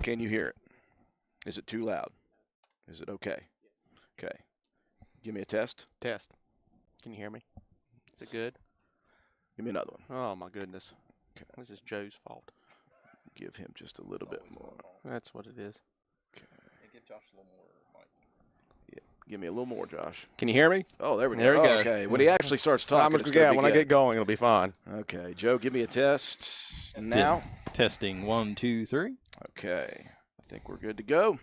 Can you hear it? Is it too loud? Is it okay? Okay. Give me a test. Test. Can you hear me? Is it good? Give me another one. Oh, my goodness. Okay. This is Joe's fault. Give him just a little bit more. That's what it is. Okay. Give Josh a little more, Mike. Yeah. Give me a little more, Josh. Can you hear me? Oh, there we go. There we go. Okay. When he actually starts talking, it's when I get going, it'll be fine. Okay. Joe, give me a test now. Testing 1, 2, 3. Okay. I think we're good to go.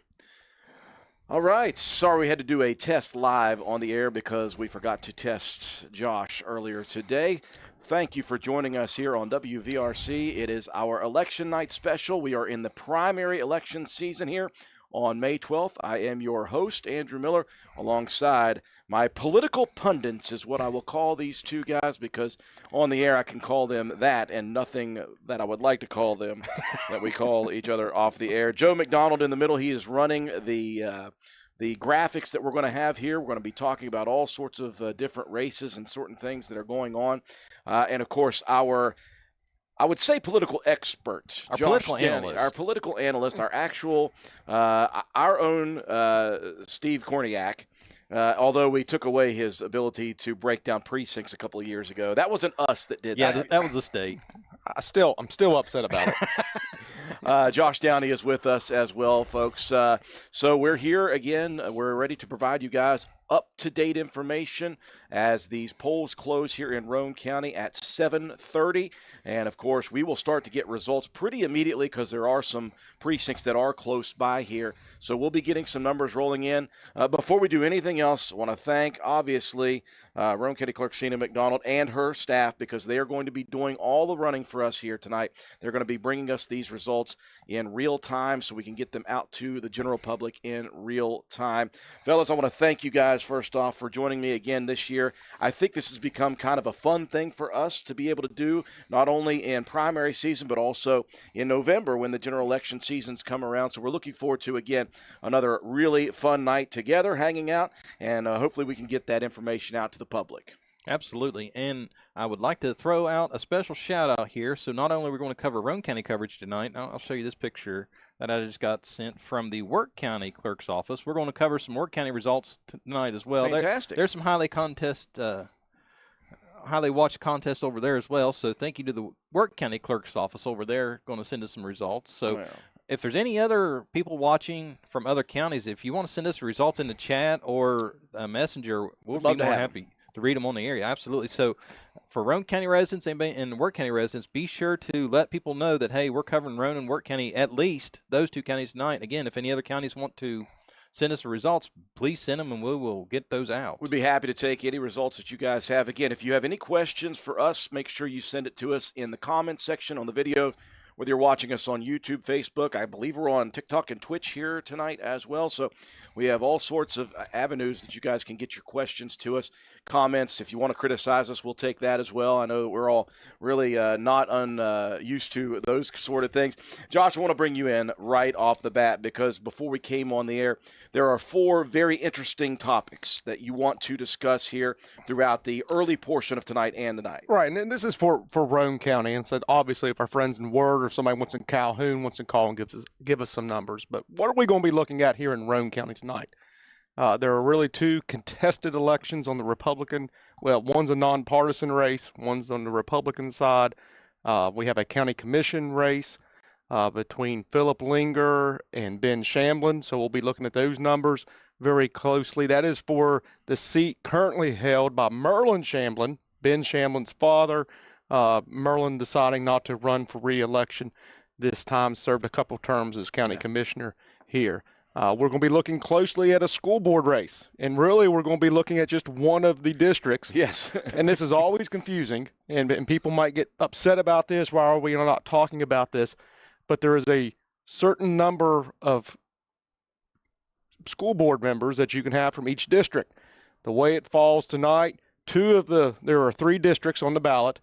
All right. Sorry we had to do a test live on the air because we forgot to test Josh earlier today. Thank you for joining us here on WVRC. It is our election night special. We are in the primary election season here on May 12th. I am your host, Andrew Miller, alongside my political pundits is what I will call these two guys, because on the air I can call them that and nothing that I would like to call them that we call each other off the air. Joe McDonald in the middle. He is running the graphics that we're going to have here. We're going to be talking about all sorts of different races and certain things that are going on. And, of course, I would say political expert, Our Josh political Denny, analyst. our political analyst, our actual, our own Steve Korniak. Although we took away his ability to break down precincts a couple of years ago, that wasn't us that did that. Yeah, that was the state. I'm still upset about it. Josh Downey is with us as well, folks. So we're here again. We're ready to provide you guys up-to-date information as these polls close here in Roane County at 7:30. And, of course, we will start to get results pretty immediately because there are some precincts that are close by here. So we'll be getting some numbers rolling in. Before we do anything else, I want to thank, obviously, Roane County Clerk Cena McDonald and her staff, because they are going to be doing all the running for us here tonight. They're going to be bringing us these results in real time so we can get them out to the general public in real time. Fellas, I want to thank you guys first off for joining me again this year. I think this has become kind of a fun thing for us to be able to do, not only in primary season but also in November when the general election seasons come around. So we're looking forward to, again, another really fun night together, hanging out, and hopefully we can get that information out to the public. Absolutely. And I would like to throw out a special shout out here. So not only are we going to cover Roane County coverage tonight, I'll show you this picture that I just got sent from the Wirt County Clerk's office. We're going to cover some Wirt County results tonight as well. Fantastic. There's some highly watched contests over there as well. So thank you to the Wirt County Clerk's office over there, going to send us some results. So if there's any other people watching from other counties, if you want to send us results in the chat or a messenger, we'll be more happy to read them on the area. Absolutely. So for Roane County residents and Wirt County residents, be sure to let people know that, hey, we're covering Roane and Wirt County, at least those two counties tonight. Again, if any other counties want to send us the results, please send them and we will get those out. We'd be happy to take any results that you guys have. Again, if you have any questions for us, make sure you send it to us in the comments section on the video. Whether you're watching us on YouTube, Facebook, I believe we're on TikTok and Twitch here tonight as well. So we have all sorts of avenues that you guys can get your questions to us. Comments, if you want to criticize us, we'll take that as well. I know that we're all really not used to those sort of things. Josh, I want to bring you in right off the bat because before we came on the air, there are 4 very interesting topics that you want to discuss here throughout the early portion of tonight and tonight. Right, and this is for Roane County. And so obviously if our friends in Wirt or somebody wants in Calhoun wants to call and give us some numbers. But what are we going to be looking at here in Roane County tonight? There are really 2 contested elections on the Republican. Well, one's a nonpartisan race. One's on the Republican side. We have a county commission race between Philip Linger and Ben Shamblin. So we'll be looking at those numbers very closely. That is for the seat currently held by Merlin Shamblin, Ben Shamblin's father. Merlin deciding not to run for re-election this time, served a couple terms as county commissioner here. We're going to be looking closely at a school board race, and really we're going to be looking at just one of the districts. Yes. And this is always confusing, and people might get upset about this. Why are we not talking about this? But there is a certain number of school board members that you can have from each district. The way it falls tonight, there are 3 districts on the ballot.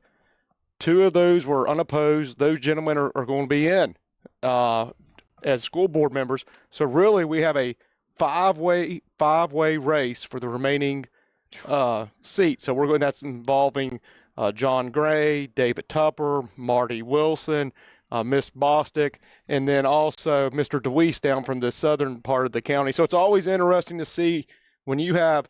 2 of those were unopposed. Those gentlemen are going to be in as school board members. So really, we have a five-way race for the remaining seat. So that's involving John Gray, David Tupper, Marty Wilson, Miss Bostic, and then also Mr. DeWeese down from the southern part of the county. So it's always interesting to see when you have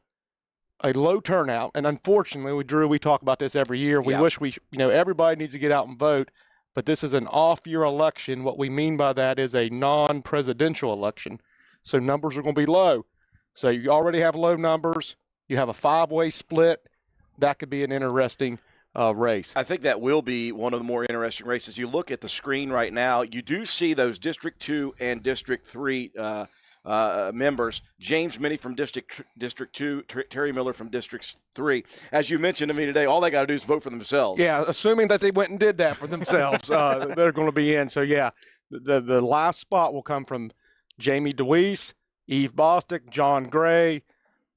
a low turnout, and unfortunately, Drew, we talk about this every year. We wish everybody needs to get out and vote, but this is an off-year election. What we mean by that is a non-presidential election. So numbers are going to be low. So you already have low numbers. You have a 5-way split. That could be an interesting race. I think that will be one of the more interesting races. You look at the screen right now, you do see those District 2 and District 3 members. James Minnie from District 2, Terry Miller from District 3. As you mentioned to me today, all they got to do is vote for themselves. Yeah, assuming that they went and did that for themselves, they're going to be in. So, yeah, the last spot will come from Jamie DeWeese, Eve Bostic, John Gray,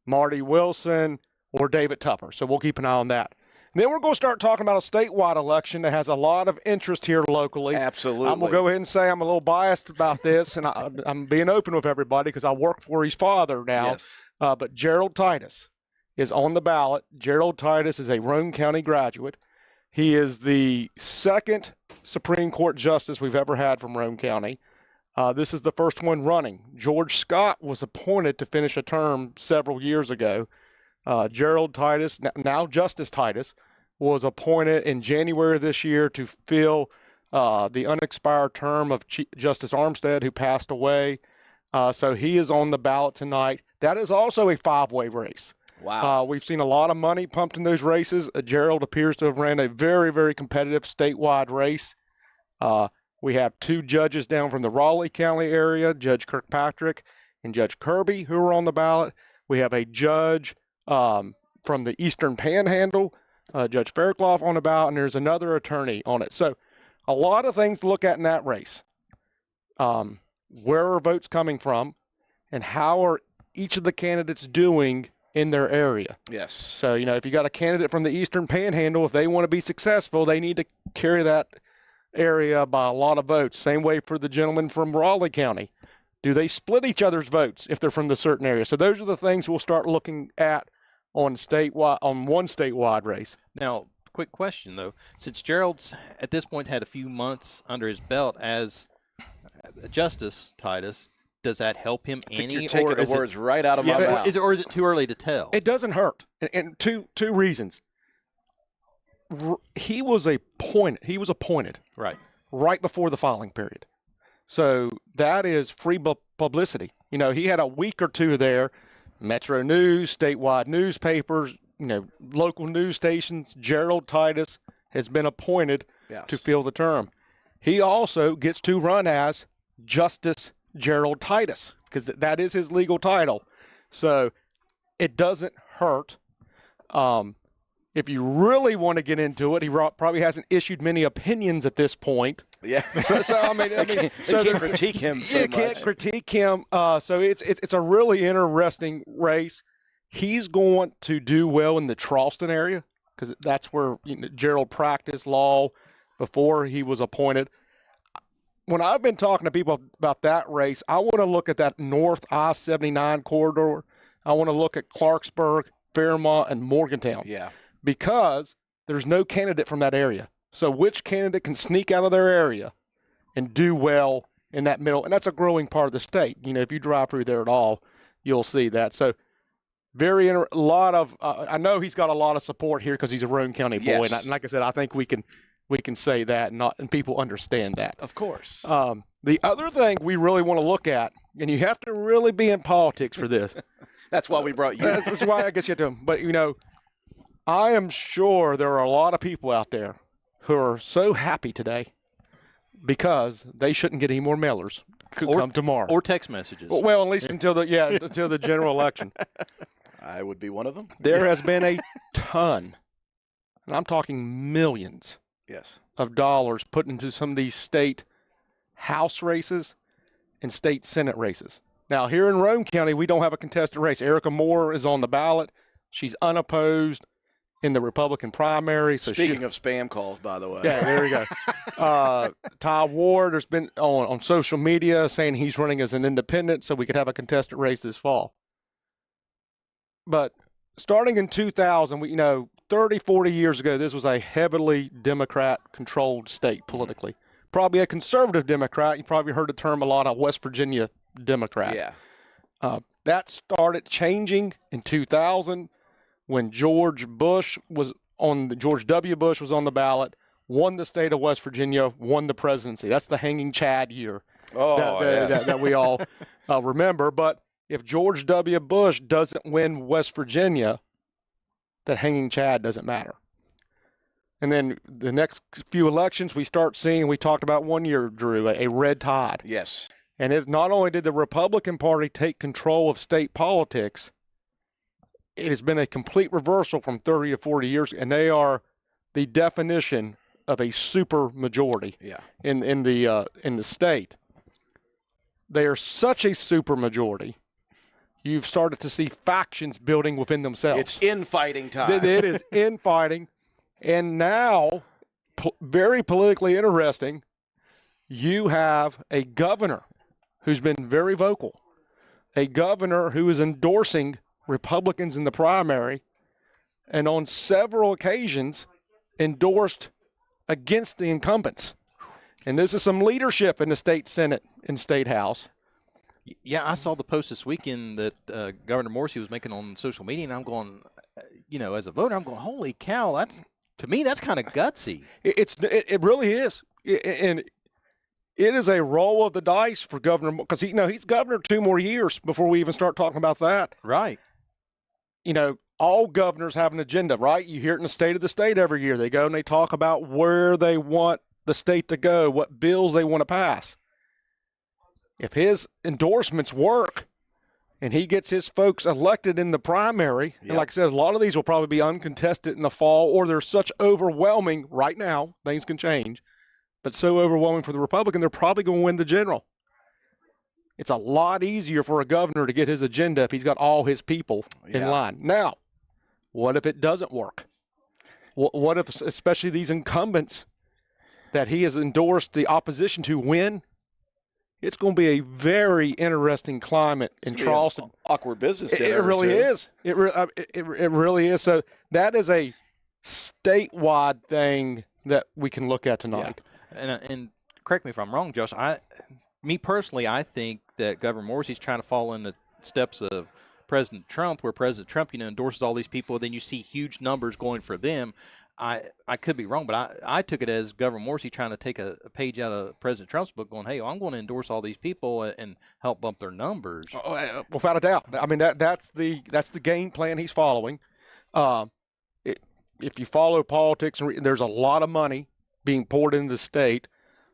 Marty Wilson, or David Tupper. So we'll keep an eye on that. And then we're going to start talking about a statewide election that has a lot of interest here locally. Absolutely. I'm going to go ahead and say I'm a little biased about this, and I'm being open with everybody because I work for his father now. Yes. But Gerald Titus is on the ballot. Gerald Titus is a Roane County graduate. He is the second Supreme Court justice we've ever had from Roane County. This is the first one running. George Scott was appointed to finish a term several years ago. Gerald Titus, now Justice Titus, was appointed in January of this year to fill the unexpired term of Justice Armstead, who passed away. So he is on the ballot tonight. That is also a 5-way race. Wow. We've seen a lot of money pumped in those races. Gerald appears to have ran a very, very competitive statewide race. We have 2 judges down from the Raleigh County area, Judge Kirkpatrick and Judge Kirby, who are on the ballot. We have a judge from the Eastern Panhandle, Judge Fairclough, on the ballot, and there's another attorney on it. So a lot of things to look at in that race. Where are votes coming from, and how are each of the candidates doing in their area? Yes. So, if you got a candidate from the Eastern Panhandle, if they want to be successful, they need to carry that area by a lot of votes. Same way for the gentleman from Raleigh County. Do they split each other's votes if they're from the certain area? So those are the things we'll start looking at on one statewide race. Now, quick question though, since Gerald's at this point had a few months under his belt as Justice Titus, does that help him any? You're taking the words right out of my mouth. Is it too early to tell? It doesn't hurt, and two reasons. He was appointed right before the filing period. So that is free publicity. He had a week or two there, Metro News, statewide newspapers, local news stations. Gerald Titus has been appointed to fill the term. He also gets to run as Justice Gerald Titus because that is his legal title. So it doesn't hurt. If you really want to get into it, he probably hasn't issued many opinions at this point. Yeah. So can't critique him so much. Can't critique him. So it's a really interesting race. He's going to do well in the Charleston area because that's where Gerald practiced law before he was appointed. When I've been talking to people about that race, I want to look at that North I-79 corridor. I want to look at Clarksburg, Fairmont, and Morgantown. Yeah. Because there's no candidate from that area. So which candidate can sneak out of their area and do well in that middle? And that's a growing part of the state. If you drive through there at all, you'll see that. So I know he's got a lot of support here because he's a Roane County boy. Yes. And like I said, I think we can say that and people understand that. Of course. The other thing we really want to look at, and you have to really be in politics for this. That's why we brought you. That's why I guess you have to. But, I am sure there are a lot of people out there who are so happy today because they shouldn't get any more mailers come tomorrow. Or text messages. Well, at least until the general election. I would be one of them. There has been a ton, and I'm talking millions of dollars put into some of these state House races and state Senate races. Now, here in Roane County, we don't have a contested race. Erica Moore is on the ballot. She's unopposed in the Republican primary. So Speaking of spam calls, by the way. Yeah, there we go. Ty Ward has been on social media saying he's running as an independent so we could have a contested race this fall. But starting in 2000, 30, 40 years ago, this was a heavily Democrat-controlled state politically. probably a conservative Democrat. You probably heard the term a lot of West Virginia Democrat. Yeah. That started changing in 2000 when George W. Bush was on the ballot, won the state of West Virginia, won the presidency. That's the hanging Chad year that we all remember. But if George W. Bush doesn't win West Virginia, that hanging Chad doesn't matter. And then the next few elections, we start seeing, we talked about 1 year, Drew, a red tide. Yes. And it not only did the Republican Party take control of state politics, it has been a complete reversal from 30 to 40 years, and they are the definition of a super majority in the state. They are such a super majority. You've started to see factions building within themselves. It's infighting time. It is infighting. And now, very politically interesting, you have a governor who's been very vocal, a governor who is endorsing Republicans in the primary, and on several occasions endorsed against the incumbents. And this is some leadership in the state Senate and state House. Yeah, I saw the post this weekend that Governor Morrissey was making on social media, and I'm going, as a voter, I'm going, holy cow, to me, that's kind of gutsy. It really is. And it is a roll of the dice for Governor, because he's governor 2 more years before we even start talking about that. Right. All governors have an agenda, right? You hear it in the state of the state every year. They go and they talk about where they want the state to go, what bills they want to pass. If his endorsements work and he gets his folks elected in the primary, and like I said, a lot of these will probably be uncontested in the fall, or they're such overwhelming right now, things can change, but so overwhelming for the Republican, they're probably going to win the general. It's a lot easier for a governor to get his agenda if he's got all his people in line. Now, what if it doesn't work? What if, especially these incumbents that he has endorsed the opposition to win? It's going to be a very interesting climate in Charleston. Awkward business. It really is. It really is. So that is a statewide thing that we can look at tonight. Yeah. And correct me if I'm wrong, Josh. Me personally, I think that Governor Morrissey's trying to follow in the steps of President Trump, where President Trump, endorses all these people. Then you see huge numbers going for them. I could be wrong, but I took it as Governor Morrissey trying to take a page out of President Trump's book, going, "Hey, I'm going to endorse all these people and help bump their numbers." Without a doubt. I mean, that's the game plan he's following. If you follow politics, there's a lot of money being poured into the state,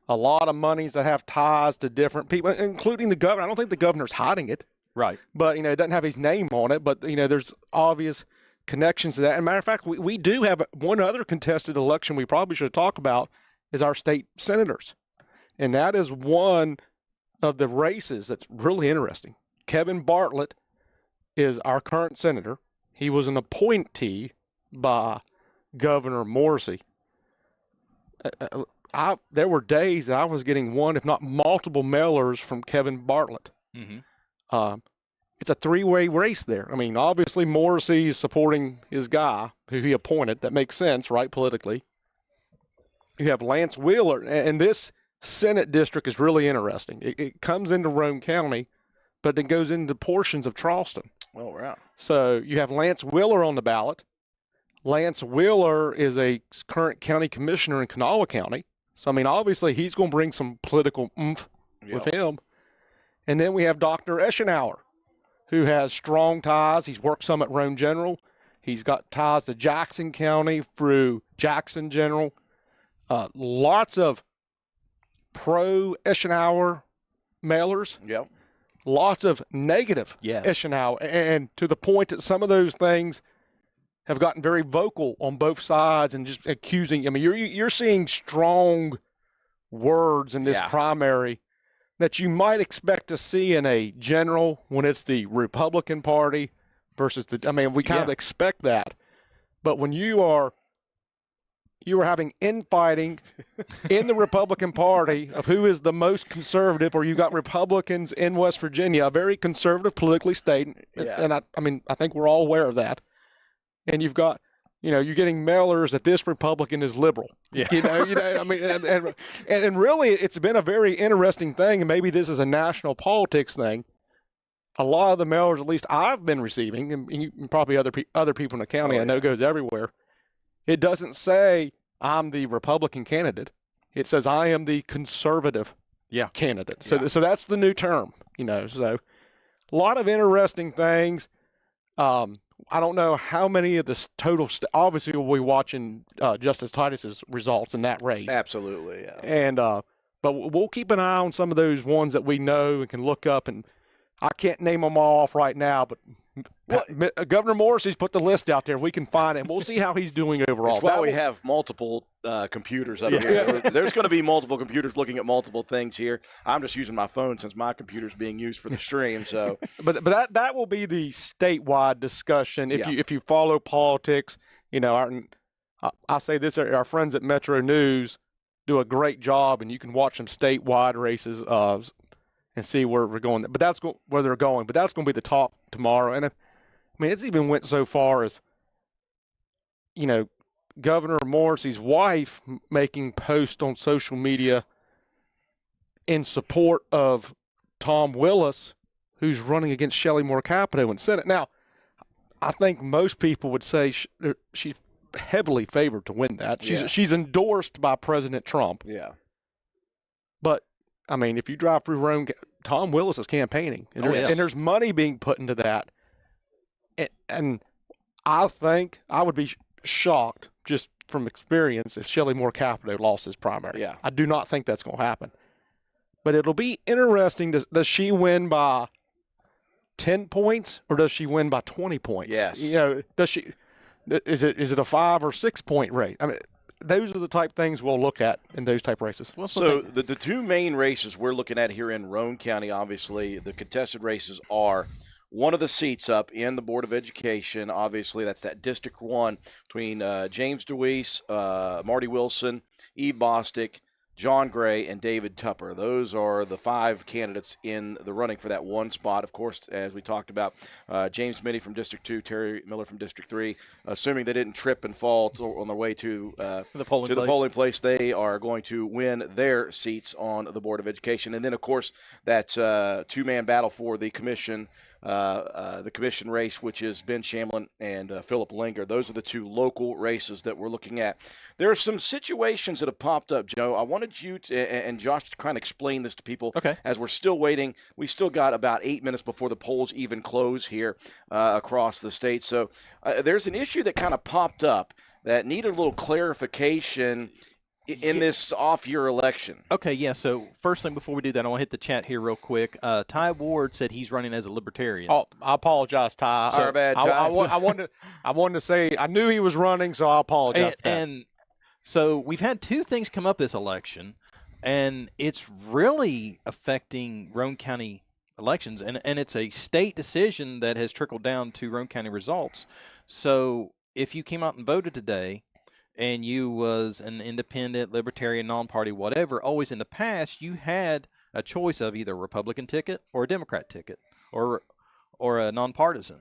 a lot of monies that have ties to different people, including the governor. I don't think the governor's hiding it, right? But it doesn't have his name on it. But there's obvious connections to that. And matter of fact, we do have one other contested election we probably should talk about is our state senators. And that is one of the races that's really interesting. Kevin Bartlett is our current senator. He was an appointee by Governor Morrissey. There were days that I was getting one, if not multiple mailers from Kevin Bartlett. Mm-hmm. It's a 3-way race there. I mean, obviously Morrissey is supporting his guy who he appointed. That makes sense, right, politically. You have Lance Wheeler, and this Senate district is really interesting. It comes into Roane County, but it goes into portions of Charleston. Oh, wow. So you have Lance Wheeler on the ballot. Lance Wheeler is a current county commissioner in Kanawha County. So, I mean, obviously he's going to bring some political oomph with him. And then we have Dr. Eschenauer, who has strong ties. He's worked some at Roane General. He's got ties to Jackson County through Jackson General. Lots of pro-Eschenauer mailers. Yep. Lots of negative Eschenauer. And to the point that some of those things have gotten very vocal on both sides and just accusing. I mean, you're seeing strong words in this primary that you might expect to see in a general when it's the Republican Party versus we kind of expect that. But when you are having infighting in the Republican Party of who is the most conservative, or you got Republicans in West Virginia, a very conservative politically state, and I think we're all aware of that. And you've got you're getting mailers that this Republican is liberal. Yeah. I mean, and really, it's been a very interesting thing, and maybe this is a national politics thing. A lot of the mailers, at least I've been receiving, and probably other people in the county, I know goes everywhere. It doesn't say I'm the Republican candidate. It says I am the conservative candidate. So that's the new term. So a lot of interesting things. I don't know how many of the total. Obviously, we'll be watching Justice Titus's results in that race. Absolutely, yeah. And but we'll keep an eye on some of those ones that we know and can look up. And I can't name them all off right now, but Governor Morrissey's put the list out there. We can find it. And we'll see how he's doing overall. That's why we have multiple computers up here. There's going to be multiple computers looking at multiple things here. I'm just using my phone since my computer's being used for the stream. So, but that will be the statewide discussion. If you follow politics, I say this: our friends at Metro News do a great job, and you can watch some statewide races and see where we're going. But where they're going. But that's going to be the talk tomorrow. And it's even went so far as, Governor Morrissey's wife making posts on social media in support of Tom Willis, who's running against Shelley Moore Capito in Senate. Now, I think most people would say she's heavily favored to win that. She's endorsed by President Trump. Yeah. But if you drive through Roane, Tom Willis is campaigning, and there's money being put into that. And I think I would be shocked, just from experience, if Shelley Moore Capito lost his primary. Yeah. I do not think that's going to happen. But it'll be interesting. Does she win by 10 points or does she win by 20 points? Yes. Does she? Is it a 5 or 6 point race? Those are the type things we'll look at in those type races. So the two main races we're looking at here in Roane County, obviously, the contested races are one of the seats up in the Board of Education. Obviously, that's that District 1 between James DeWeese, Marty Wilson, Eve Bostic, John Gray, and David Tupper. Those are the 5 candidates in the running for that one spot. Of course, as we talked about, James Mitty from District 2, Terry Miller from District 3, assuming they didn't trip and fall on their way to the polling place, they are going to win their seats on the Board of Education. And then, of course, that two-man battle for the commission race, which is Ben Shamlin and Philip Linger. Those are the 2 local races that we're looking at. There are some situations that have popped up, Joe. I wanted you and Josh to kind of explain this to people. Okay. As we're still waiting. We still got about 8 minutes before the polls even close here across the state. So there's an issue that kind of popped up that needed a little clarification in this off-year election. Okay, yeah. So first thing before we do that, I want to hit the chat here real quick. Ty Ward said he's running as a Libertarian. Oh, I apologize, Ty. Our bad, Ty. I wanted to say I knew he was running, so I apologize. And so we've had 2 things come up this election, and it's really affecting Roane County elections, and it's a state decision that has trickled down to Roane County results. So if you came out and voted today, and you was an independent, libertarian, non-party, whatever, always in the past, you had a choice of either a Republican ticket or a Democrat ticket or a nonpartisan.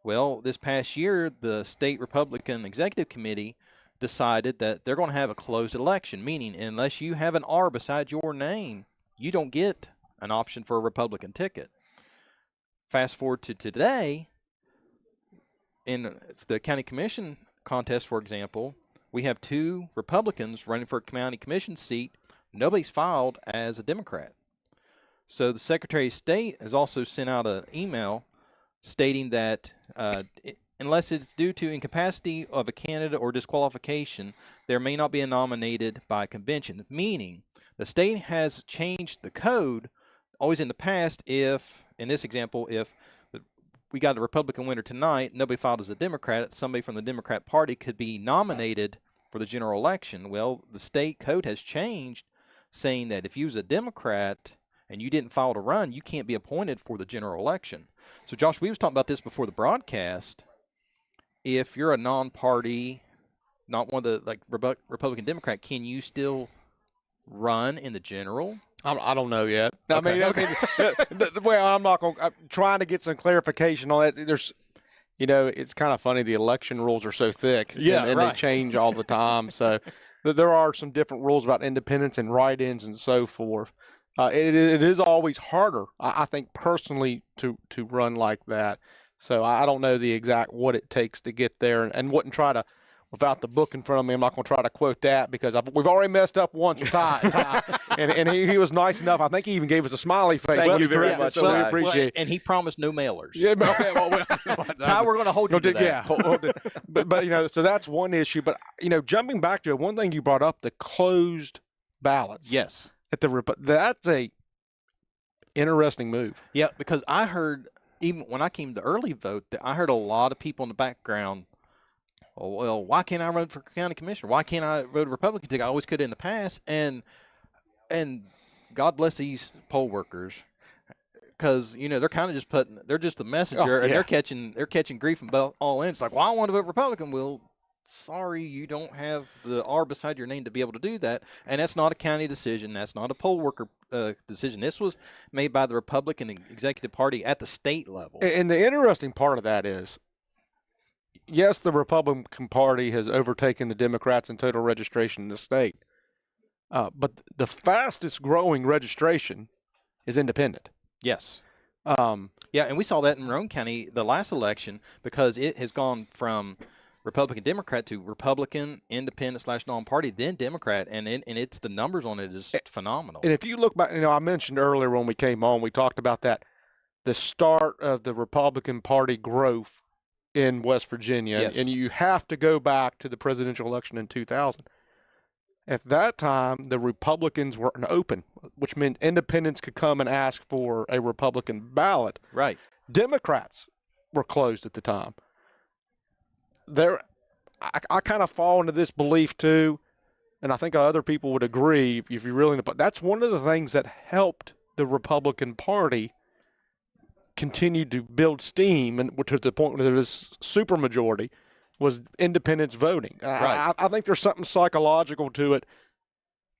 Well, this past year, the state Republican Executive Committee decided that they're going to have a closed election, meaning unless you have an R beside your name, you don't get an option for a Republican ticket. Fast forward to today, in the county commission contest, for example, we have 2 Republicans running for a county commission seat. Nobody's filed as a Democrat. So the Secretary of State has also sent out an email stating that unless it's due to incapacity of a candidate or disqualification, there may not be a nominated by convention, meaning the state has changed the code. Always in the past, if, in this example, if we got a Republican winner tonight, nobody filed as a Democrat, somebody from the Democrat Party could be nominated for the general election. Well, the state code has changed, saying that if you was a Democrat and you didn't file to run, you can't be appointed for the general election. So, Josh, we was talking about this before the broadcast. If you're a non-party, not one of the Republican Democrat, can you still run in the general? I don't know yet. Okay. Well, I'm trying to get some clarification on that. it's kind of funny. The election rules are so thick, Yeah, and right. they change all the time. So there are some different rules about independents and write-ins and so forth. It is always harder, I think, personally, to run like that. So I don't know the exact what it takes to get there, and wouldn't try to, without the book in front of me, I'm not going to try to quote that because we've already messed up once with Ty, and he was nice enough. I think he even gave us a smiley face. Thank when you he very corrected, much, so we Ty. appreciate it. And he promised no mailers. Yeah, Ty, we're going to hold you to that. Yeah, but so that's one issue. But jumping back to it, one thing you brought up, the closed ballots. Yes. That's a interesting move. Yeah, because I heard, even when I came to early vote, that I heard a lot of people in the background, oh, well, why can't I run for county commissioner? Why can't I vote a Republican ticket? I always could in the past. And God bless these poll workers, because they're kind of just they're just the messenger, and they're catching grief from all ends. It's like, well, I want to vote Republican. Well, sorry, you don't have the R beside your name to be able to do that, and that's not a county decision. That's not a poll worker decision. This was made by the Republican Executive Party at the state level. And the interesting part of that is, yes, the Republican Party has overtaken the Democrats in total registration in the state, but the fastest growing registration is independent. Yes. Yeah, and we saw that in Roane County the last election, because it has gone from Republican Democrat to Republican, independent / non-party, then Democrat, and it's the numbers on it is phenomenal. And if you look back, I mentioned earlier when we came on, we talked about that, the start of the Republican Party growth in West Virginia, Yes. and you have to go back to the presidential election in 2000. At that time, the Republicans were open, which meant independents could come and ask for a Republican ballot. Right. Democrats were closed at the time. I kind of fall into this belief too, and I think other people would agree if you're really, but that's one of the things that helped the Republican Party continue to build steam, and to the point where there was supermajority, was independents voting. Right. I think there's something psychological to it.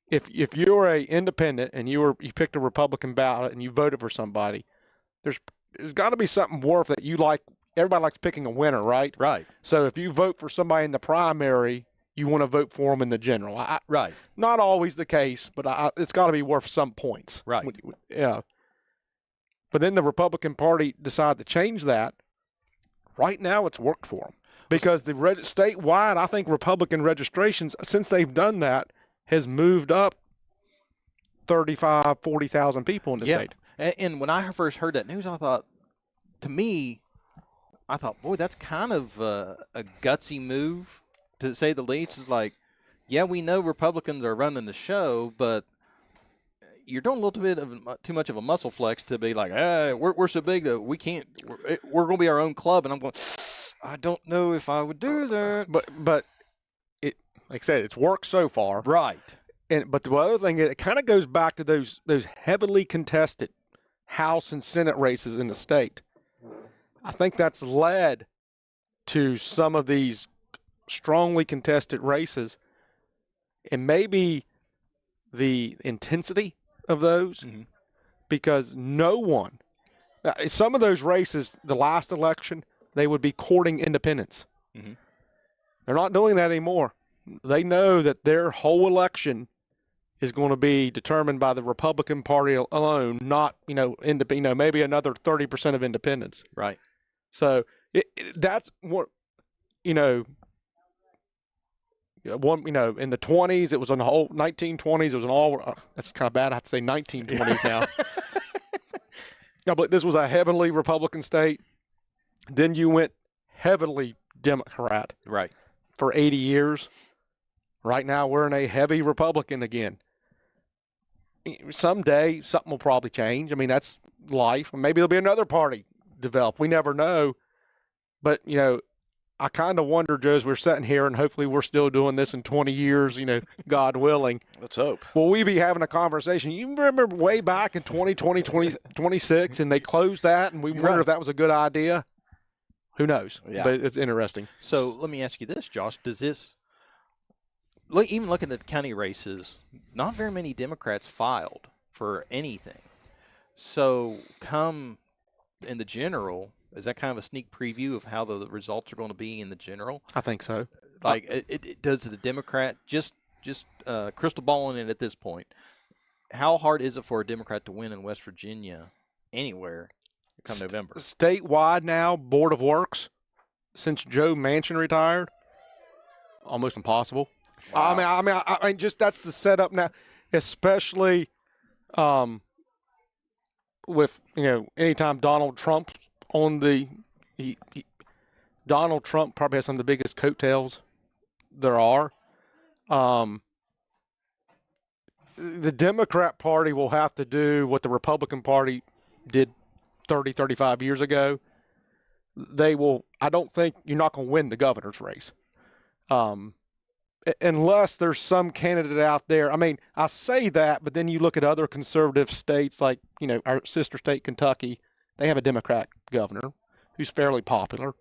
If you're a independent and you picked a Republican ballot and you voted for somebody, there's got to be something worth that you like. Everybody likes picking a winner, right? Right. So if you vote for somebody in the primary, you want to vote for them in the general. Right. Not always the case, but it's got to be worth some points. Right. Yeah. But then the Republican Party decided to change that. Right now, it's worked for them. Because statewide, I think Republican registrations, since they've done that, has moved up 35,000, 40,000 people in the state. And when I first heard that news, I thought, boy, that's kind of a gutsy move, to say the least. It's like, yeah, we know Republicans are running the show, but you're doing a little bit of too much of a muscle flex to be like, hey, we're so big that we can't. We're going to be our own club, and I'm going, I don't know if I would do that. But it, like I said, it's worked so far. Right. But the other thing, it kind of goes back to those heavily contested House and Senate races in the state. I think that's led to some of these strongly contested races, and maybe the intensity of those, because no one, some of those races, the last election, they would be courting independence. They're not doing that anymore. They know that their whole election is going to be determined by the Republican Party alone, not maybe another 30% of independents. Right. So that's what in the 20s, it was on the whole 1920s. It was an all. That's kind of bad. I have to say 1920s now. No, but this was a heavily Republican state. Then you went heavily Democrat. Right. For 80 years. Right now we're in a heavy Republican again. Someday something will probably change. I mean, that's life. Maybe there'll be another party develop. We never know. But, I kind of wonder, Joe, as we're sitting here, and hopefully we're still doing this in 20 years, God willing. Let's hope. Will we be having a conversation? You remember way back in 2020, 2026, and they closed that, and we wondered if that was a good idea? Who knows? Yeah. But it's interesting. So let me ask you this, Josh. Does this, even looking at the county races, not very many Democrats filed for anything. So come in the general, Is that kind of a sneak preview of how the results are going to be in the general? I think so. Like, it does the Democrat just crystal balling it at this point. How hard is it for a Democrat to win in West Virginia anywhere come November? Statewide now, Board of Works, since Joe Manchin retired, almost impossible. Wow. I mean, just that's the setup now, especially with, anytime Donald Trump's on Donald Trump probably has some of the biggest coattails there are. The Democrat Party will have to do what the Republican Party did 30, 35 years ago. I don't think you're not going to win the governor's race. Unless there's some candidate out there. I mean, I say that, but then you look at other conservative states like, our sister state, Kentucky, they have a Democrat governor who's fairly popular.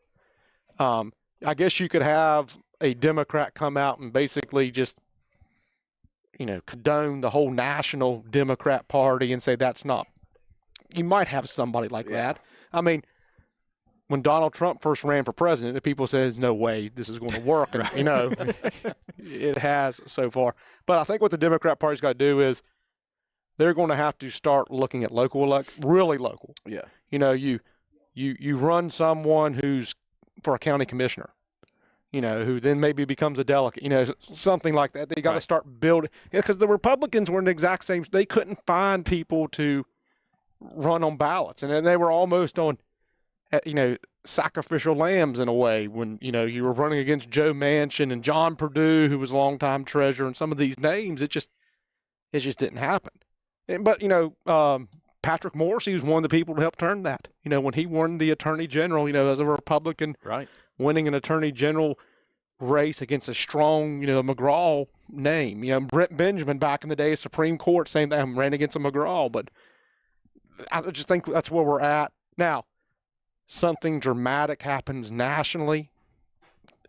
I guess you could have a Democrat come out and basically just, condone the whole national Democrat Party and say that's not. You might have somebody like that. I mean, when Donald Trump first ran for president, the people said, no way this is going to work. And, it has so far. But I think what the Democrat Party's got to do is they're going to have to start looking at really local. Yeah. You run someone who's for a county commissioner, who then maybe becomes a delegate, something like that. They got to start building. Because the Republicans were in the exact same. They couldn't find people to run on ballots. And then they were almost on, sacrificial lambs in a way when, you were running against Joe Manchin and John Perdue, who was a longtime treasurer, and some of these names. It just didn't happen. But, Patrick Morrissey was one of the people to help turn that. When he won the attorney general, as a Republican, winning an attorney general race against a strong, McGraw name. Brent Benjamin back in the day, Supreme Court, same thing, ran against a McGraw. But I just think that's where we're at. Now, something dramatic happens nationally,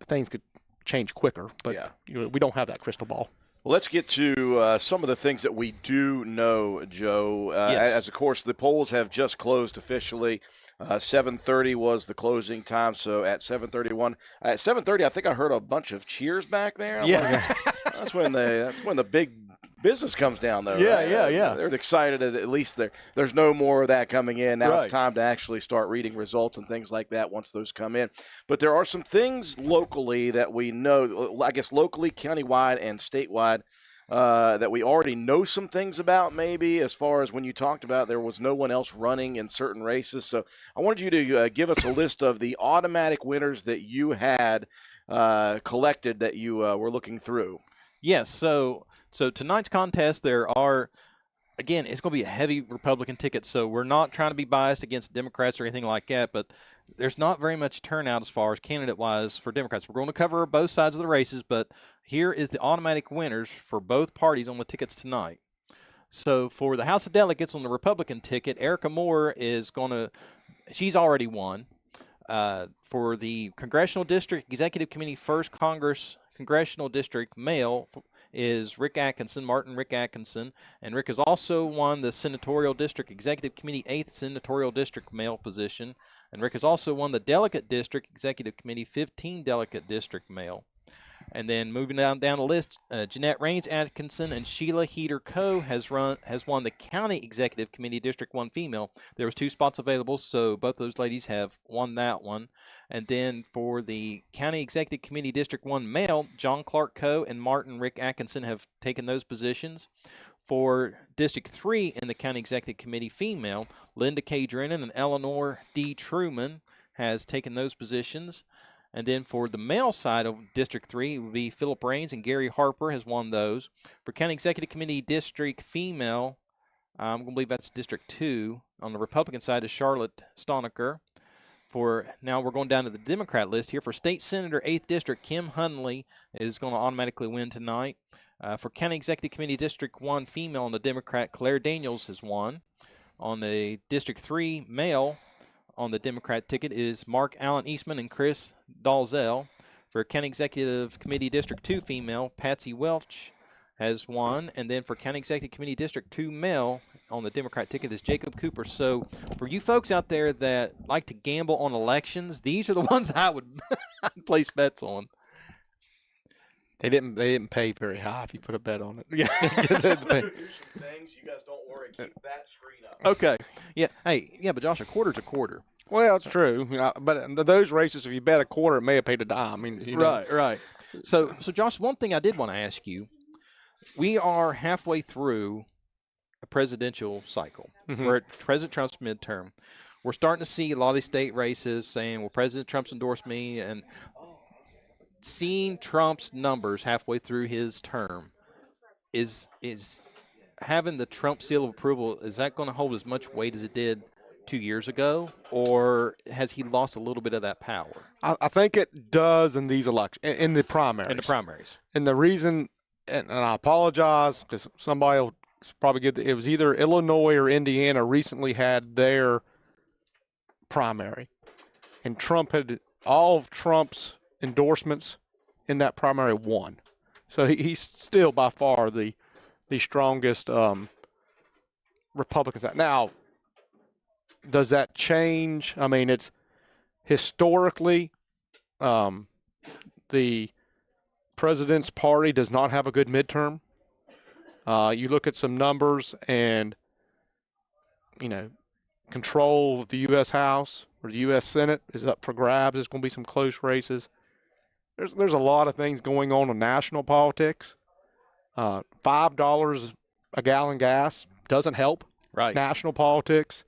things could change quicker. But we don't have that crystal ball. Well, let's get to some of the things that we do know, Joe. Yes. As, of course, the polls have just closed officially. 7:30 was the closing time, so at 7:31. At 7:30, I think I heard a bunch of cheers back there. That's when the big business comes down, though. Yeah, right? yeah. They're excited. At least there's no more of that coming in. Now it's time to actually start reading results and things like that once those come in. But there are some things locally that we know, I guess locally, countywide, and statewide, that we already know some things about, maybe, as far as when you talked about there was no one else running in certain races. So I wanted you to give us a list of the automatic winners that you had collected that you were looking through. Yes, so tonight's contest, there are, again, it's going to be a heavy Republican ticket, so we're not trying to be biased against Democrats or anything like that, but there's not very much turnout as far as candidate-wise for Democrats. We're going to cover both sides of the races, but here is the automatic winners for both parties on the tickets tonight. So for the House of Delegates on the Republican ticket, Erica Moore she's already won. For the Congressional District Executive Committee First Congress Congressional District male is Martin Rick Atkinson, and Rick has also won the Senatorial District Executive Committee 8th Senatorial District male position, and Rick has also won the Delegate District Executive Committee 15 Delegate District male. And then moving down the list, Jeanette Raines Atkinson and Sheila Heater Coe has won the County Executive Committee District 1 female. There was 2 spots available, so both those ladies have won that one. And then for the County Executive Committee District 1 male, John Clark Coe and Martin Rick Atkinson have taken those positions. For District 3 in the County Executive Committee female, Linda K. Drennan and Eleanor D. Truman has taken those positions. And then for the male side of District 3, it would be Philip Raines and Gary Harper has won those. For County Executive Committee District female, I'm going to believe that's District 2. On the Republican side is Charlotte Stonecker. Now we're going down to the Democrat list here. For State Senator 8th District, Kim Hunley is going to automatically win tonight. For County Executive Committee District 1 female on the Democrat, Claire Daniels has won. On the District 3 male on the Democrat ticket is Mark Allen Eastman and Chris Dalzell. For County Executive Committee District 2 female, Patsy Welch has won. And then for County Executive Committee District 2 male, on the Democrat ticket is Jacob Cooper. So for you folks out there that like to gamble on elections, these are the ones I would place bets on. They didn't pay very high if you put a bet on it. Yeah. I'm gonna do some things. You guys don't worry. Keep that screen up. Okay. Yeah. Hey. Yeah. But Josh, a quarter's a quarter. Well, it's true. But those races, if you bet a quarter, it may have paid a dime. I mean, Right. So Josh, one thing I did want to ask you, we are halfway through a presidential cycle. Mhm. We're at President Trump's midterm. We're starting to see a lot of these state races saying, well, President Trump's endorsed me, and seeing Trump's numbers halfway through his term, is having the Trump seal of approval, is that going to hold as much weight as it did 2 years ago, or has he lost a little bit of that power? I think it does in these elections, in the primaries. And the reason, and I apologize because somebody will probably get it was either Illinois or Indiana recently had their primary, and Trump had all of Trump's endorsements in that primary won. So he's still by far the strongest Republicans. Now, does that change? I mean, it's historically the president's party does not have a good midterm. You look at some numbers and, control of the U.S. House or the U.S. Senate is up for grabs. There's going to be some close races. There's a lot of things going on in national politics. $5 a gallon gas doesn't help national politics.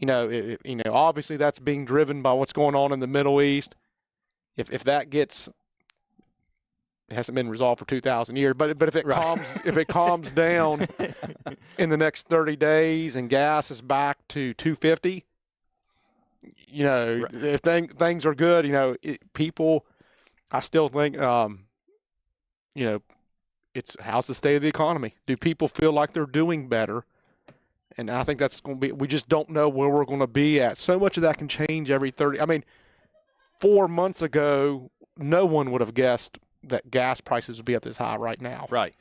Obviously that's being driven by what's going on in the Middle East. If that gets, it hasn't been resolved for 2,000 years, but if it calms down in the next 30 days and gas is back to $2.50, if things are good, people, I still think, it's how's the state of the economy? Do people feel like they're doing better? And I think that's going to be, we just don't know where we're going to be at. So much of that can change every 30. I mean, 4 months ago, no one would have guessed that gas prices would be up this high right now. Right.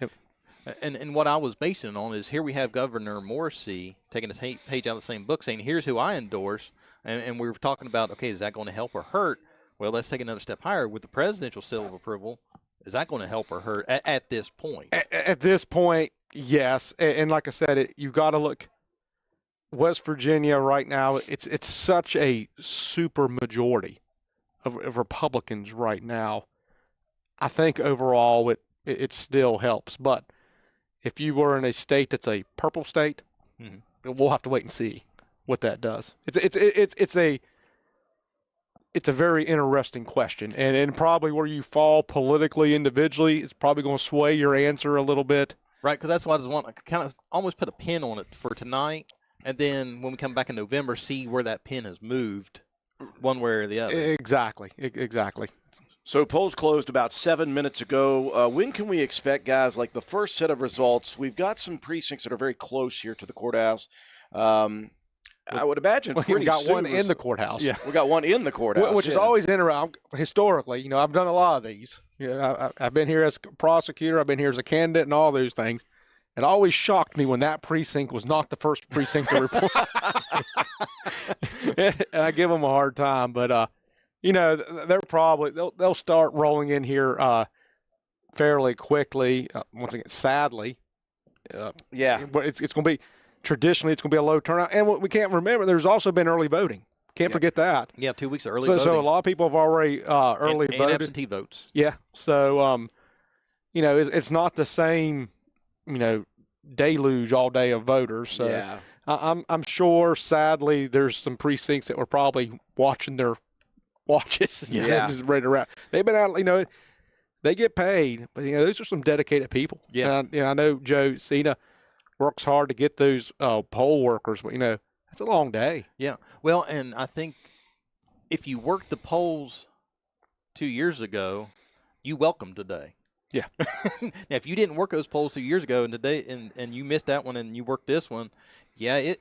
And what I was basing it on is here we have Governor Morrissey taking a page out of the same book saying, here's who I endorse. And we were talking about, okay, is that going to help or hurt? Well, let's take another step higher. With the presidential seal of approval, is that going to help or hurt at this point? At this point, yes. And like I said, you've got to look. West Virginia right now, it's such a super majority of Republicans right now. I think overall it still helps. But if you were in a state that's a purple state, we'll have to wait and see what that does. It's a very interesting question, and probably where you fall politically, individually, it's probably going to sway your answer a little bit. Right, because that's why I just want to kind of almost put a pin on it for tonight, and then when we come back in November, see where that pin has moved one way or the other. Exactly. So polls closed about 7 minutes ago. When can we expect, guys, like the first set of results? We've got some precincts that are very close here to the courthouse. I would imagine we got one in the courthouse. Yeah, we got one in the courthouse, which is always interesting. Historically, I've done a lot of these. I've been here as a prosecutor. I've been here as a candidate, and all those things. It always shocked me when that precinct was not the first precinct to report. And I give them a hard time, but they're probably they'll start rolling in here fairly quickly. Once again, sadly, but it's going to be. Traditionally, it's going to be a low turnout. And we can't remember, there's also been early voting. Can't forget that. Yeah, 2 weeks of early voting. So a lot of people have already early voted. And absentee votes. Yeah. So, it's not the same, deluge all day of voters. So yeah. I'm sure, sadly, there's some precincts that were probably watching their watches and just ready to wrap. They've been out, they get paid, but, those are some dedicated people. Yeah. And I know Joe Cena works hard to get those poll workers, but, it's a long day. Yeah. Well, and I think if you worked the polls 2 years ago, you welcome today. Yeah. Now, if you didn't work those polls 2 years ago and today and you missed that one and you worked this one, you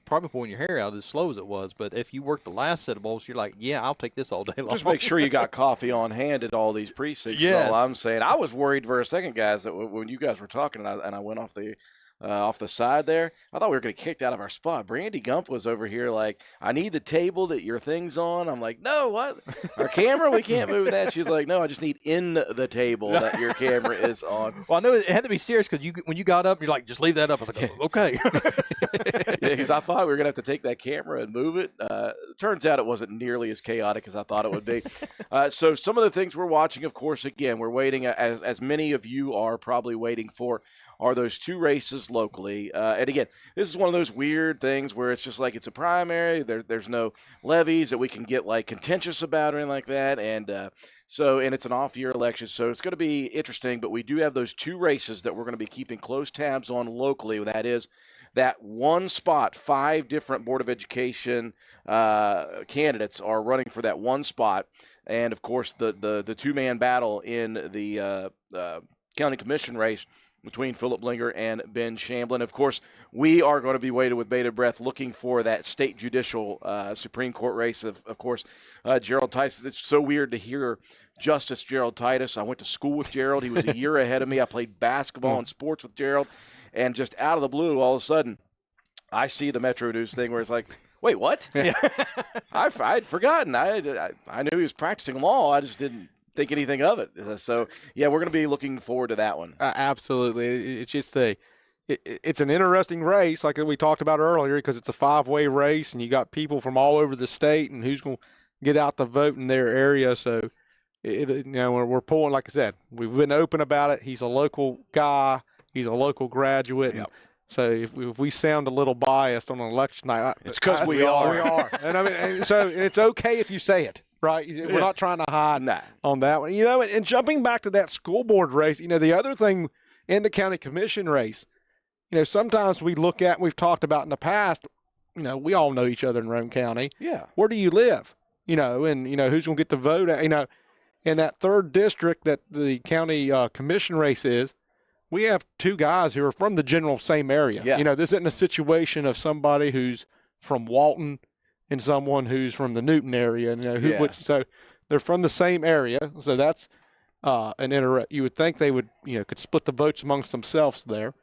probably pulling your hair out as slow as it was. But if you worked the last set of polls, you're like, yeah, I'll take this all day long. Just make sure you got coffee on hand at all these precincts. Yes. That's all I'm saying. I was worried for a second, guys, that when you guys were talking and I went off the off the side there. I thought we were going to get kicked out of our spot. Brandy Gump was over here like, I need the table that your thing's on. I'm like, no, what? Our camera? We can't move that. She's like, no, I just need in the table that your camera is on. Well, I know it had to be serious because when you got up, you're like, just leave that up. I was like, oh, okay. Yeah, because I thought we were going to have to take that camera and move it. Turns out it wasn't nearly as chaotic as I thought it would be. So some of the things we're watching, of course, again, we're waiting, as many of you are probably waiting for, are those 2 races locally. And again, this is one of those weird things where it's just like it's a primary. There's no levies that we can get like contentious about or anything like that. And and it's an off-year election, so it's going to be interesting. But we do have those 2 races that we're going to be keeping close tabs on locally. That is that one spot. 5 different Board of Education candidates are running for that one spot. And, of course, the 2-man battle in the county commission race between Philip Blinger and Ben Shamblin. Of course, we are going to be waiting with bated breath looking for that state judicial Supreme Court race of course, Gerald Titus. It's so weird to hear Justice Gerald Titus. I went to school with Gerald. He was a year ahead of me. I played basketball and sports with Gerald. And just out of the blue, all of a sudden, I see the Metro News thing where it's like, wait, what? Yeah. I'd forgotten. I knew he was practicing law. I just didn't think anything of it. So, yeah, we're going to be looking forward to that one. Absolutely. It's just it's an interesting race, like we talked about earlier, because it's a 5-way race, and you got people from all over the state, and who's going to get out the vote in their area. So, we're pulling, like I said, we've been open about it. He's a local guy. He's a local graduate. Yep. So if we sound a little biased on an election night, it's because we are. We are. And I mean, and it's okay if you say it. Right, we're not trying to hide on that one. And jumping back to that school board race, the other thing in the county commission race, sometimes we look at, we've talked about in the past, we all know each other in Roane County. Yeah. Where do you live? And who's going to get the vote? In that 3rd district that the county commission race is, we have 2 guys who are from the general same area. Yeah. This isn't a situation of somebody who's from Walton and someone who's from the Newton area, so they're from the same area. So that's you would think they would, could split the votes amongst themselves there.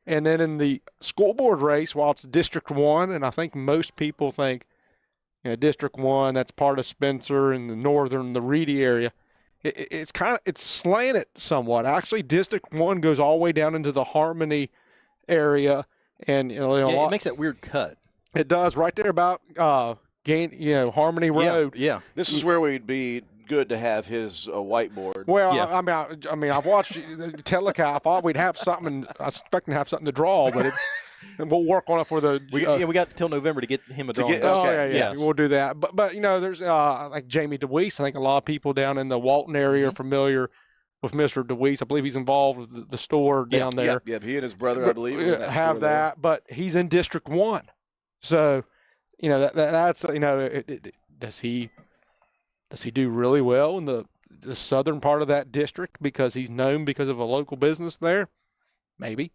And then in the school board race, while it's District 1, and I think most people think, District 1, that's part of Spencer and the Reedy area. It's slanted somewhat. Actually, District 1 goes all the way down into the Harmony area, and it makes that weird cut. It does, right there about Harmony Road. Yeah. This is where we'd be good to have his whiteboard. Well, yeah. I mean, I've watched Telecap. I thought we'd have something. I expect to have something to draw, but and we'll work on it for the. We got till November to get him a drawing. Yeah. We'll do that. But there's like Jamie DeWeese. I think a lot of people down in the Walton area are familiar with Mr. DeWeese. I believe he's involved with the store down there. Yeah, he and his brother, I believe, have that. But he's in District 1. So, that's does he do really well in the southern part of that district because he's known because of a local business there? Maybe.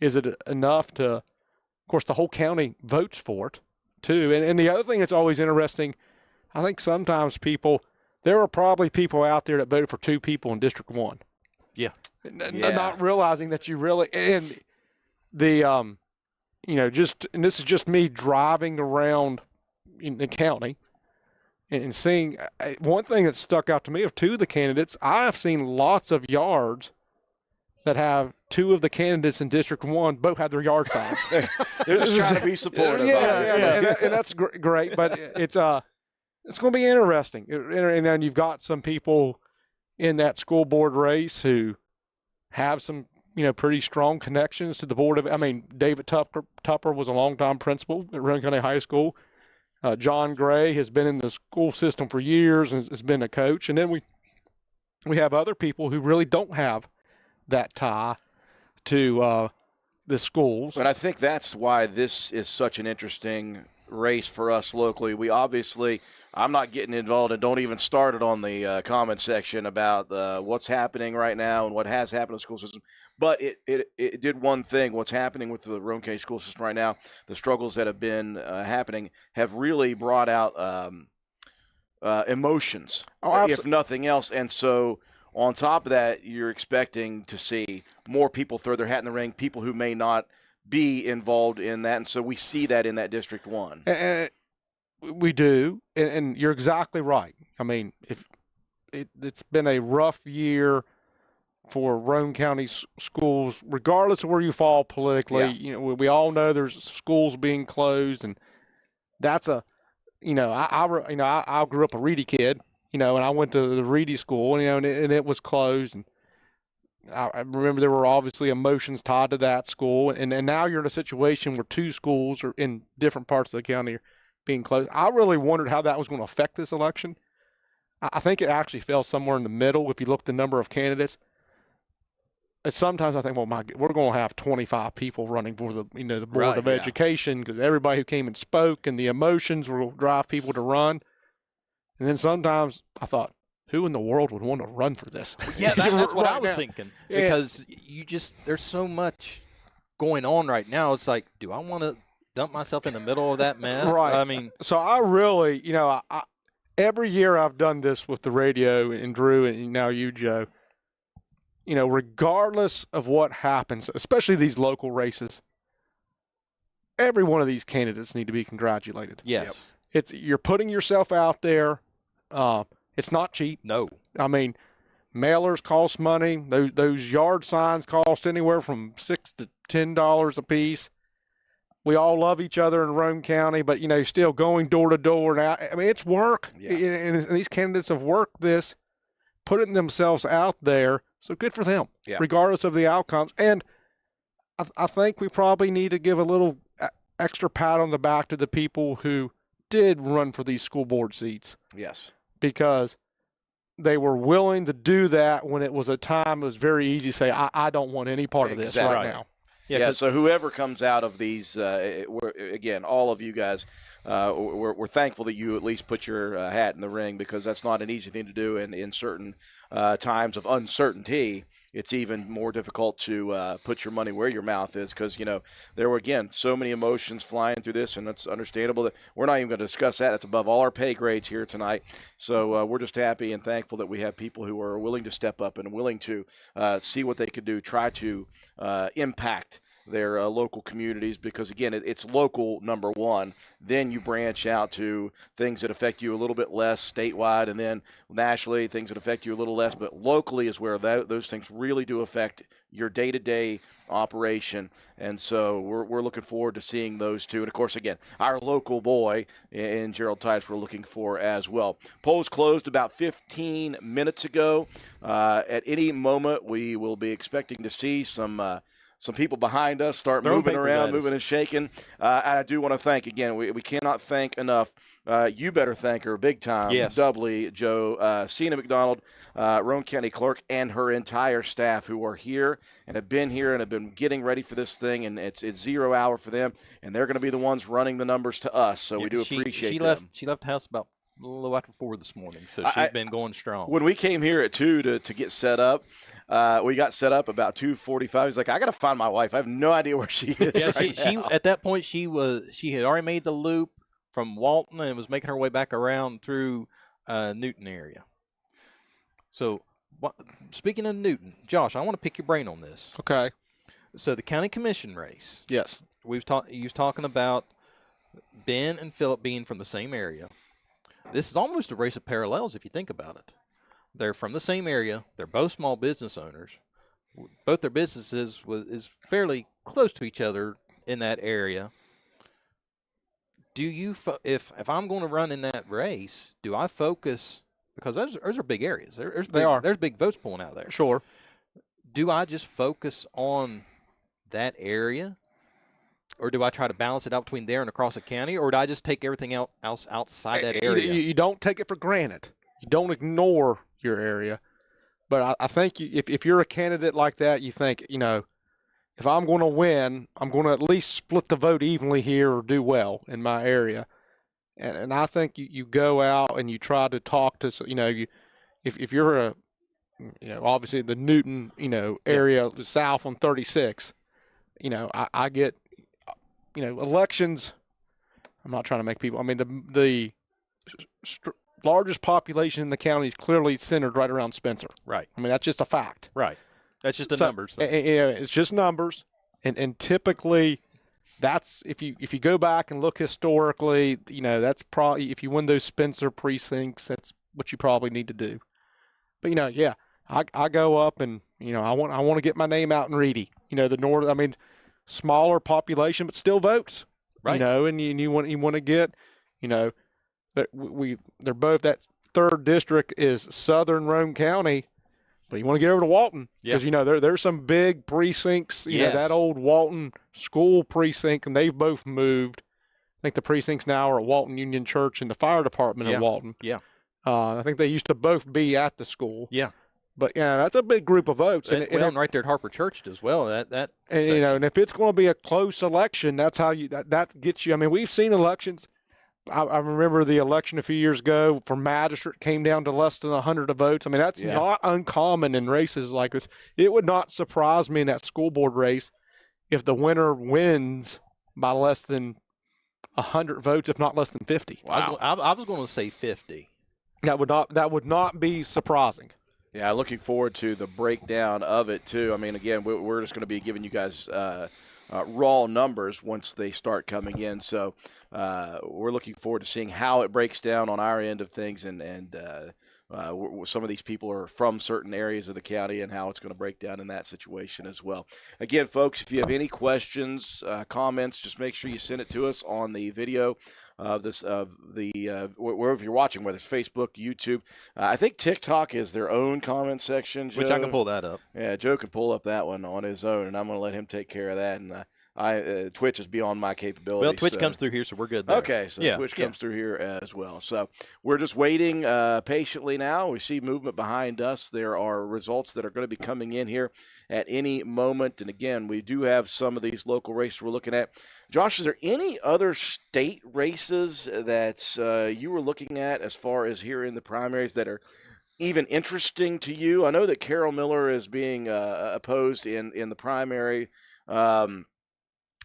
Is it enough to? Of course, the whole county votes for it too. And the other thing that's always interesting, I think sometimes there are probably people out there that voted for 2 people in District 1. Yeah. Not realizing that you really and the and this is just me driving around in the county and seeing one thing that stuck out to me of 2 of the candidates. I've seen lots of yards that have 2 of the candidates in District 1 both have their yard signs. They're just trying to be supportive. And that's great, but it's going to be interesting. And then you've got some people in that school board race who have some pretty strong connections to the board of. David Tupper was a longtime principal at Roane County High School. John Gray has been in the school system for years and has been a coach. And then we have other people who really don't have that tie to the schools. But I think that's why this is such an interesting race for us locally. We obviously, I'm not getting involved, and don't even start it on the comment section about what's happening right now and what has happened in the school system. But it did one thing. What's happening with the Roane County school system right now, the struggles that have been happening have really brought out emotions, if nothing else. And so on top of that, you're expecting to see more people throw their hat in the ring, people who may not be involved in that. And so we see that in that District 1. We do, and you're exactly right. I mean, if it's been a rough year for Roane County schools, regardless of where you fall politically. Yeah. You know, we all know there's schools being closed, and that's a, you know, I grew up a Reedy kid, you know, and I went to the Reedy school, you know, and it was closed, and I remember there were obviously emotions tied to that school, and now you're in a situation where two schools are in different parts of the county are being closed. I really wondered how that was going to affect this election. I think it actually fell somewhere in the middle if you look at the number of candidates. And sometimes I think, well, we're going to have 25 people running for the, you know, the Board of Education, because everybody who came and spoke, and the emotions will drive people to run. And then sometimes I thought, who in the world would want to run for this? Yeah, that's what I was now. thinking. Because there's so much going on right now. It's like, do I want to dump myself in the middle of that mess? Right. I mean, so I really, you know, every year I've done this with the radio and Drew and now you, Joe. You know, regardless of what happens, especially these local races, every one of these candidates need to be congratulated. yes. You're putting yourself out there. It's not cheap. No. I mean, mailers cost money. Those yard signs cost anywhere from $6 to $10 a piece. We all love each other in Roane County, but, you know, still going door to door now. I mean, it's work. Yeah. And these candidates have worked this, putting themselves out there. So good for them, regardless of the outcomes. And I think we probably need to give a little extra pat on the back to the people who did run for these school board seats. Yes. Because they were willing to do that when it was a time it was very easy to say, I don't want any part of this right now. Yeah, so whoever comes out of these, again, all of you guys, we're thankful that you at least put your hat in the ring, because that's not an easy thing to do in certain times of uncertainty. It's even more difficult to put your money where your mouth is, because, you know, there were, again, so many emotions flying through this, and it's understandable that we're not even going to discuss that. It's above all our pay grades here tonight. So we're just happy and thankful that we have people who are willing to step up and willing to see what they could do, try to impact their local communities, because, again, it's local, number one. Then you branch out to things that affect you a little bit less statewide, and then nationally, things that affect you a little less. But locally is where those things really do affect your day-to-day operation. And so we're looking forward to seeing those two. And, of course, again, our local boy in Gerald Tice we're looking for as well. Polls closed about 15 minutes ago. At any moment, we will be expecting to see some people behind us start moving around, moving and shaking. I do want to thank, again, we cannot thank enough. You better thank her big time, doubly, Joe. Cena McDonald, Roane County Clerk, and her entire staff who are here and have been here and have been getting ready for this thing, and it's 0 hour for them, and they're going to be the ones running the numbers to us, so we do appreciate them. She left the house about a little after 4 this morning, so she's been going strong. When we came here at 2 to get set up, we got set up about 2:45. He's like, I got to find my wife. I have no idea where she is. She at that point she had already made the loop from Walton and was making her way back around through Newton area. So, speaking of Newton, Josh, I want to pick your brain on this. Okay. So the county commission race. Yes. You was talking about Ben and Philip being from the same area. This is almost a race of parallels if you think about it. They're from the same area. They're both small business owners. Both their businesses is fairly close to each other in that area. Do you, if I'm going to run in that race, do I focus, because those are big areas. There's big votes pulling out there. Sure. Do I just focus on that area, or do I try to balance it out between there and across the county, or do I just take everything else outside that area? You don't take it for granted. You don't ignore your area. But I think if you're a candidate like that, you think, you know, if I'm going to win, I'm going to at least split the vote evenly here or do well in my area. And I think you go out and you try to talk to, you know, if you're a, you know, obviously the Newton, you know, area south on 36, you know, I get, you know, elections, I'm not trying to make people, I mean, the largest population in the county is clearly centered right around Spencer. Right. I mean, that's just a fact. Right. That's just the numbers. It's just numbers, and typically, that's if you go back and look historically, that's probably if you win those Spencer precincts, that's what you probably need to do. But I go up and I want to get my name out in Reedy. The north. I mean, smaller population, but still votes. Right. And you want to get, that they're both, that 3rd district is southern Roane County, but you want to get over to Walton because there's some big precincts. Yes. That old Walton school precinct, and they've both moved. I think the precincts now are at Walton Union Church and the fire department in Walton. Yeah. I think they used to both be at the school. Yeah. But that's a big group of votes, and right there at Harper Church as well. That and if it's going to be a close election, that's how that gets you. I mean, we've seen elections. I remember the election a few years ago for magistrate came down to less than 100 votes. I mean, that's not uncommon in races like this. It would not surprise me in that school board race if the winner wins by less than 100 votes, if not less than 50. Wow. I was going to say 50. That would not be surprising. Yeah, looking forward to the breakdown of it, too. I mean, again, we're just going to be giving you guys raw numbers once they start coming in. So we're looking forward to seeing how it breaks down on our end of things. And some of these people are from certain areas of the county and how it's going to break down in that situation as well. Again, folks, if you have any questions, comments, just make sure you send it to us on the video wherever you're watching, whether it's Facebook, YouTube. I think TikTok is their own comment section, Joe. Which I can pull that up. Yeah, Joe can pull up that one on his own, and I'm going to let him take care of that. And Twitch is beyond my capabilities. Well, Twitch comes through here, so we're good there. Okay, so Twitch comes through here as well. So we're just waiting patiently now. We see movement behind us. There are results that are going to be coming in here at any moment. And, again, we do have some of these local races we're looking at. Josh, is there any other state races that you were looking at as far as here in the primaries that are even interesting to you? I know that Carol Miller is being opposed in the primary.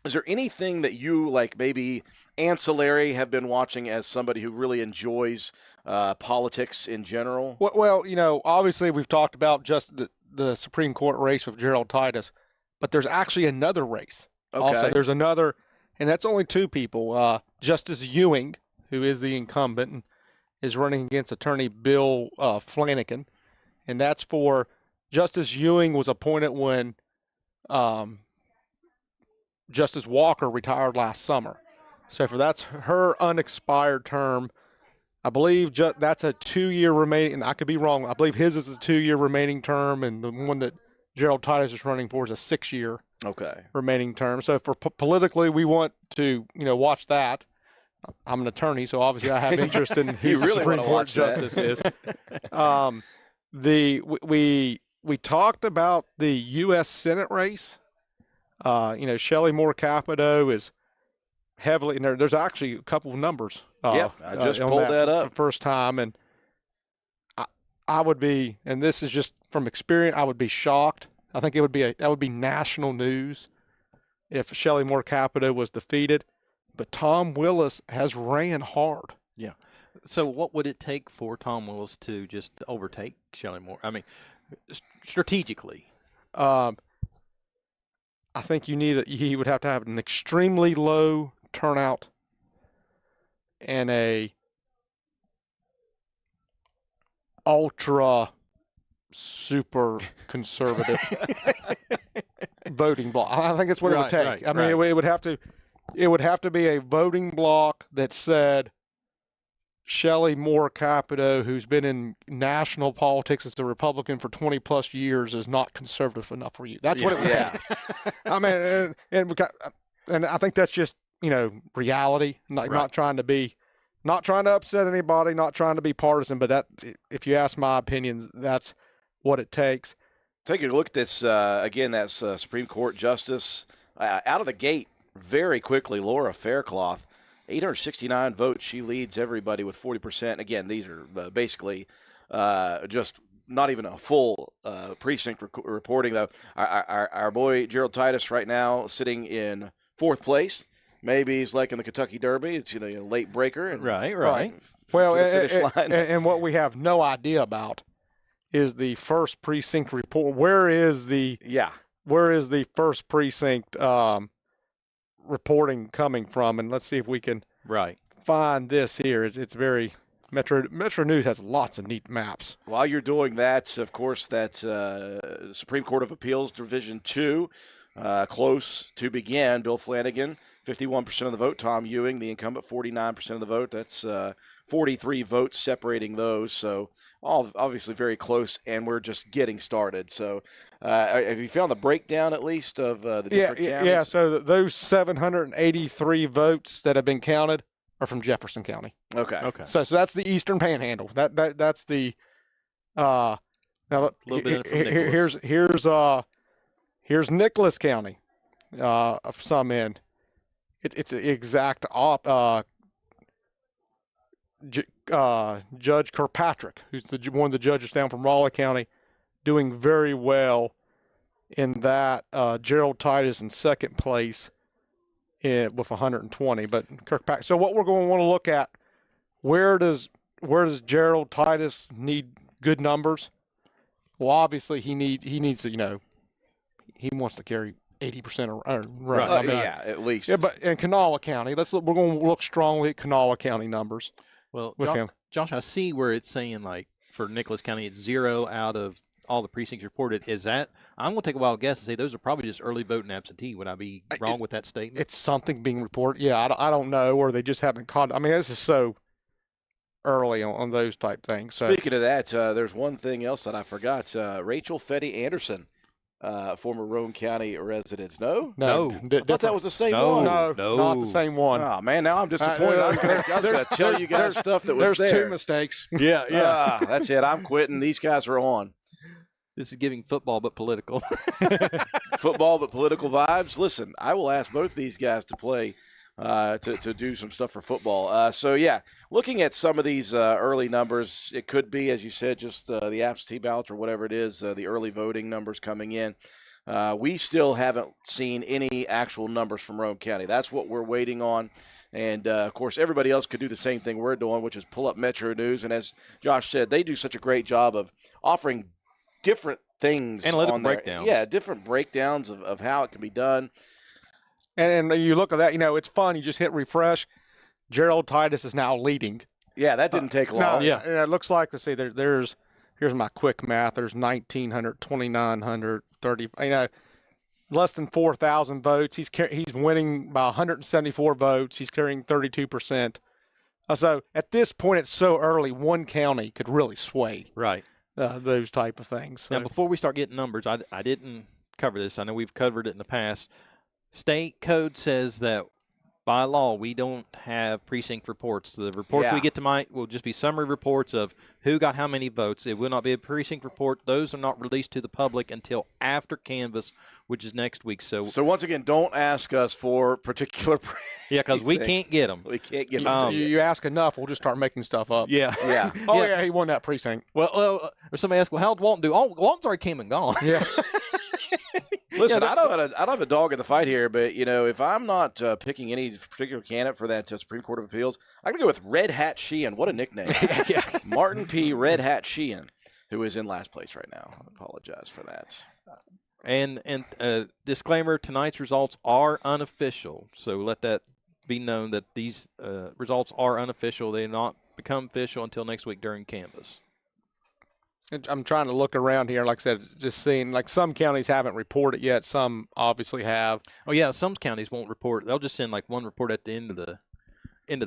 Is there anything that you, like maybe ancillary, have been watching as somebody who really enjoys politics in general? Well, obviously we've talked about just the Supreme Court race with Gerald Titus, but there's actually another race. Okay. Also, there's another, and that's only 2 people. Justice Ewing, who is the incumbent, is running against Attorney Bill Flanagan, and that's for Justice Ewing was appointed when Justice Walker retired last summer. So that's her unexpired term. I believe that's a 2-year remaining, and I could be wrong. I believe his is a 2-year remaining term, and the one that Gerald Titus is running for is a 6-year remaining term. So for politically, we want to watch that. I'm an attorney, so obviously I have interest in who the Supreme Court justice is. We talked about the U.S. Senate race. Shelley Moore Capito is heavily, and there's actually a couple of numbers. I just pulled that up for the first time, and I would be, and this is just from experience, I would be shocked. I think that would be national news if Shelley Moore Capito was defeated. But Tom Willis has ran hard. Yeah. So what would it take for Tom Willis to just overtake Shelley Moore? I mean, strategically. I think he would have to have an extremely low turnout and a ultra super conservative voting block. I think that's what it would take. I mean, it would have to be a voting block that said Shelley Moore Capito, who's been in national politics as a Republican for 20 plus years, is not conservative enough for you. That's what it would take. I mean, and I think that's just, reality, not trying to upset anybody, not trying to be partisan, but that, if you ask my opinions, that's what it takes. Taking a look at this, again, that's Supreme Court Justice. Out of the gate, very quickly, Laura Faircloth, 869 votes. She leads everybody with 40%. Again, these are basically just not even a full precinct reporting, though. Our boy Gerald Titus right now sitting in 4th place. Maybe he's like in the Kentucky Derby. It's, late breaker. And right. Well, and what we have no idea about is the first precinct report. Where is the first precinct reporting coming from? And let's see if we can find this here. It's very Metro News has lots of neat maps. While you're doing that, of course, that's Supreme Court of Appeals Division 2, close to begin. Bill Flanagan, 51% of the vote. Tom Ewing, the incumbent, 49% of the vote. That's 43 votes separating those. So all obviously very close, and we're just getting started. So have you found the breakdown at least of the different counties? Yeah, so those 783 votes that have been counted are from Jefferson County. Okay. So that's the Eastern Panhandle. That's the now here's Nicholas County. Of some end, it's the exact Judge Kirkpatrick, who's one of the judges down from Raleigh County, doing very well in that. Gerald Titus in second place with 120, but Kirkpatrick. So what we're going to want to look at, where does Gerald Titus need good numbers? Well, obviously he needs to, he wants to carry 80% right. At least. Yeah, but in Kanawha County, we're going to look strongly at Kanawha County numbers. Well, with him. Josh, I see where it's saying like for Nicholas County, it's 0 out of all the precincts reported. Is that? I'm going to take a wild guess and say those are probably just early vote and absentee. Would I be wrong with that statement? It's something being reported. Yeah, I don't know, or they just haven't caught. I mean, this is so early on those type things. So. Speaking of that, there's one thing else that I forgot. Rachel Fetty Anderson, former Roane County resident. No. I thought that was the same one. No, not the same one. Oh man, now I'm disappointed. I was going to tell you guys stuff that was there's there. Two mistakes. Yeah. That's it. I'm quitting. These guys are on. This is giving football but political. Football but political vibes. Listen, I will ask both these guys to play. To do some stuff for football. So, yeah, looking at some of these early numbers, it could be, as you said, just the absentee ballots or whatever it is, the early voting numbers coming in. We still haven't seen any actual numbers from Roane County. That's what we're waiting on. And, of course, everybody else could do the same thing we're doing, which is pull up Metro News. And as Josh said, they do such a great job of offering different things. Analytical on there. breakdowns. Yeah, different breakdowns of how it can be done. And you look at that, it's fun. You just hit refresh. Gerald Titus is now leading. Yeah, that didn't take long. No, and it looks like, let's see, here's my quick math. There's 1,900, 2,900, 30, less than 4,000 votes. He's winning by 174 votes. He's carrying 32%. So at this point, it's so early, one county could really sway those type of things. So. Now, before we start getting numbers, I didn't cover this. I know we've covered it in the past. State code says that by law we don't have precinct reports. The reports we get tonight will just be summary reports of who got how many votes. It will not be a precinct report. Those are not released to the public until after canvass, which is next week. So once again, don't ask us for particular precincts. Yeah, because we can't get them. We can't get them. You ask enough, we'll just start making stuff up. Yeah. Yeah, he won that precinct. Well, or somebody asked, well, how did Walton do? Oh, Walton's already came and gone. Yeah. Listen, I don't have a dog in the fight here, but if I'm not picking any particular candidate for that Supreme Court of Appeals, I'm going to go with Red Hat Sheehan. What a nickname! Martin P. Red Hat Sheehan, who is in last place right now. I apologize for that. And disclaimer: tonight's results are unofficial, so let that be known that these results are unofficial. They do not become official until next week during canvass. I'm trying to look around here. Like I said, just seeing like some counties haven't reported yet. Some obviously have. Oh yeah, some counties won't report. They'll just send like one report at the end of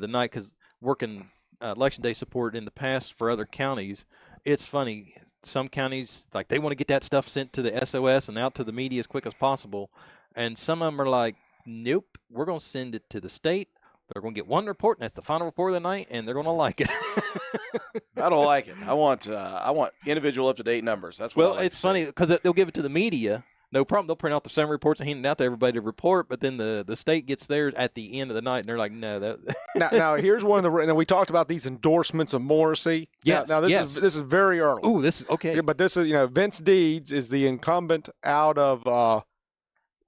the night because working election day support in the past for other counties, it's funny. Some counties like they want to get that stuff sent to the SOS and out to the media as quick as possible, and some of them are like, nope, we're going to send it to the state. They're going to get one report, and that's the final report of the night, and they're going to like it. I don't like it. I want individual up-to-date numbers. That's what it's funny because they'll give it to the media. No problem. They'll print out the summary reports and hand it out to everybody to report, but then the state gets theirs at the end of the night, and they're like, no. That. now, here's one of the – we talked about these endorsements of Morrissey. Yes. Now this is very early. Ooh, this is – okay. Yeah, but this is Vince Deeds is the incumbent out of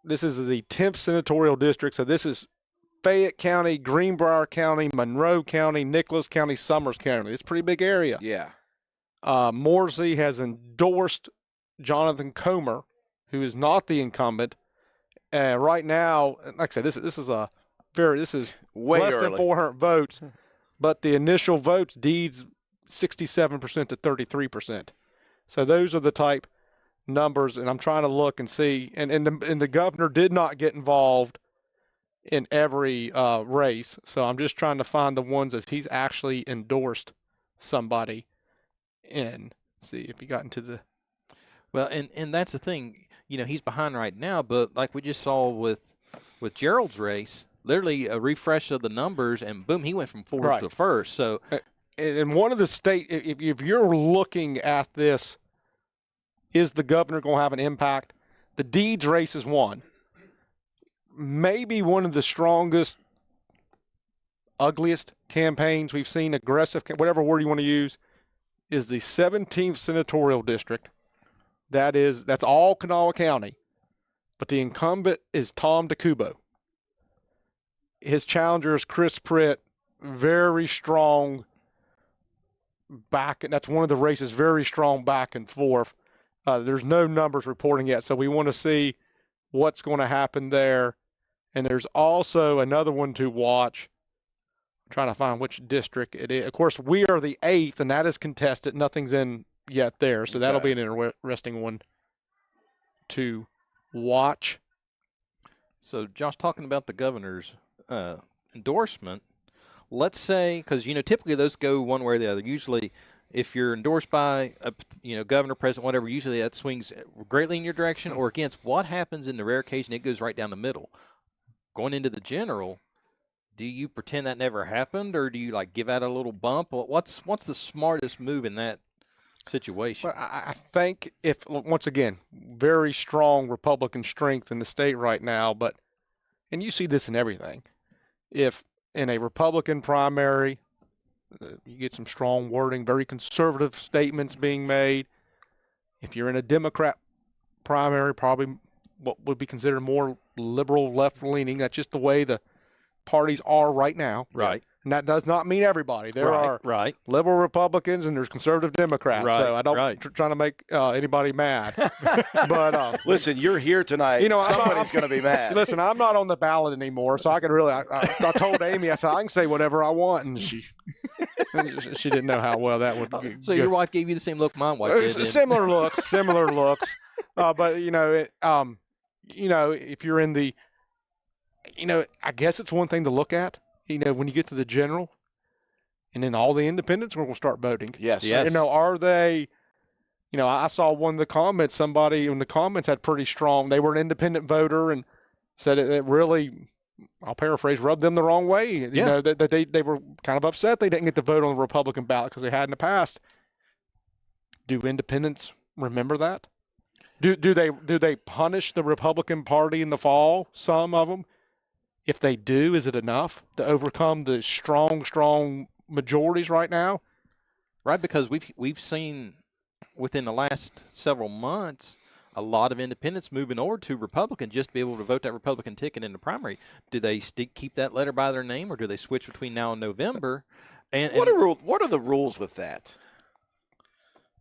this is the 10th senatorial district, so this is – Fayette County, Greenbrier County, Monroe County, Nicholas County, Summers County. It's a pretty big area. Yeah. Morsey has endorsed Jonathan Comer, who is not the incumbent. Right now, like I said, this is Way less early. than 400 votes, but the initial votes deeds 67% to 33%. So those are the type numbers, and I'm trying to look and see. And the governor did not get involved in every race, so I'm just trying to find the ones that he's actually endorsed somebody in. Let's see if he got into the. Well, and that's the thing. He's behind right now, but like we just saw with Gerald's race, literally a refresh of the numbers, and boom, he went from fourth Right. to first. So, In one of the state, if you're looking at this, is the governor going to have an impact? The deeds race is one. Maybe one of the strongest, ugliest campaigns we've seen, aggressive, whatever word you want to use, is the 17th Senatorial District. That's all Kanawha County. But the incumbent is Tom DeCubo. His challenger is Chris Pritt, very strong back. That's one of the races, very strong back and forth. There's no numbers reporting yet, so we want to see what's going to happen there. And there's also another one to watch. I'm trying to find which district it is. Of course, we are the 8th, and that is contested. Nothing's in yet there, so that'll be an interesting one to watch. So Josh, talking about the governor's endorsement, let's say, because typically those go one way or the other. Usually, if you're endorsed by a governor, president, whatever, usually that swings greatly in your direction or against. What happens in the rare occasion it goes right down the middle? Going into the general, do you pretend that never happened, or do you give out a little bump? What's the smartest move in that situation? Well, I think once again, very strong Republican strength in the state right now, and you see this in everything. If in a Republican primary, you get some strong wording, very conservative statements being made. If you're in a Democrat primary, probably what would be considered more liberal, left-leaning. That's just the way the parties are right now. Right. And that does not mean everybody. There are right. liberal Republicans and there's conservative Democrats. Right, So I don't trying to make anybody mad. But listen, you're here tonight. Somebody's going to be mad. Listen, I'm not on the ballot anymore, so I can really. I told Amy, I said I can say whatever I want, and she didn't know how well that would. So your wife gave you the same look my wife did. Similar looks. But if you're in the, I guess it's one thing to look at. When you get to the general, and then all the independents are going to start voting. Yes. Are they? I saw one of the comments. Somebody in the comments had pretty strong. They were an independent voter and said it really, I'll paraphrase, rubbed them the wrong way. That they were kind of upset they didn't get to vote on the Republican ballot because they had in the past. Do independents remember that? Do they punish the Republican Party in the fall? Some of them. If they do, is it enough to overcome the strong majorities right now? Right, because we've seen within the last several months a lot of independents moving over to Republican just to be able to vote that Republican ticket in the primary. Do they keep that letter by their name, or do they switch between now and November? And what are the rules with that?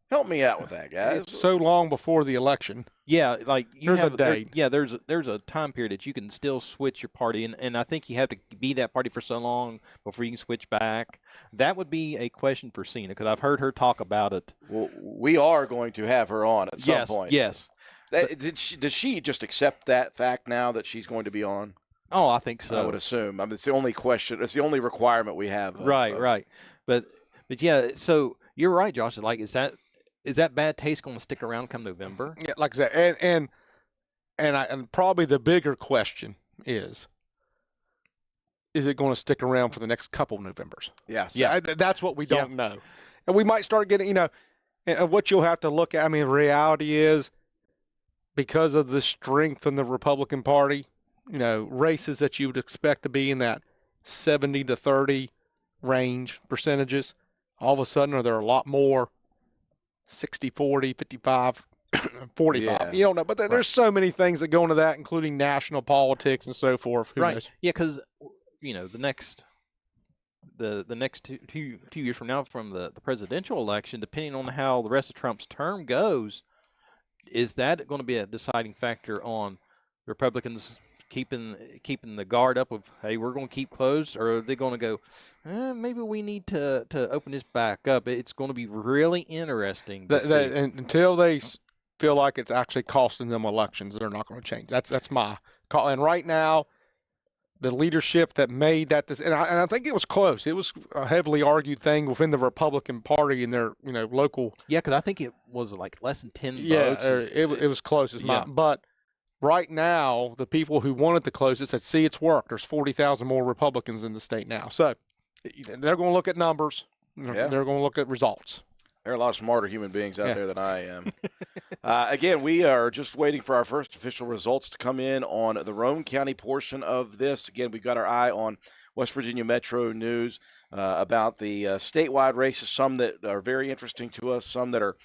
Help me out with that, guys. It's so long before the election. Yeah, There's a date. There's a time period that you can still switch your party, and I think you have to be that party for so long before you can switch back. That would be a question for Cena, because I've heard her talk about it. Well, we are going to have her on at some point. Yes. Does she just accept that fact now that she's going to be on? Oh, I think so. I would assume. It's the only question. It's the only requirement we have. Right. But yeah. So you're right, Josh. Is that bad taste going to stick around come November? Yeah, like I said, and probably the bigger question is it going to stick around for the next couple Novembers? Yes. Yeah, that's what we don't know, and we might start getting, and what you'll have to look at. The reality is, because of the strength in the Republican Party, races that you would expect to be in that 70 to 30 range percentages, all of a sudden are there a lot more 60, 40, 55, 45. Yeah. You don't know. But there's so many things that go into that, including national politics and so forth. Who knows? Yeah, because, the next the next two years from now from the presidential election, depending on how the rest of Trump's term goes, is that going to be a deciding factor on the Republicans keeping the guard up of, hey, we're going to keep closed, or are they going to go, maybe we need to open this back up? It's going to be really interesting to see. And until they feel like it's actually costing them elections, they're not going to change. That's my call. And right now, the leadership that made that, and I think it was close. It was a heavily argued thing within the Republican Party and their local. Yeah, because I think it was like less than 10 votes. Yeah, it was close as mine. But right now, the people who wanted to close it said, see, it's worked. There's 40,000 more Republicans in the state now. So they're going to look at numbers. They're going to look at results. There are a lot of smarter human beings out there than I am. Again, we are just waiting for our first official results to come in on the Roane County portion of this. Again, we've got our eye on West Virginia Metro News about the statewide races, some that are very interesting to us, some that are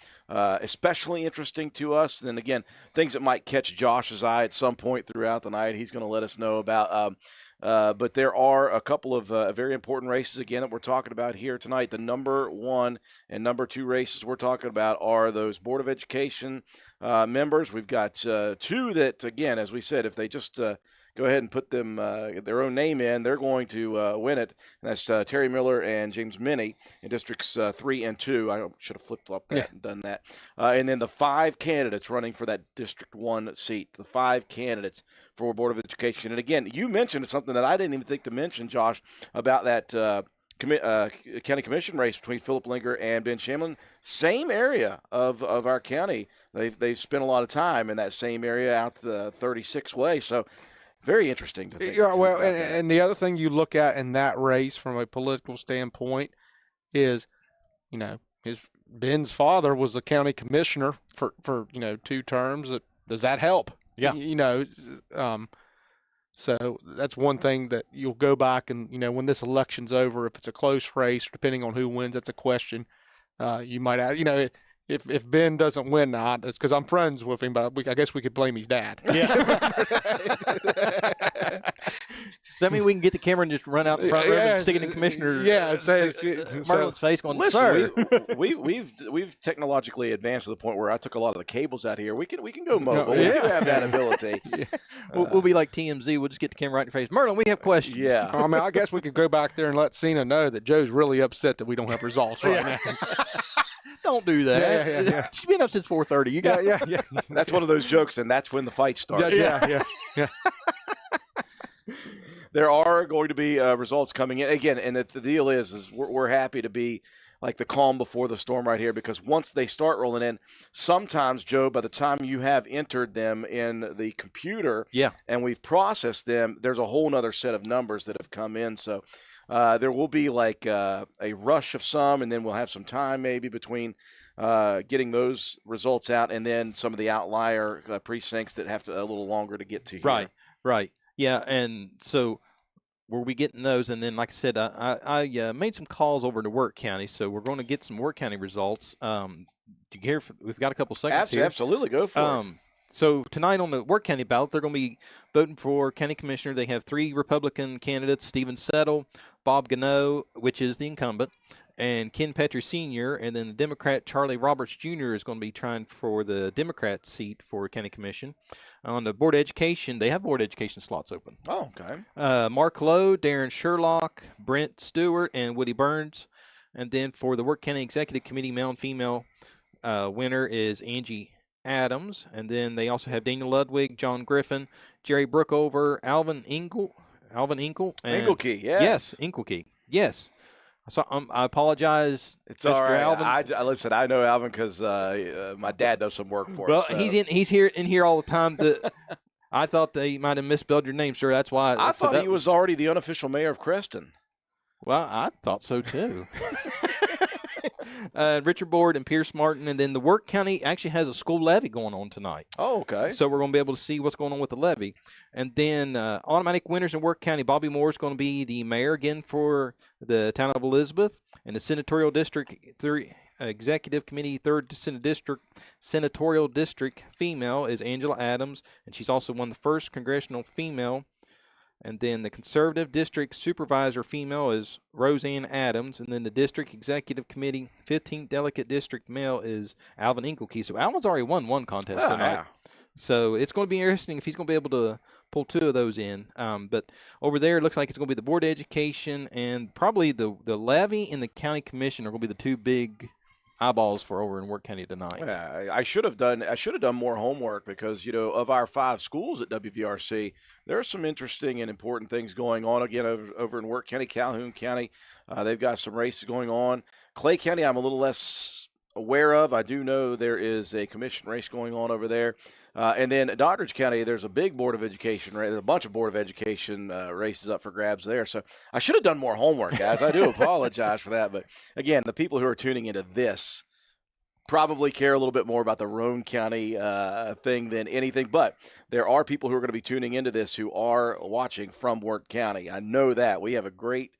especially interesting to us. And then again, things that might catch Josh's eye at some point throughout the night, he's going to let us know about. But there are a couple of very important races, again, that we're talking about here tonight. The number 1 and number 2 races we're talking about are those Board of Education members. We've got 2 that, again, as we said, if they just go ahead and put them their own name in, they're going to win it. And that's Terry Miller and James Minnie in districts 3 and 2. I should have flip-flopped that and done that. And then the 5 candidates running for that District 1 seat, the 5 candidates for Board of Education. And again, you mentioned something that I didn't even think to mention, Josh, about that county commission race between Philip Linger and Ben Shamlin. Same area of our county. They've spent a lot of time in that same area out the 36 way. So very interesting to think. Yeah, well, and the other thing you look at in that race from a political standpoint is, Ben's father was the county commissioner for 2 terms. Does that help? Yeah. So that's one thing that you'll go back and, when this election's over, if it's a close race, depending on who wins, that's a question. You might ask, if Ben doesn't win now, it's because I'm friends with him, but I guess we could blame his dad. Yeah. Does that mean we can get the camera and just run out in front room and stick it in Commissioner Merlin's face going, listen, sir? We've technologically advanced to the point where I took a lot of the cables out here. We can go mobile. We do have that ability. We'll be like TMZ. We'll just get the camera right in your face. Merlin, we have questions. Yeah. I guess we could go back there and let Cena know that Joe's really upset that we don't have results right now. Don't do that. Yeah. She's been up since 4:30. You got yeah. That's one of those jokes, and that's when the fight starts. Yeah. There are going to be results coming in again, and the deal is we're happy to be like the calm before the storm right here, because once they start rolling in, sometimes, Joe, by the time you have entered them in the computer, and we've processed them, there's a whole nother set of numbers that have come in. So there will be like a rush of some, and then we'll have some time maybe between getting those results out, and then some of the outlier precincts that have a little longer to get to here. Right. Yeah, and so we'll be getting those. And then, like I said, I made some calls over to Wirt County, so we're going to get some Wirt County results. Do you care? We've got a couple seconds here. Absolutely, go for it. So tonight on the Wirt County ballot, they're going to be voting for county commissioner. They have 3 Republican candidates: Stephen Settle, Bob Gano, which is the incumbent, and Ken Petrie Sr., and then the Democrat Charlie Roberts Jr. is going to be trying for the Democrat seat for county commission. On the Board of Education, they have Board of Education slots open. Oh, okay. Mark Lowe, Darren Sherlock, Brent Stewart, and Woody Burns. And then for the Wirt County Executive Committee, male and female, winner is Angie Adams. And then they also have Daniel Ludwig, John Griffin, Jerry Brookover, Alvin Inkle. Inklekey, yeah. Yes, Inklekey. Yes. So I apologize. It's all right. Alvin. Listen, I know Alvin because my dad does some work for him. Well, so. he's here all the time. I thought they might have misspelled your name, sir. That's why I thought he was already the unofficial mayor of Creston. Well, I thought so too. Richard Board and Pierce Martin, and then the Wirt County actually has a school levy going on tonight. Oh, okay. So we're going to be able to see what's going on with the levy. And then automatic winners in Wirt County, Bobby Moore is going to be the mayor again for the town of Elizabeth, and the senatorial district executive committee 3rd senatorial district female is Angela Adams, and she's also won the first congressional female And then the conservative district supervisor female is Roseanne Adams. And then the district executive committee 15th delegate district male is Alvin Inkelkey. So Alvin's already won one contest tonight. Yeah. So it's going to be interesting if he's going to be able to pull 2 of those in. But over there, it looks like it's going to be the Board of Education and probably the levy and the county commission are going to be the 2 big eyeballs for over in Wirt County tonight. Yeah, I should have done more homework because, of our 5 schools at WVRC, there are some interesting and important things going on again over in Wirt County, Calhoun County. They've got some races going on. Clay County, I'm a little less aware of. I do know there is a commission race going on over there. And then at Doddridge County, there's a big Board of Education, right? There's a bunch of Board of Education races up for grabs there. So I should have done more homework, guys. I do apologize for that. But again, the people who are tuning into this probably care a little bit more about the Roane County thing than anything. But there are people who are going to be tuning into this who are watching from Wirt County. I know that. We have a great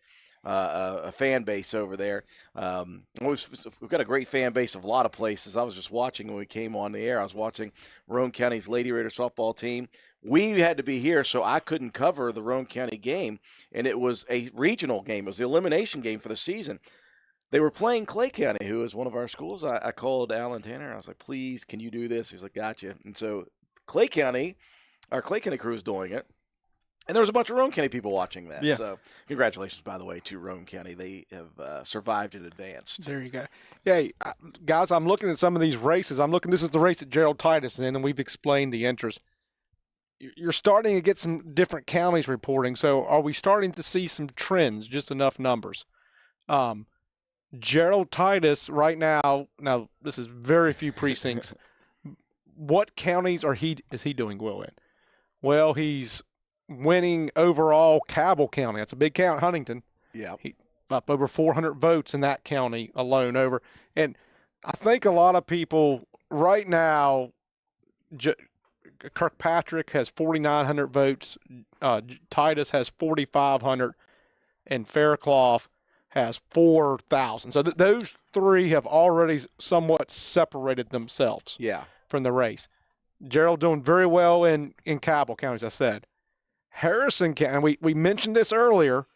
a fan base over there. We've got a great fan base of a lot of places. I was just watching when we came on the air. I was watching Roane County's Lady Raider softball team. We had to be here, so I couldn't cover the Roane County game, and it was a regional game. It was the elimination game for the season. They were playing Clay County, who is one of our schools. I called Alan Tanner. I was like, please, can you do this? He's like, gotcha. And so Clay County, our Clay County crew is doing it. And there was a bunch of Roane County people watching that. Yeah. So congratulations, by the way, to Roane County. They have survived and advanced. There you go. Yeah, guys, I'm looking at some of these races. This is the race that Gerald Titus is in, and we've explained the interest. You're starting to get some different counties reporting. So are we starting to see some trends, just enough numbers? Gerald Titus right now this is very few precincts. What counties is he doing well in? Well, he's winning overall Cabell County. That's a big count, Huntington. Yeah. He up over 400 votes in that county alone and I think a lot of people right now, Kirkpatrick has 4,900 votes. Titus has 4,500 and Fairclough has 4,000. So those 3 have already somewhat separated themselves from the race. Gerald doing very well in Cabell County, as I said. Harrison County, we mentioned this earlier.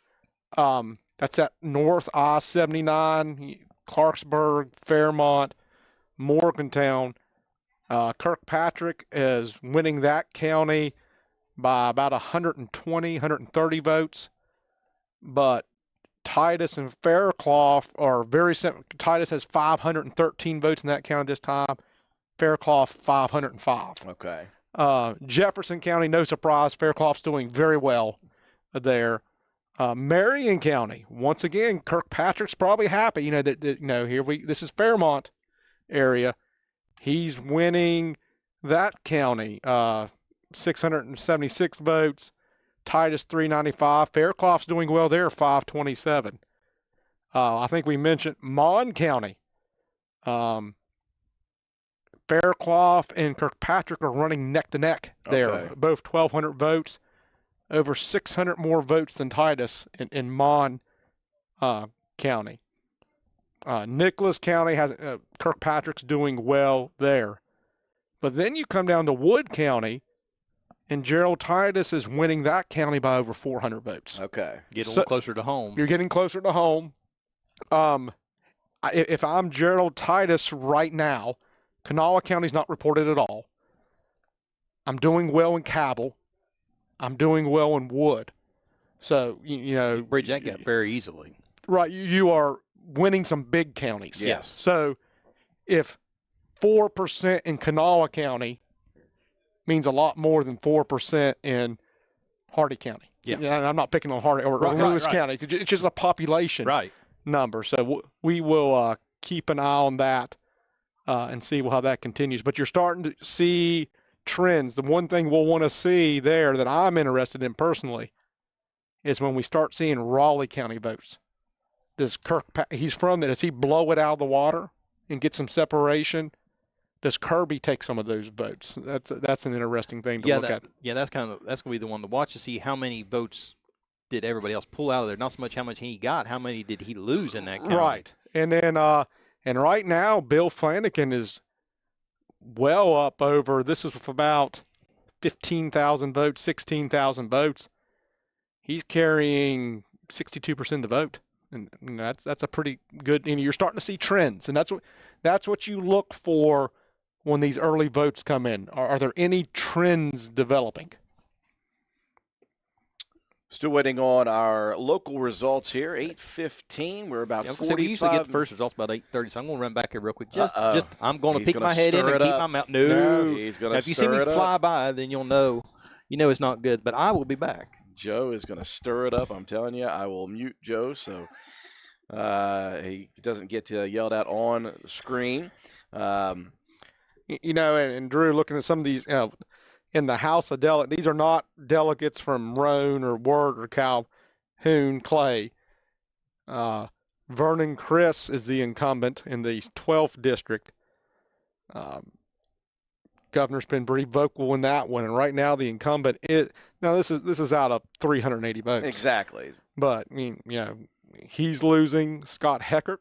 That's at North I-79, Clarksburg, Fairmont, Morgantown. Kirkpatrick is winning that county by about 120, 130 votes. But Titus and Fairclough are very similar. Titus has 513 votes in that county this time. Fairclough 505. Okay. Jefferson County, no surprise. Fairclough's doing very well there. Marion County, once again, Kirkpatrick's probably happy. This is Fairmont area. He's winning that county. 676 votes. Titus 395. Fairclough's doing well there, 527. I think we mentioned Mon County. Fairclough and Kirkpatrick are running neck to neck there. Okay. Both 1,200 votes, over 600 more votes than Titus in Mon County. Nicholas County has Kirkpatrick's doing well there. But then you come down to Wood County, and Gerald Titus is winning that county by over 400 votes. Okay. Get a little closer to home. You're getting closer to home. If I'm Gerald Titus right now, Kanawha County's not reported at all. I'm doing well in Cabell. I'm doing well in Wood. So, You bridge that gap very easily. Right. You are winning some big counties. Yes. So if 4% in Kanawha County means a lot more than 4% in Hardy County. Yeah. And I'm not picking on Hardy or Lewis County. It's just a population number. So we will keep an eye on that. And see how that continues. But you're starting to see trends. The one thing we'll want to see there that I'm interested in personally is when we start seeing Raleigh County votes. He's from there. Does he blow it out of the water and get some separation? Does Kirby take some of those votes? That's an interesting thing to look at. Yeah, that's going to be the one to watch to see how many votes did everybody else pull out of there. Not so much how much he got, how many did he lose in that county. Right. And then and right now, Bill Flanagan is well up over, this is about 15,000 votes, 16,000 votes. he's carrying 62% of the vote. And that's a pretty good, and you're starting to see trends. And that's what you look for when these early votes come in. Are there any trends developing? Still waiting on our local results here. 8:15. We're about 45. We usually get the first results about 8:30, so I'm going to run back here real quick. I'm going to He's peek gonna my head in stir and it keep up. my mouth. No, He's going now, to if you see me fly by, then you'll know it's not good. But I will be back. Joe is going to stir it up. I'm telling you, I will mute Joe so he doesn't get yelled at on the screen. And Drew, looking at some of these in the House of Delegates, these are not delegates from Roane or Wirt or Calhoun, Clay. Vernon Chris is the incumbent in the 12th district. Governor's been pretty vocal in that one, and right now the incumbent is this is out of 380 votes. Exactly. But he's losing. Scott Heckert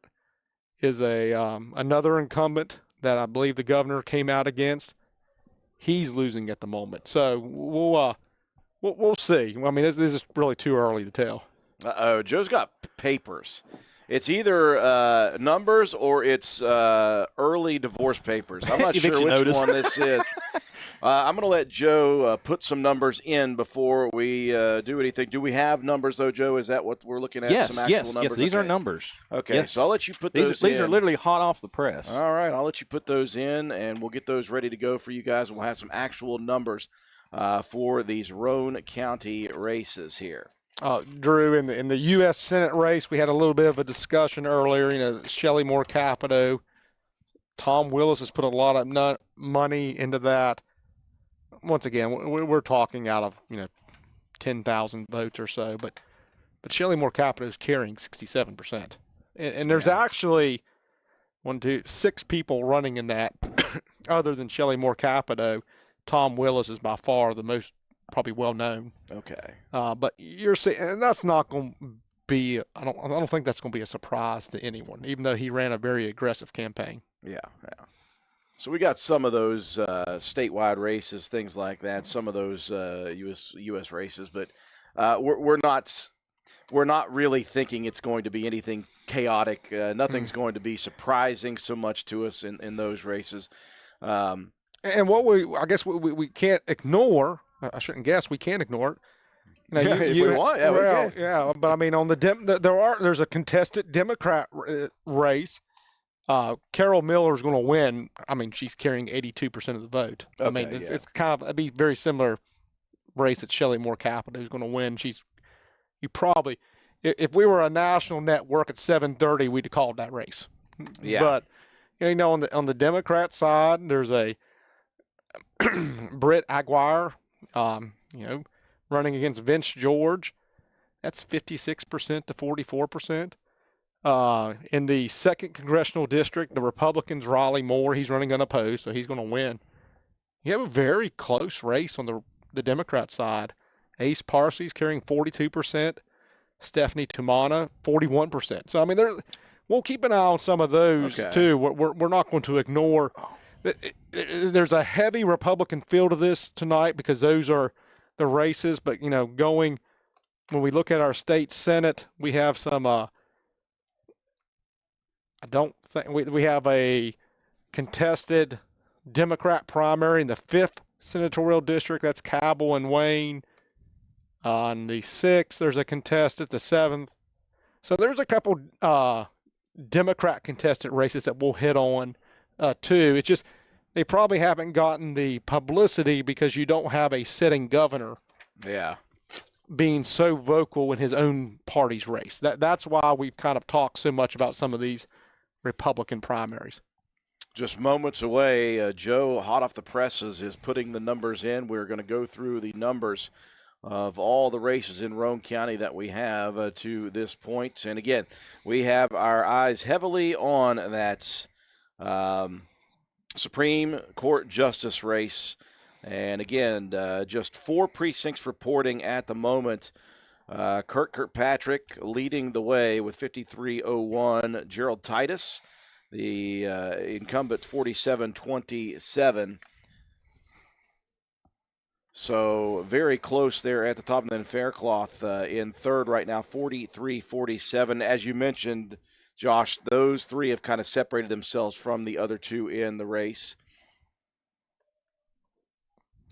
is another incumbent that I believe the governor came out against. He's losing at the moment. So we'll see. I mean, this is really too early to tell. Joe's got papers. It's either numbers or it's early divorce papers. I'm not sure which one this is. I'm going to let Joe put some numbers in before we do anything. Do we have numbers, though, Joe? Is that what we're looking at? Yes, some actual yes, numbers? yes. These are numbers. Okay, yes. So I'll let you put those in. These are literally hot off the press. All right, I'll let you put those in, and we'll get those ready to go for you guys. We'll have some actual numbers for these Roane County races here. Drew, in the U.S. Senate race, we had a little bit of a discussion earlier. Shelley Moore Capito, Tom Willis has put a lot of money into that. Once again, we're talking out of 10,000 votes or so, but Shelley Moore Capito is carrying 67%, and there's actually 6 people running in that, other than Shelley Moore Capito. Tom Willis is by far the most probably well known. Okay. But you're saying, and that's not going to be. I don't think that's going to be a surprise to anyone, even though he ran a very aggressive campaign. Yeah. So we got some of those statewide races, things like that. Some of those U.S. races, but we're not really thinking it's going to be anything chaotic. Nothing's going to be surprising so much to us in those races. And what we can't ignore. I shouldn't guess. We can't ignore it. If we want, we can. Yeah. But I mean, on there's a contested Democrat race. Carol Miller is going to win. I mean, she's carrying 82% of the vote. Okay, I mean, it's kind of it'd be very similar race that Shelley Moore Capito is going to win. You probably, if we were a national network at 7:30, we'd have called that race. Yeah. But on the Democrat side, there's a Britt Aguirre, running against Vince George. That's 56% to 44%. In the 2nd Congressional District, the Republicans, Raleigh Moore, he's running unopposed, so he's going to win. You have a very close race on the Democrat side. Ace Parsley's carrying 42%. Stephanie Tumana, 41%. So, I mean, we'll keep an eye on some of those, too. We're not going to ignore. There's a heavy Republican feel to this tonight because those are the races. But, when we look at our state Senate, we have some I don't think we have a contested Democrat primary in the 5th senatorial district. That's Cabell and Wayne. On the 6th, there's a contested, the 7th. So there's a couple Democrat contested races that we'll hit on too. It's just they probably haven't gotten the publicity because you don't have a sitting governor. Yeah. Being so vocal in his own party's race. That's why we've kind of talked so much about some of these Republican primaries. Just moments away, Joe, hot off the presses, is putting the numbers in. We're going to go through the numbers of all the races in Roane County that we have to this point. And again, we have our eyes heavily on that Supreme Court Justice race. And again, just 4 precincts reporting at the moment. Kirkpatrick leading the way with 5301. Gerald Titus, the incumbent, 4727. So very close there at the top. And then Faircloth in third right now, 43-47. As you mentioned, Josh, those three have kind of separated themselves from the other two in the race.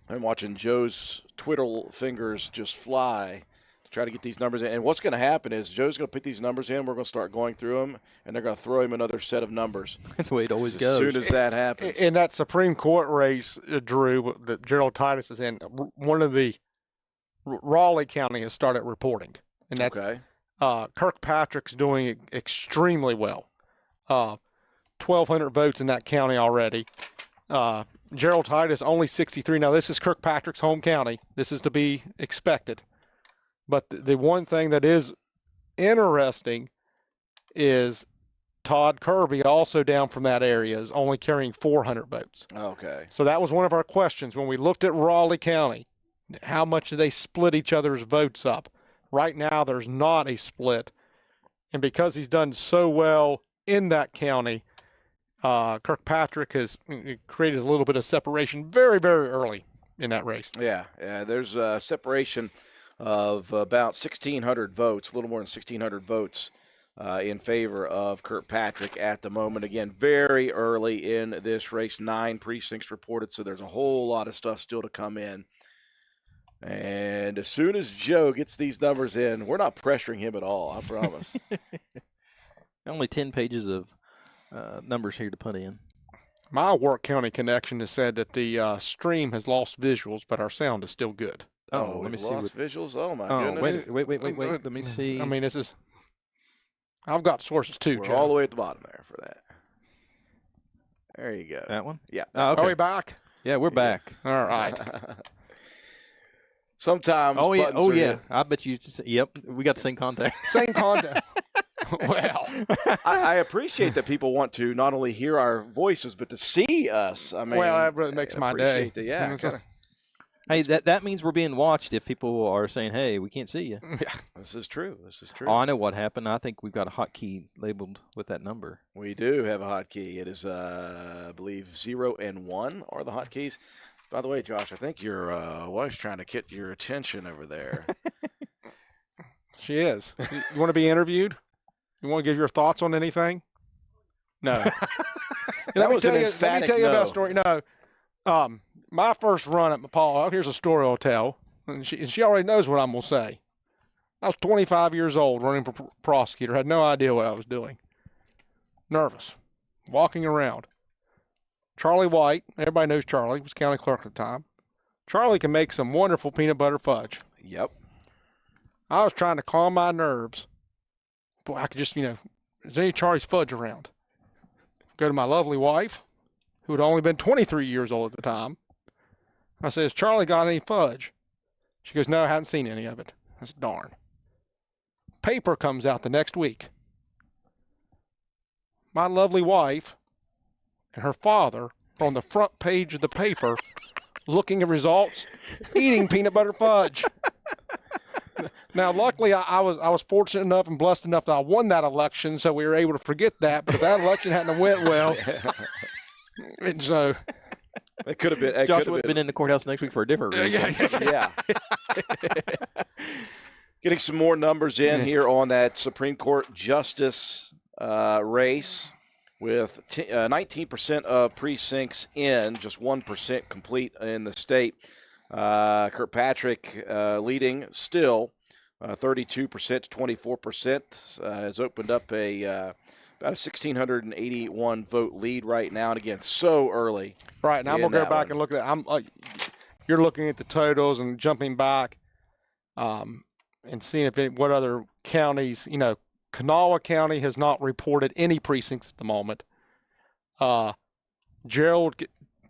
I'm watching Joe's twiddle fingers just fly to try to get these numbers in. And what's going to happen is Joe's going to put these numbers in. We're going to start going through them, and they're going to throw him another set of numbers. That's the way it always As goes. soon as that happens. In that Supreme Court race, Drew, that Gerald Titus is in, one of the Raleigh County has started reporting, and that's Okay. Kirkpatrick's doing extremely well. 1,200 votes in that county already. Gerald Titus only 63. Now this is Kirkpatrick's home county. This is to be expected. But the one thing that is interesting is Todd Kirby, also down from that area, is only carrying 400 votes. Okay. So that was one of our questions when we looked at Raleigh County. How much do they split each other's votes up? Right now, there's not a split. And because he's done so well in that county, Kirkpatrick has created a little bit of separation very, very early in that race. Yeah, there's a separation of about 1,600 votes, a little more than 1,600 votes in favor of Kirkpatrick at the moment. Again, very early in this race, 9 precincts reported, so there's a whole lot of stuff still to come in. And as soon as Joe gets these numbers in, we're not pressuring him at all, I promise. Only 10 pages of numbers here to put in. My Wirt County connection has said that the stream has lost visuals, but our sound is still good. Oh, let me see. lost visuals? Oh, my Oh, goodness. wait. Let me see. I mean, this is. I've got sources too, We're Joe. all the way at the bottom there for that. There you go. That one? Yeah. Oh, okay. Are we back? Yeah, we're back. All right. Sometimes. Oh, yeah. buttons Oh, are yeah. hit. I bet you. Yep. We got the same contact. Same content. Well, I appreciate that people want to not only hear our voices, but to see us. I mean, well, that really makes my day. appreciate that. Yeah. It's just- kinda- Hey, that means we're being watched if people are saying, hey, we can't see you. This is true. This is true. Oh, I know what happened. I think we've got a hotkey labeled with that number. We do have a hotkey. It is, I believe, 0 and 1 are the hotkeys. By the way, Josh, I think your wife's trying to get your attention over there. She is. You want to be interviewed? You want to give your thoughts on anything? No. That was an let me emphatic tell you about no. a story. No. My first run at Paul, here's a story I'll tell. And she already knows what I'm going to say. I was 25 years old, running for prosecutor. Had no idea what I was doing. Nervous. Walking around. Charlie White, everybody knows Charlie, was county clerk at the time. Charlie can make some wonderful peanut butter fudge. Yep. I was trying to calm my nerves. Boy, I could just, is there any Charlie's fudge around? Go to my lovely wife, who had only been 23 years old at the time. I said, has Charlie got any fudge? She goes, no, I haven't seen any of it. I said, darn. Paper comes out the next week. My lovely wife and her father are on the front page of the paper looking at results, eating peanut butter fudge. Now, luckily, I was fortunate enough and blessed enough that I won that election, so we were able to forget that. But if that election hadn't went well, and so It could have been. Josh would have been in the courthouse next week for a different reason. Yeah. Getting some more numbers in here on that Supreme Court justice race with 19% of precincts in, just 1% complete in the state. Kirkpatrick leading still, 32% to 24%, has opened up about a 1,681 vote lead right now, and again, so early. right. And I'm in gonna go that back one. and look at. You're looking at the totals and jumping back, and seeing what other counties. Kanawha County has not reported any precincts at the moment. Gerald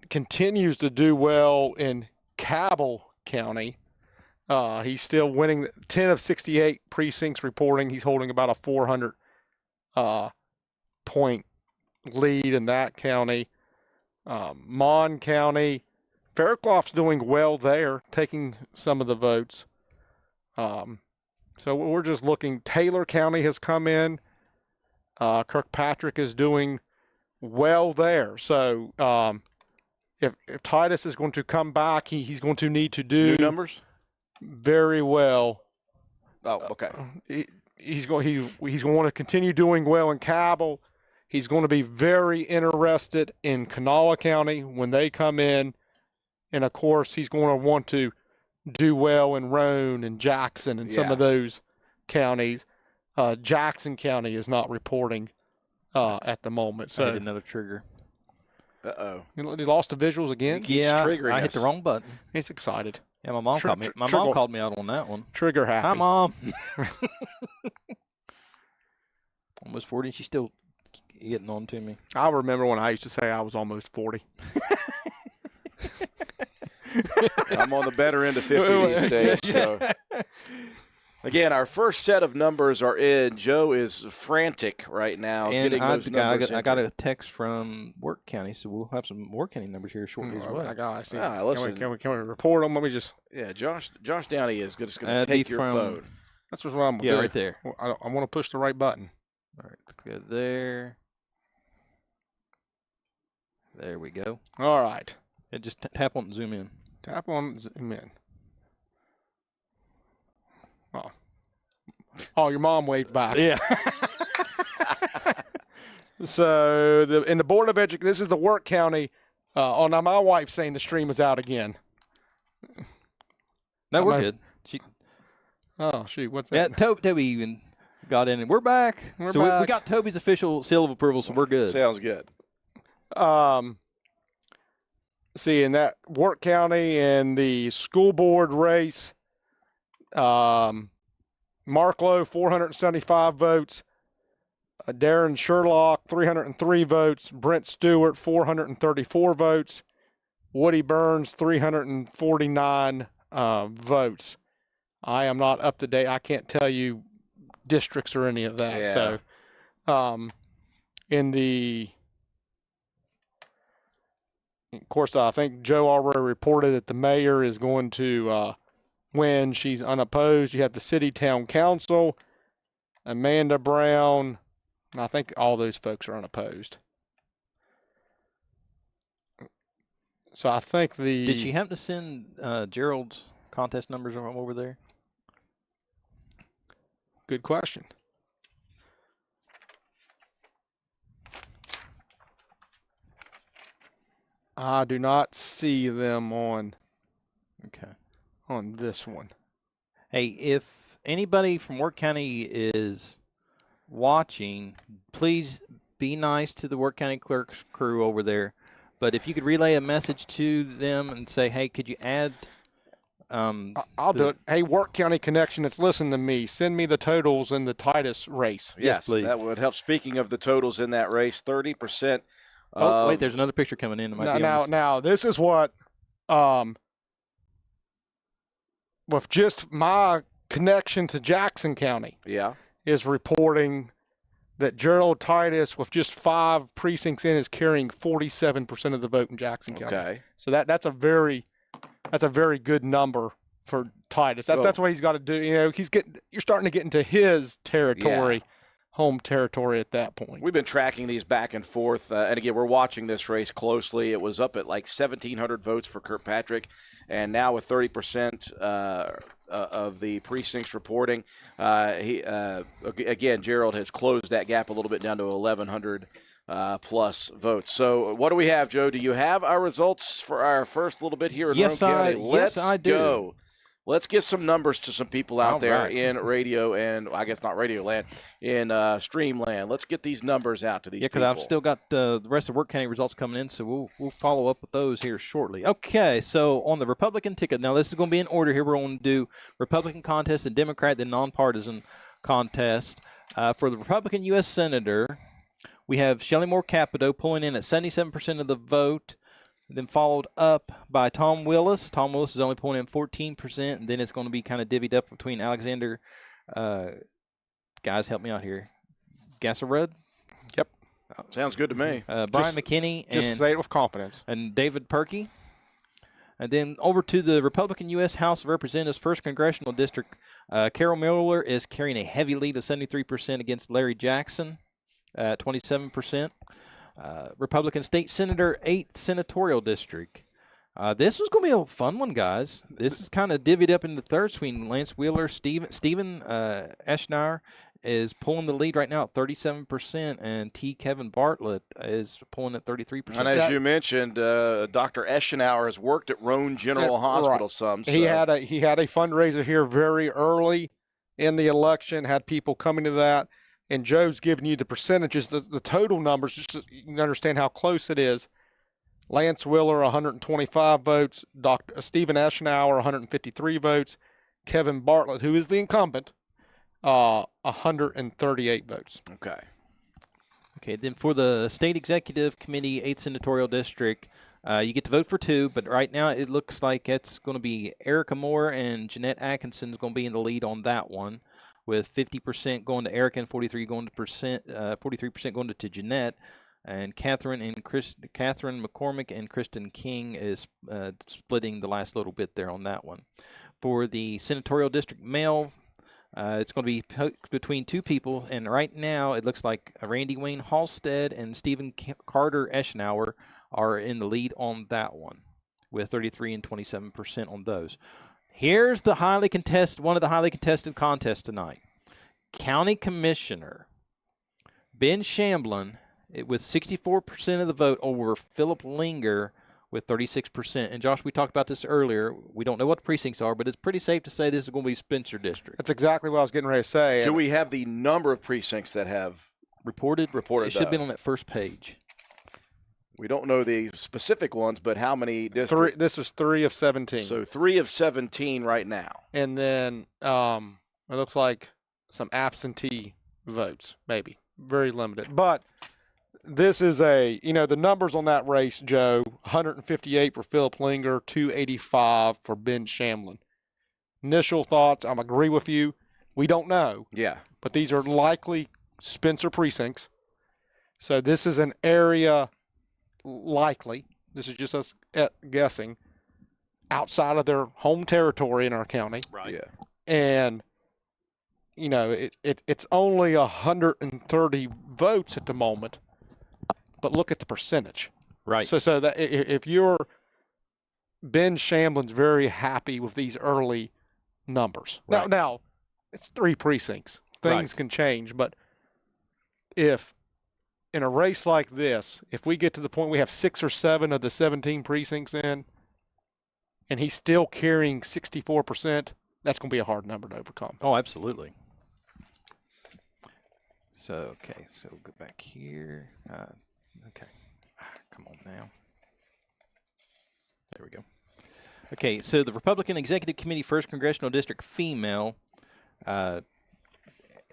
continues to do well in Cabell County. He's still winning 10 of 68 precincts reporting. He's holding about a 400 point lead in that county. Mon County, Faircloth's doing well there, taking some of the votes. So we're just looking. Taylor County has come in. Kirkpatrick is doing well there. So if Titus is going to come back, he's going to need to do New numbers? very well. Oh, okay. He's going to want to continue doing well in Cabell. He's going to be very interested in Kanawha County when they come in, and of course he's going to want to do well in Roane and Jackson and some of those counties. Jackson County is not reporting at the moment. So I hit another trigger. He lost the visuals again. Yeah, I hit the wrong button. He's excited. Yeah, my mom called me. My mom called me out on that one. Trigger happy. Hi, Mom. Almost 40. She's still getting on to me. I remember when I used to say I was almost 40. I'm on the better end of 50 these days. So. Again, our first set of numbers are in. Joe is frantic right now and getting those numbers. I got a text from Wirt County, so we'll have some Wirt County numbers here shortly as well. I see. Listen. Can we report them? Let me just. Yeah, Josh Downey is just going to take your phone. That's what I'm going to do. Yeah, right there. I want to push the right button. All right, let's go there. There we go. All right. And just tap on and zoom in. Tap on, zoom in. Oh, your mom waved back. Yeah. So in the Board of Education, this is the Wirt County. Now my wife's saying the stream is out again. No, we're good. Shoot, what's that? Yeah, Toby even got in, and we're back. We're back. We got Toby's official seal of approval, so we're good. Sounds good. See, in that Wirt County and the school board race, Mark Lowe, 475 votes. Darren Sherlock, 303 votes. Brent Stewart, 434 votes. Woody Burns, 349 votes. I am not up to date. I can't tell you districts or any of that. Yeah. So, of course, I think Joe already reported that the mayor is going to win. She's unopposed. You have the city town council, Amanda Brown, and I think all those folks are unopposed. So I think Did she happen to send Gerald's contest numbers over there? Good question. I do not see them on this one. Hey, if anybody from Wirt County is watching, please be nice to the Wirt County Clerk's crew over there. But if you could relay a message to them and say, hey, could you add I'll do it. Hey, Wirt County Connection, it's listen to me. Send me the totals in the Titus race. Yes, please. That would help. Speaking of the totals in that race, 30%. Oh, wait, there's another picture coming in. Now, this is what, with just my connection to Jackson County, is reporting that Gerald Titus, with just 5 precincts in, is carrying 47% of the vote in Jackson County. Okay. So that's a very good number for Titus. That's what he's got to do. You know, you're starting to get into his territory, home territory at that point. We've been tracking these back and forth, and again, we're watching this race closely. It was up at like 1,700 votes for Kirkpatrick, and now with 30% of the precincts reporting, again, Gerald has closed that gap a little bit down to 1,100 plus votes. So what do we have, Joe? Do you have our results for our first little bit here in Roane County? Yes, I do. Go. Let's get some numbers to some people out there in radio and, I guess not radio land, in stream land. Let's get these numbers out to these people. Yeah, because I've still got the rest of Wirt County results coming in, so we'll follow up with those here shortly. Okay, so on the Republican ticket, now this is going to be in order here. We're going to do Republican contest and Democrat, then nonpartisan contest. For the Republican U.S. Senator, we have Shelley Moore Capito pulling in at 77% of the vote, then followed up by Tom Willis. Tom Willis is only pulling in 14%, and then it's going to be kind of divvied up between Alexander. Guys, help me out here. Gasserud? Yep. Sounds good to me. Brian McKinney. Just say it with confidence. And David Perkey. And then over to the Republican U.S. House of Representatives, 1st Congressional District, Carol Miller is carrying a heavy lead of 73% against Larry Jackson at 27%. Republican State Senator, 8th Senatorial District. This was going to be a fun one, guys. This is kind of divvied up into the third between Lance Wheeler, Stephen Eschnauer is pulling the lead right now at 37%, and Kevin Bartlett is pulling at 33%. And as you mentioned, Dr. Eschenauer has worked at Roane General Hospital some. So. He had a fundraiser here very early in the election, had people coming to that, and Joe's giving you the percentages, the total numbers, just so you can understand how close it is. Lance Wheeler, 125 votes. Dr. Stephen Eschenauer, 153 votes. Kevin Bartlett, who is the incumbent, 138 votes. Okay. Okay, then for the State Executive Committee, 8th Senatorial District, you get to vote for 2, but right now it looks like it's going to be Erica Moore and Jeanette Atkinson is going to be in the lead on that one, with 50% going to Erica and 43% going to Jeanette. And Catherine McCormick and Kristen King is splitting the last little bit there on that one. For the Senatorial District male, it's going to be between 2 people, and right now it looks like Randy Wayne Halstead and Stephen Carter Eschenauer are in the lead on that one, with 33 and 27% on those. Here's the one of the highly contested contests tonight. County Commissioner Ben Shamblin with 64% of the vote over Philip Linger with 36%. And Josh, we talked about this earlier. We don't know what the precincts are, but it's pretty safe to say this is going to be Spencer District. That's exactly what I was getting ready to say. Do we have the number of precincts that have reported? It should have been on that first page. We don't know the specific ones, but how many districts? This was 3 of 17. So 3 of 17 right now. And then it looks like some absentee votes, maybe. Very limited. But this is the numbers on that race, Joe, 158 for Philip Linger, 285 for Ben Shamblin. Initial thoughts, I agree with you. We don't know. Yeah. But these are likely Spencer precincts. So this is an area likely, this is just us guessing, outside of their home territory in our county. Right. Yeah. And, it's only 130 votes at the moment. But look at the percentage. Right. So that if you're Ben Shamblin's very happy with these early numbers. Right. Now it's 3 precincts. Things can change, but if in a race like this, if we get to the point we have 6 or 7 of the 17 precincts in, and he's still carrying 64%, that's going to be a hard number to overcome. Oh, absolutely. So we'll go back here. Okay, come on now. There we go. Okay, so the Republican Executive Committee, 1st Congressional District female,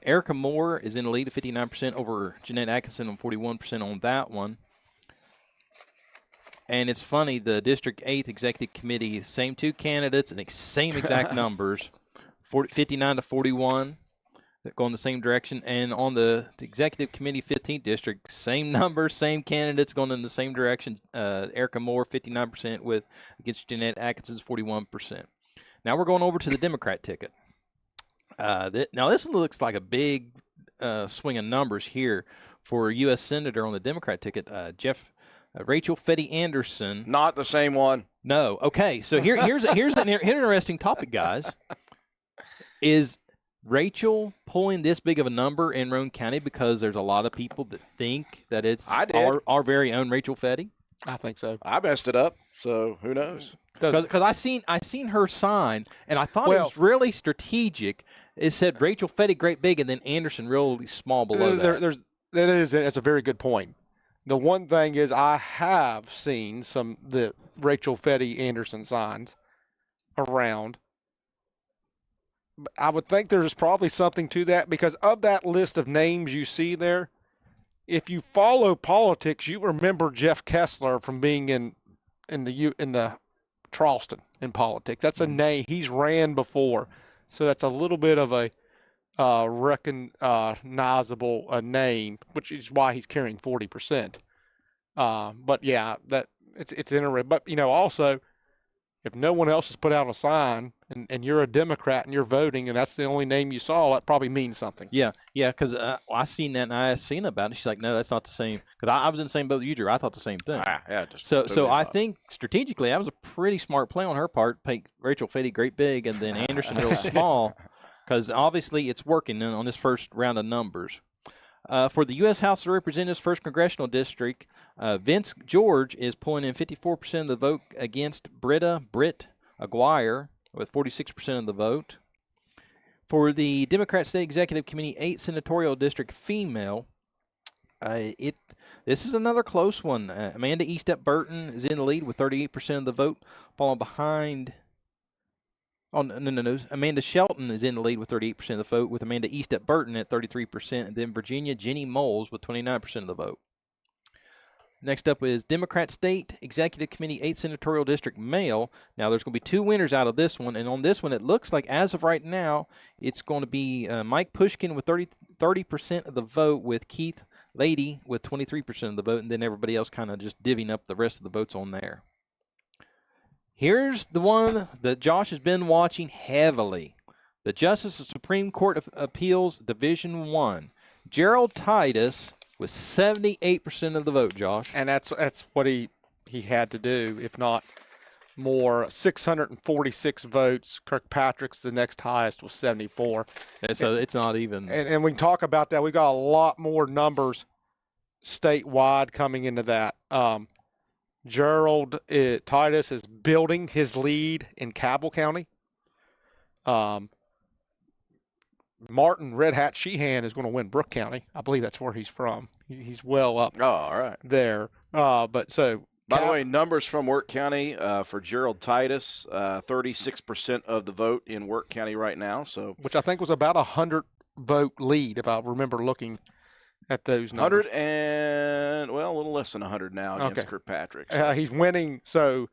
Erica Moore is in the lead at 59% over Jeanette Atkinson on 41% on that one. And it's funny, the District 8th Executive Committee, same 2 candidates and the same exact numbers, 59 to 41. That go in the same direction, and on the Executive Committee 15th District, same numbers, same candidates going in the same direction. Erica Moore, 59% against Jeanette Atkinson's 41%. Now we're going over to the Democrat ticket. Now this looks like a big swing of numbers here for U.S. Senator on the Democrat ticket. Rachel Fetty Anderson. Not the same one. No. Okay, so here's an interesting topic, guys. Is Rachel pulling this big of a number in Roane County because there's a lot of people that think that it's our very own Rachel Fetty? I think so. I messed it up, so who knows? Because I seen her sign, and I thought it was really strategic. It said Rachel Fetty great big, and then Anderson really small below that. That's a very good point. The one thing is I have seen the Rachel Fetty Anderson signs around. I would think there's probably something to that because of that list of names you see there, if you follow politics, you remember Jeff Kessler from being in the Charleston in politics. That's a name he's ran before, so that's a little bit of a recognizable name, which is why he's carrying 40%. But yeah, that it's interesting. But also, if no one else has put out a sign and you're a Democrat and you're voting and that's the only name you saw, that probably means something. Yeah, because I seen that and I asked Cena about it. She's like, no, that's not the same. Because I was in the same boat that you, Drew. I thought the same thing. Yeah, So I think strategically that was a pretty smart play on her part. Make Rachel Fady great big and then Anderson real small, because obviously it's working on this first round of numbers. For the U.S. House of Representatives, 1st Congressional District, Vince George is pulling in 54% of the vote against Britt Aguirre with 46% of the vote. For the Democrat State Executive Committee 8 Senatorial District female, this is another close one. Amanda Eastep Burton is in the lead with 38% of the vote, followed behind. Oh, no. Amanda Shelton is in the lead with 38% of the vote, with Amanda Eastep Burton at 33%, and then Virginia Jenny Moles with 29% of the vote. Next up is Democrat State Executive Committee 8 Senatorial District male. Now, there's going to be 2 winners out of this one, and on this one, it looks like, as of right now, it's going to be Mike Pushkin with 30% of the vote, with Keith Lady with 23% of the vote, and then everybody else kind of just divvying up the rest of the votes on there. Here's the one that Josh has been watching heavily. The Justice of the Supreme Court of Appeals, Division 1. Gerald Titus with 78% of the vote, Josh. And that's what he had to do, if not more. 646 votes. Kirkpatrick's the next highest with 74. And so it's not even. And we can talk about that. We got a lot more numbers statewide coming into that. Gerald Titus is building his lead in Cabell County. Martin Red Hat Sheehan is going to win Brooke County. I believe that's where he's from. He's well up all right there. But so, by the way, numbers from Wirt County for Gerald Titus, 36% of the vote in Wirt County right now. So, which I think was about 100 vote lead, if I remember looking at those numbers. 100 and, well, a little less than 100 now against Kirkpatrick. So. He's winning. So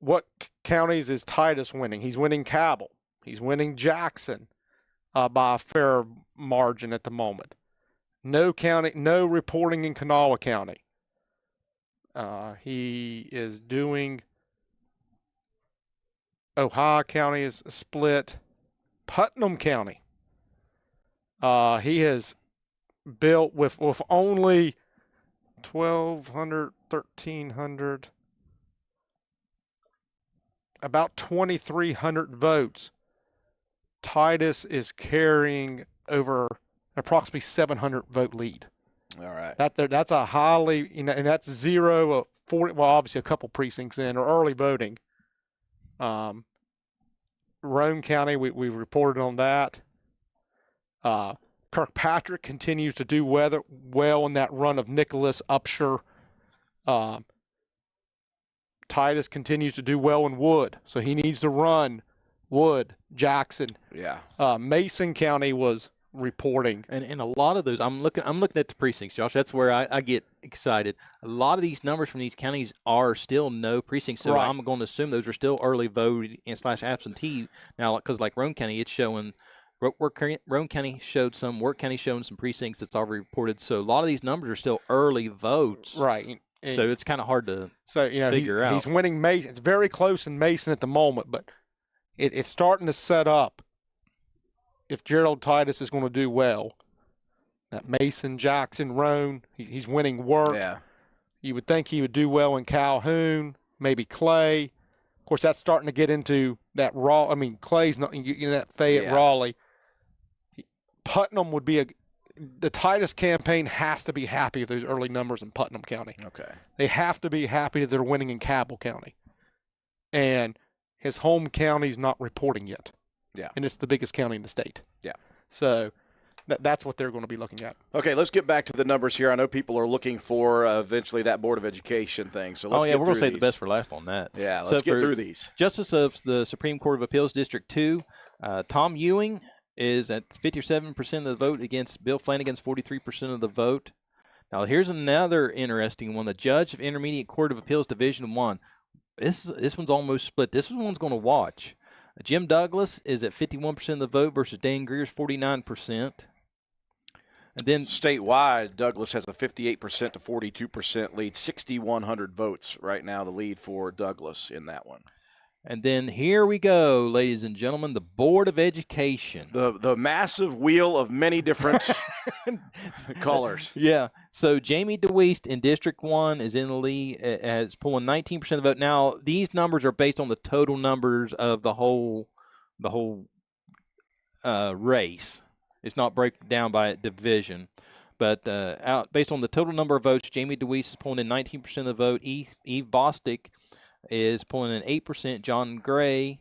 what counties is Titus winning? He's winning Cabell. He's winning Jackson by a fair margin at the moment. No reporting in Kanawha County. He is doing Ohio County is split. Putnam County. He has built with only 1,200, 1,300, about 2,300 votes. Titus is carrying over approximately 700 vote lead. All right. That's a highly, and that's 0 of 40. Well, obviously a couple precincts in or early voting. Roane County, we reported on that. Kirkpatrick continues to do well in that run of Nicholas Upshur. Titus continues to do well in Wood, so he needs to run Wood, Jackson. Yeah. Mason County was reporting, and a lot of those. I'm looking at the precincts, Josh. That's where I get excited. A lot of these numbers from these counties are still no precincts, so right. I'm going to assume those are still early vote / absentee now, because like Roane County, it's showing. Roane County showed some. Wirt County showing some precincts that's already reported. So a lot of these numbers are still early votes. Right. And so it's kind of hard to figure out. He's winning Mason. It's very close in Mason at the moment, but it's starting to set up. If Gerald Titus is going to do well, that Mason, Jackson, Roane, he's winning Wirt. Yeah. You would think he would do well in Calhoun, maybe Clay. Of course, that's starting to get into that Raleigh. I mean, Clay's not in that Fayette, Raleigh. Putnam would be the Titus campaign has to be happy with those early numbers in Putnam County. Okay. They have to be happy that they're winning in Cabell County. And his home county's not reporting yet. Yeah. And it's the biggest county in the state. Yeah. So that's what they're going to be looking at. Okay, let's get back to the numbers here. I know people are looking for eventually that Board of Education thing. So let's we're going to save the best for last on that. Yeah, let's get through these. Justice of the Supreme Court of Appeals District 2, Tom Ewing is at 57% of the vote against Bill Flanagan's 43% of the vote. Now, here's another interesting one. The Judge of Intermediate Court of Appeals Division 1. This one's almost split. This one's going to watch. Jim Douglas is at 51% of the vote versus Dan Greer's 49%. And then statewide, Douglas has a 58% to 42% lead, 6,100 votes right now, the lead for Douglas in that one. And then here we go, ladies and gentlemen, the Board of Education. The massive wheel of many different colors. Yeah. So Jamie DeWeese in District 1 is in the lead, as pulling 19% of the vote. Now, these numbers are based on the total numbers of the whole race. It's not broken down by division. But based on the total number of votes, Jamie DeWeese is pulling in 19% of the vote. Eve Bostic is pulling in 8%. John Gray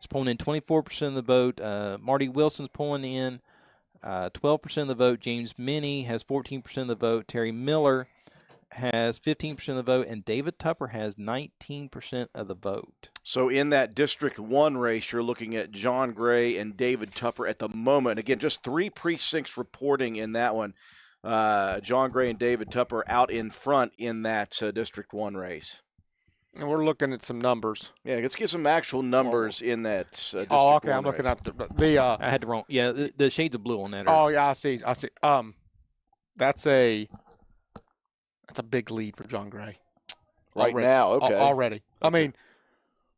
is pulling in 24% of the vote. Marty Wilson's pulling in 12% of the vote. James Minnie has 14% of the vote. Terry Miller has 15% of the vote. And David Tupper has 19% of the vote. So in that District 1 race, you're looking at John Gray and David Tupper at the moment. Again, just 3 precincts reporting in that one. John Gray and David Tupper out in front in that District 1 race. And we're looking at some numbers. Yeah, let's get some actual numbers in that. District okay. 1 I'm looking race. at the. I had the wrong. Yeah, the shades of blue on that. Oh yeah, I see. That's a big lead for John Gray. Right already. now, okay. Already. Okay. I mean,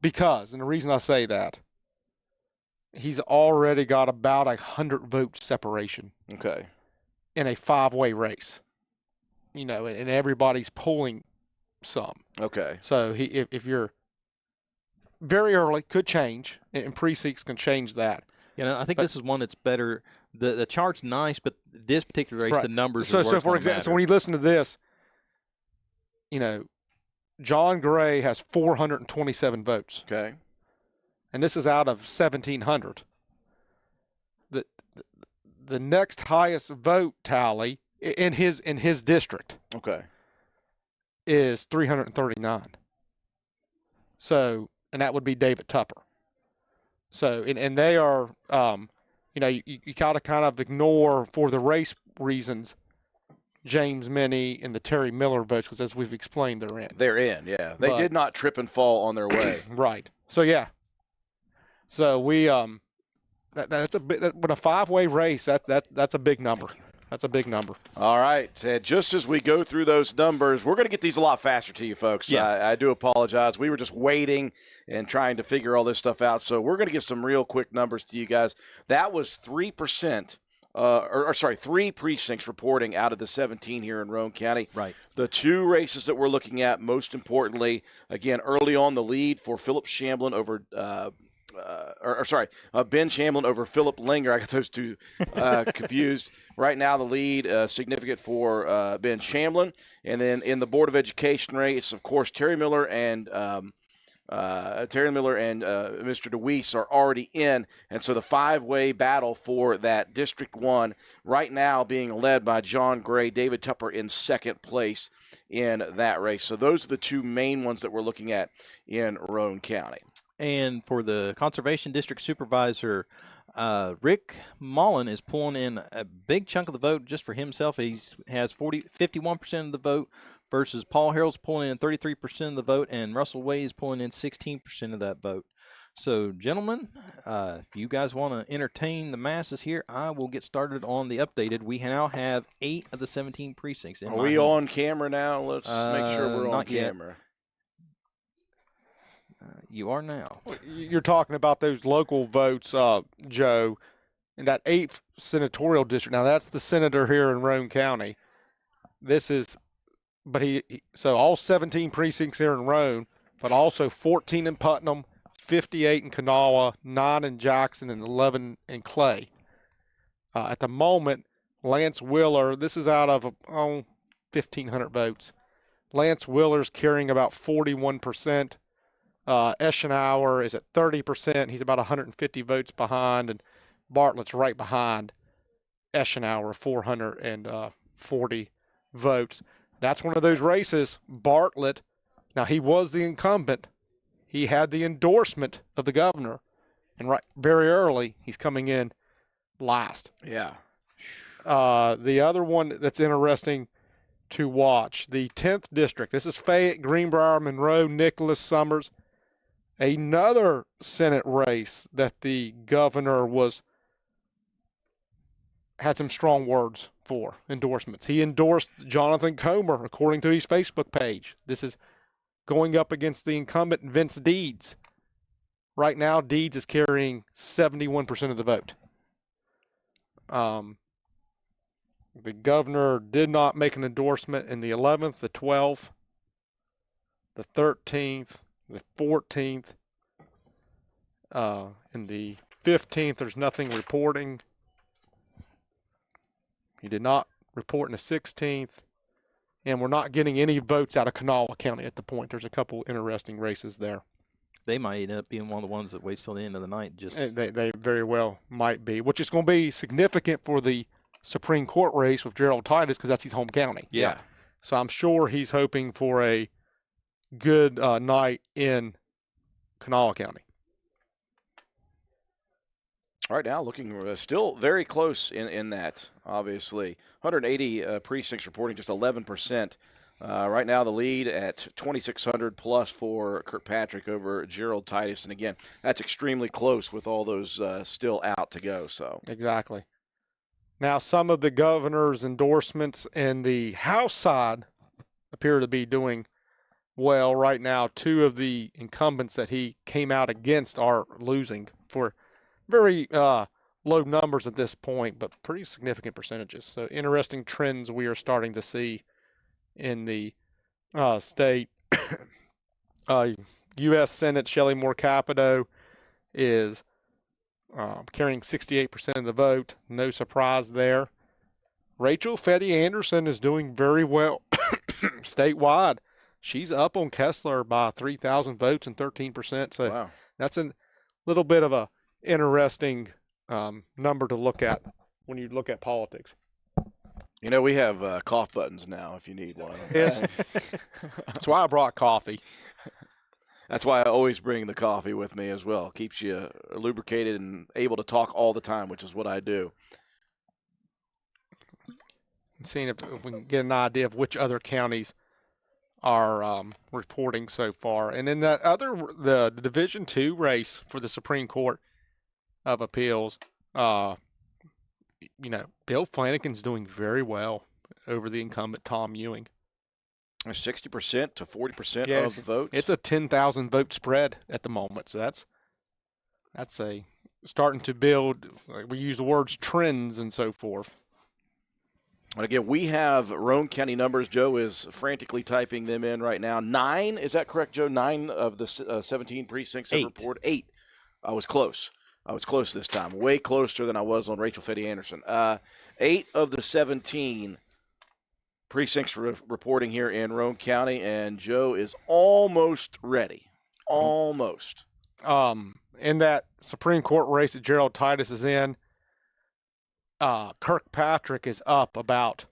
because, and the reason I say that, he's already got about 100 vote separation. Okay. In a 5-way race. And everybody's pulling some. Okay. So if you're very early, could change, and precincts can change that. I think this is one that's better. The chart's nice, but this particular race, Right. the numbers. So are for example, so when you listen to this, John Gray has 427 votes, Okay. and this is out of 1,700. The next highest vote tally in his district. Okay. Is 339. So, and that would be David Tupper. So, and they are, you gotta kind of ignore, for the race reasons, James Minnie and the Terry Miller votes, because as we've explained, they're in. They're in, yeah. They did not trip and fall on their way. Right. So yeah. So we that's a bit, with a 5-way race. That's a big number. That's a big number. All right. Just as we go through those numbers, we're going to get these a lot faster to you folks. Yeah. I do apologize. We were just waiting and trying to figure all this stuff out. So we're going to get some real quick numbers to you guys. That was 3%, or 3 precincts reporting out of the 17 here in Roane County. Right. The 2 races that we're looking at, most importantly, again, early on the lead for Philip Shamblin over Ben Shamblin over Philip Linger. I got those two confused. Right now, the lead significant for Ben Shamblin, and then in the Board of Education race, of course, Terry Miller and Mr. DeWeese are already in, and so the 5-way battle for that District 1 right now being led by John Gray, David Tupper in second place in that race. So those are the 2 main ones that we're looking at in Roane County. And for the Conservation District Supervisor, Rick Mullen is pulling in a big chunk of the vote just for himself. He has 51% of the vote versus Paul Harrell's pulling in 33% of the vote, and Russell Way is pulling in 16% of that vote. So, gentlemen, if you guys want to entertain the masses here, I will get started on the updated. We now have 8 of the 17 precincts. Are we on camera now? Let's make sure we're on not yet. camera. You are now. You're talking about those local votes, Joe, in that 8th senatorial district. Now, that's the senator here in Roane County. So all 17 precincts here in Roane, but also 14 in Putnam, 58 in Kanawha, 9 in Jackson, and 11 in Clay. At the moment, Lance Willer, this is out of 1,500 votes. Lance Willer's carrying about 41%. Eschenauer is at 30%. He's about 150 votes behind, and Bartlett's right behind Eschenauer, 440 votes. That's one of those races. Bartlett, now he was the incumbent. He had the endorsement of the governor, and very early he's coming in last. Yeah. The other one that's interesting to watch, the 10th district. This is Fayette, Greenbrier, Monroe, Nicholas, Summers. Another Senate race that the governor had some strong words for endorsements. He endorsed Jonathan Comer, according to his Facebook page. This is going up against the incumbent Vince Deeds. Right now, Deeds is carrying 71% of the vote. The governor did not make an endorsement in the 11th, the 12th, the 13th, the 14th, in the 15th, there's nothing reporting. He did not report in the 16th, and we're not getting any votes out of Kanawha County at the point. There's a couple interesting races there. They might end up being one of the ones that waits till the end of the night. They very well might be, which is going to be significant for the Supreme Court race with Gerald Titus because that's his home county. Yeah. So I'm sure he's hoping for a good night in Kanawha County. All right, now looking still very close in that, obviously. 180 precincts reporting just 11%. Right now the lead at 2,600 plus for Kirkpatrick over Gerald Titus. And again, that's extremely close with all those still out to go. So Exactly. Now some of the governor's endorsements in the House side appear to be doing well right now. Two of the incumbents that he came out against are losing for very low numbers at this point, but pretty significant percentages. So interesting trends we are starting to see in the state. U.S. Senate Shelley Moore Capito is carrying 68% of the vote. No surprise there. Rachel Fetty Anderson is doing very well statewide. She's up on Kessler by 3,000 votes and 13%. So wow. That's a little bit of a interesting number to look at when you look at politics. You know, we have cough buttons now if you need one. Yes. That's why I brought coffee. That's why I always bring the coffee with me as well. Keeps you lubricated and able to talk all the time, which is what I do. Seeing if we can get an idea of which other counties are reporting so far. And then that other, the Division II race for the Supreme Court of Appeals, you know, Bill Flanagan's doing very well over the incumbent Tom Ewing. 60% to 40% Yeah, of the votes. It's a 10,000 vote spread at the moment. So that's a starting to build. We use the words trends and so forth. And again, we have Roane County numbers. Joe is frantically typing them in right now. 9, is that correct, Joe? 9 of the 17 precincts have reported. 8. I was close. I was close this time. Way closer than I was on Rachel Fetty Anderson. 8 of the 17 precincts reporting here in Roane County, and Joe is almost ready. Almost. In that Supreme Court race that Gerald Titus is in, Kirkpatrick is up about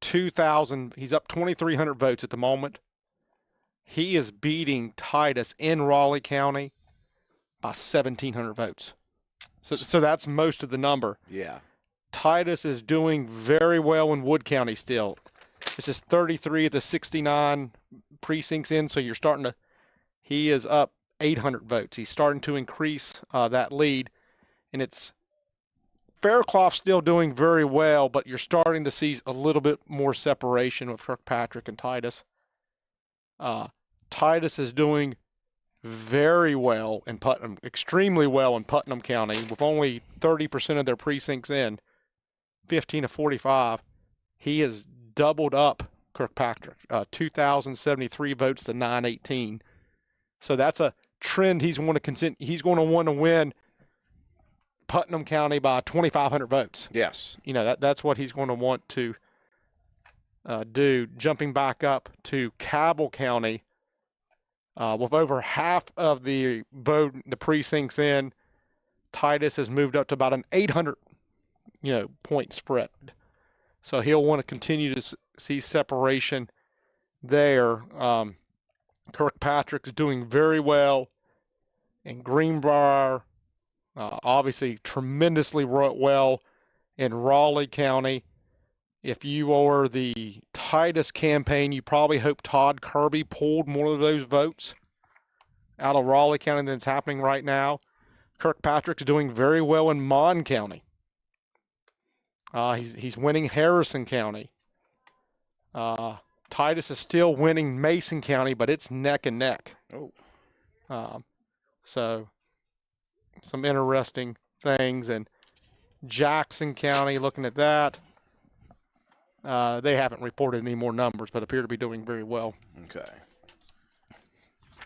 2,000. He's up 2,300 votes at the moment. He is beating Titus in Raleigh County by 1,700 votes. So that's most of the number. Yeah. Titus is doing very well in Wood County still. This is 33 of the 69 precincts in, so you're starting to, he is up 800 votes. He's starting to increase that lead, and it's Faircloth's still doing very well, but you're starting to see a little bit more separation with Kirkpatrick and Titus. Titus is doing very well in Putnam, extremely well in Putnam County, with only 30% of their precincts in, 15 to 45. He has doubled up Kirkpatrick, 2,073 votes to 918. So that's a trend he's going to want to win Putnam County by 2,500 votes. Yes. You know, that's what he's going to want to do. Jumping back up to Cabell County, with over half of the precincts in, Titus has moved up to about an 800, point spread. So he'll want to continue to see separation there. Kirkpatrick's doing very well in Greenbrier, obviously tremendously well in Raleigh County. If you are the Titus campaign, you probably hope Todd Kirby pulled more of those votes out of Raleigh County than it's happening right now. Kirkpatrick's doing very well in Mon County. He's winning Harrison County. Titus is still winning Mason County, but it's neck and neck. So some interesting things. And Jackson County, looking at that, they haven't reported any more numbers, but appear to be doing very well. Okay.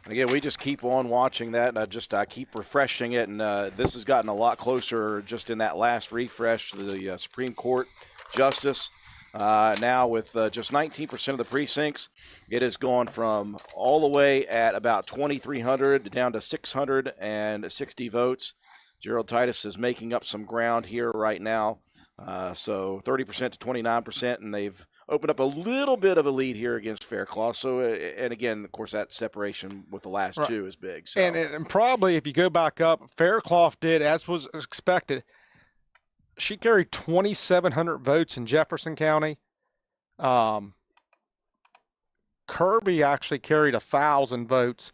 And again, we just keep on watching that, and I keep refreshing it, and this has gotten a lot closer just in that last refresh. The Supreme Court Justice now with just 19% of the precincts, it has gone from all the way at about 2,300 down to 660 votes. Gerald Titus is making up some ground here right now, so 30% to 29%, and they've opened up a little bit of a lead here against Faircloth. So, and again, of course, that separation with the last two is big. So. And probably if you go back up, Faircloth did, as was expected, she carried 2,700 votes in Jefferson County. Kirby actually carried 1,000 votes.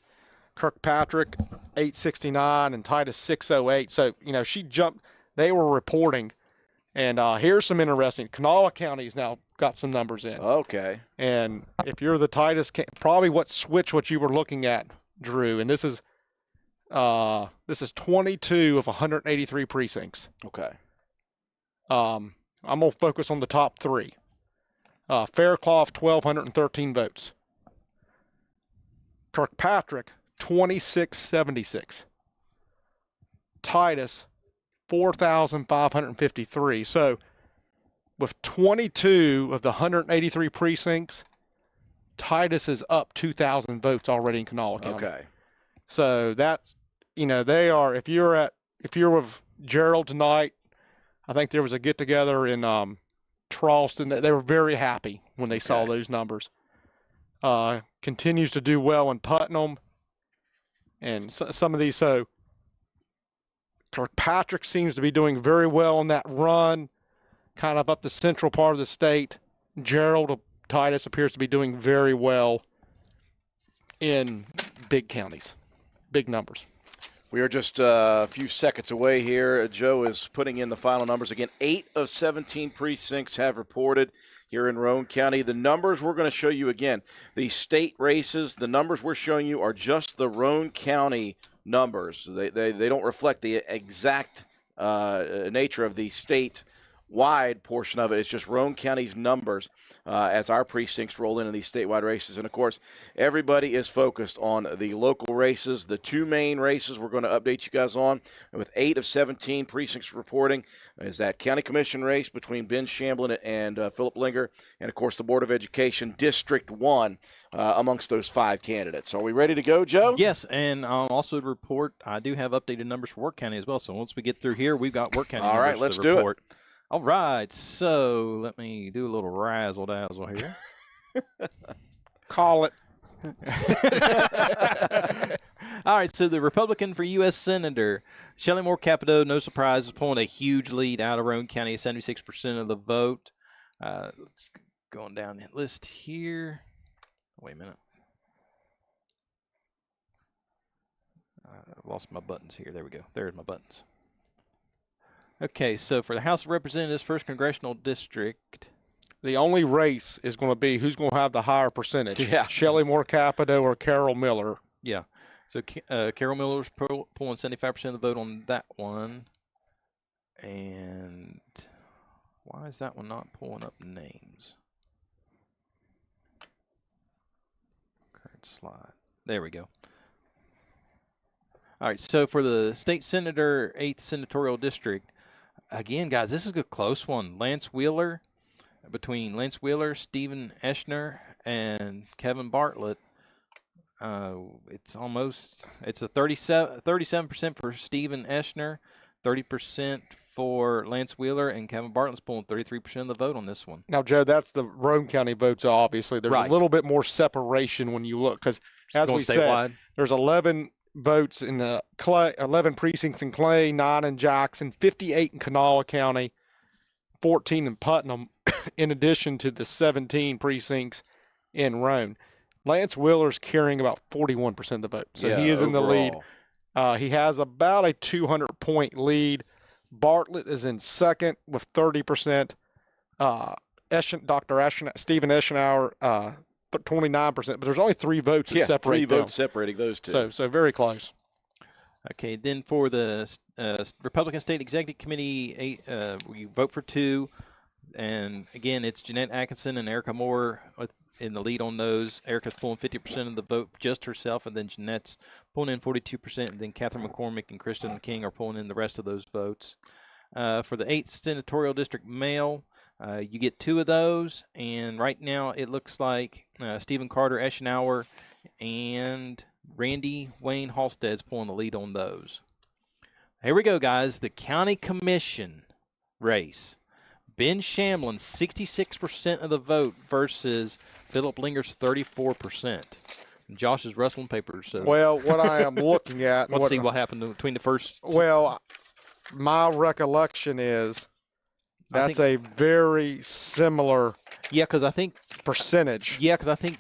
Kirkpatrick 869 and Titus 608. So, she jumped. They were reporting. And here's some interesting. Kanawha County's now got some numbers in. Okay. And if you're the Titus, probably what you were looking at, Drew. And this is 22 of 183 precincts. Okay. I'm gonna focus on the top three. Faircloth 1,213 votes. Kirkpatrick 2,676. Titus 4,553. So with 22 of the 183 precincts, Titus is up 2,000 votes already in Kanawha County. Okay. So that's, they are, if you're with Gerald tonight, I think there was a get together in Charleston. They were very happy when they saw those numbers. Continues to do well in Putnam and some of these. So Kirkpatrick seems to be doing very well on that run, kind of up the central part of the state. Gerald Titus appears to be doing very well in big counties, big numbers. We are just a few seconds away here. Joe is putting in the final numbers. Again, 8 of 17 precincts have reported here in Roane County. The numbers we're going to show you again, the state races, the numbers we're showing you are just the Roane County numbers. They don't reflect the exact nature of the state-wide portion of it. It's just Roane County's numbers as our precincts roll into these statewide races. And, of course, everybody is focused on the local races. The two main races we're going to update you guys on with 8 of 17 precincts reporting is that county commission race between Ben Shamblin and Philip Linger, and, of course, the Board of Education District 1 amongst those 5 candidates. Are we ready to go, Joe? Yes, and I'll also report I do have updated numbers for Wirt County as well. So once we get through here, we've got Wirt County numbers let's to do report. it. All right, so let me do a little razzle-dazzle here. Call it. All right, so the Republican for U.S. Senator, Shelley Moore Capito, no surprise, is pulling a huge lead out of Roane County, 76% of the vote. Let's go on down the list here. Wait a minute. I lost my buttons here. There we go. There's my buttons. Okay, so for the House of Representatives, 1st Congressional District. The only race is going to be who's going to have the higher percentage. Yeah. Shelley Moore Capito or Carol Miller. Yeah. So Carol Miller's pulling 75% of the vote on that one. And why is that one not pulling up names? Current slide. There we go. All right, so for the state senator, 8th senatorial district, again, guys, this is a close one. Between Lance Wheeler, Stephen Eschner, and Kevin Bartlett, it's a 37% for Stephen Eschner, 30% for Lance Wheeler, and Kevin Bartlett's pulling 33% of the vote on this one. Now, Joe, that's the Roane County votes, obviously. There's Right. a little bit more separation when you look, because as we said, there's 11 votes in the Clay, 11 precincts in Clay, 9 in Jackson, 58 in Kanawha County, 14 in Putnam, in addition to the 17 precincts in Roane. Lance Wheeler's carrying about 41% of the vote, so he is in the lead. He has about a 200-point lead. Bartlett is in second with 30%. Stephen Eschenauer, 29%, but there's only 3 votes that separate 3 them. votes separating those two. So very close. Okay, then for the Republican State Executive Committee, we vote for 2. And again, it's Jeanette Atkinson and Erica Moore in the lead on those. Erica's pulling 50% of the vote just herself, and then Jeanette's pulling in 42%, and then Catherine McCormick and Kristen King are pulling in the rest of those votes. For the 8th Senatorial District male, you get 2 of those, and right now it looks like Stephen Carter Eschenauer and Randy Wayne Halstead's pulling the lead on those. Here we go, guys. The County Commission race. Ben Shamlin, 66% of the vote versus Philip Linger's 34%. Josh is rustling papers. So. Well, what I am looking at. Let's see what happened between the first. Well, my recollection is that's a very similar. Yeah, because I think percentage. Yeah, because I think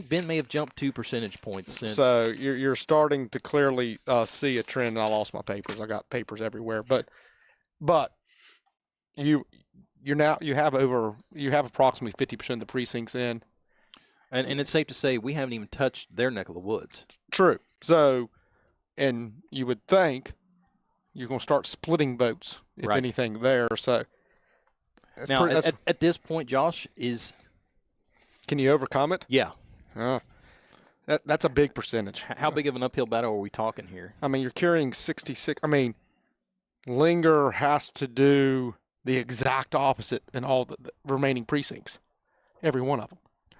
Ben may have jumped 2 percentage points since. So you're starting to clearly see a trend. And I lost my papers. I got papers everywhere, but you have approximately 50% of the precincts in. And it's safe to say we haven't even touched their neck of the woods. True. So, and you would think you're going to start splitting votes, if anything, there. So, now, at this point, Josh, can you overcome it? Yeah. That's a big percentage. How big of an uphill battle are we talking here? I mean, you're carrying 66. I mean, Linger has to do the exact opposite in all the remaining precincts, every one of them.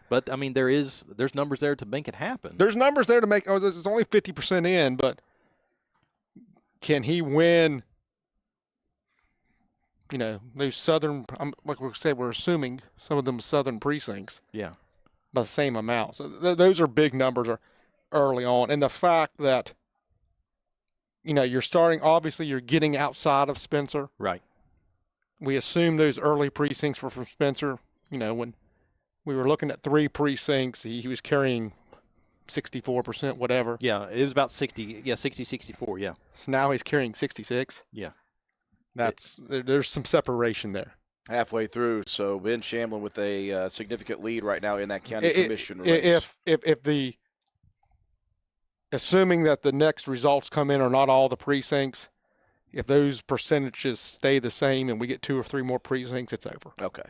But I mean, there's numbers there to make it happen. There's numbers there to make. Oh, there's only 50% in, but can he win? You know, those southern, like we said, we're assuming some of them southern precincts. Yeah, by the same amount. So those are big numbers early on, and the fact that you're starting. Obviously, you're getting outside of Spencer. Right. We assume those early precincts were from Spencer. When we were looking at 3 precincts, he was carrying 64%, whatever. Yeah, it was about 60. Yeah, 60, 64, yeah. So now he's carrying 66. Yeah. There's some separation there. Halfway through, so Ben Shamlin with a significant lead right now in that county commission race. If assuming that the next results come in are not all the precincts, if those percentages stay the same and we get 2 or 3 more precincts, it's over. Okay.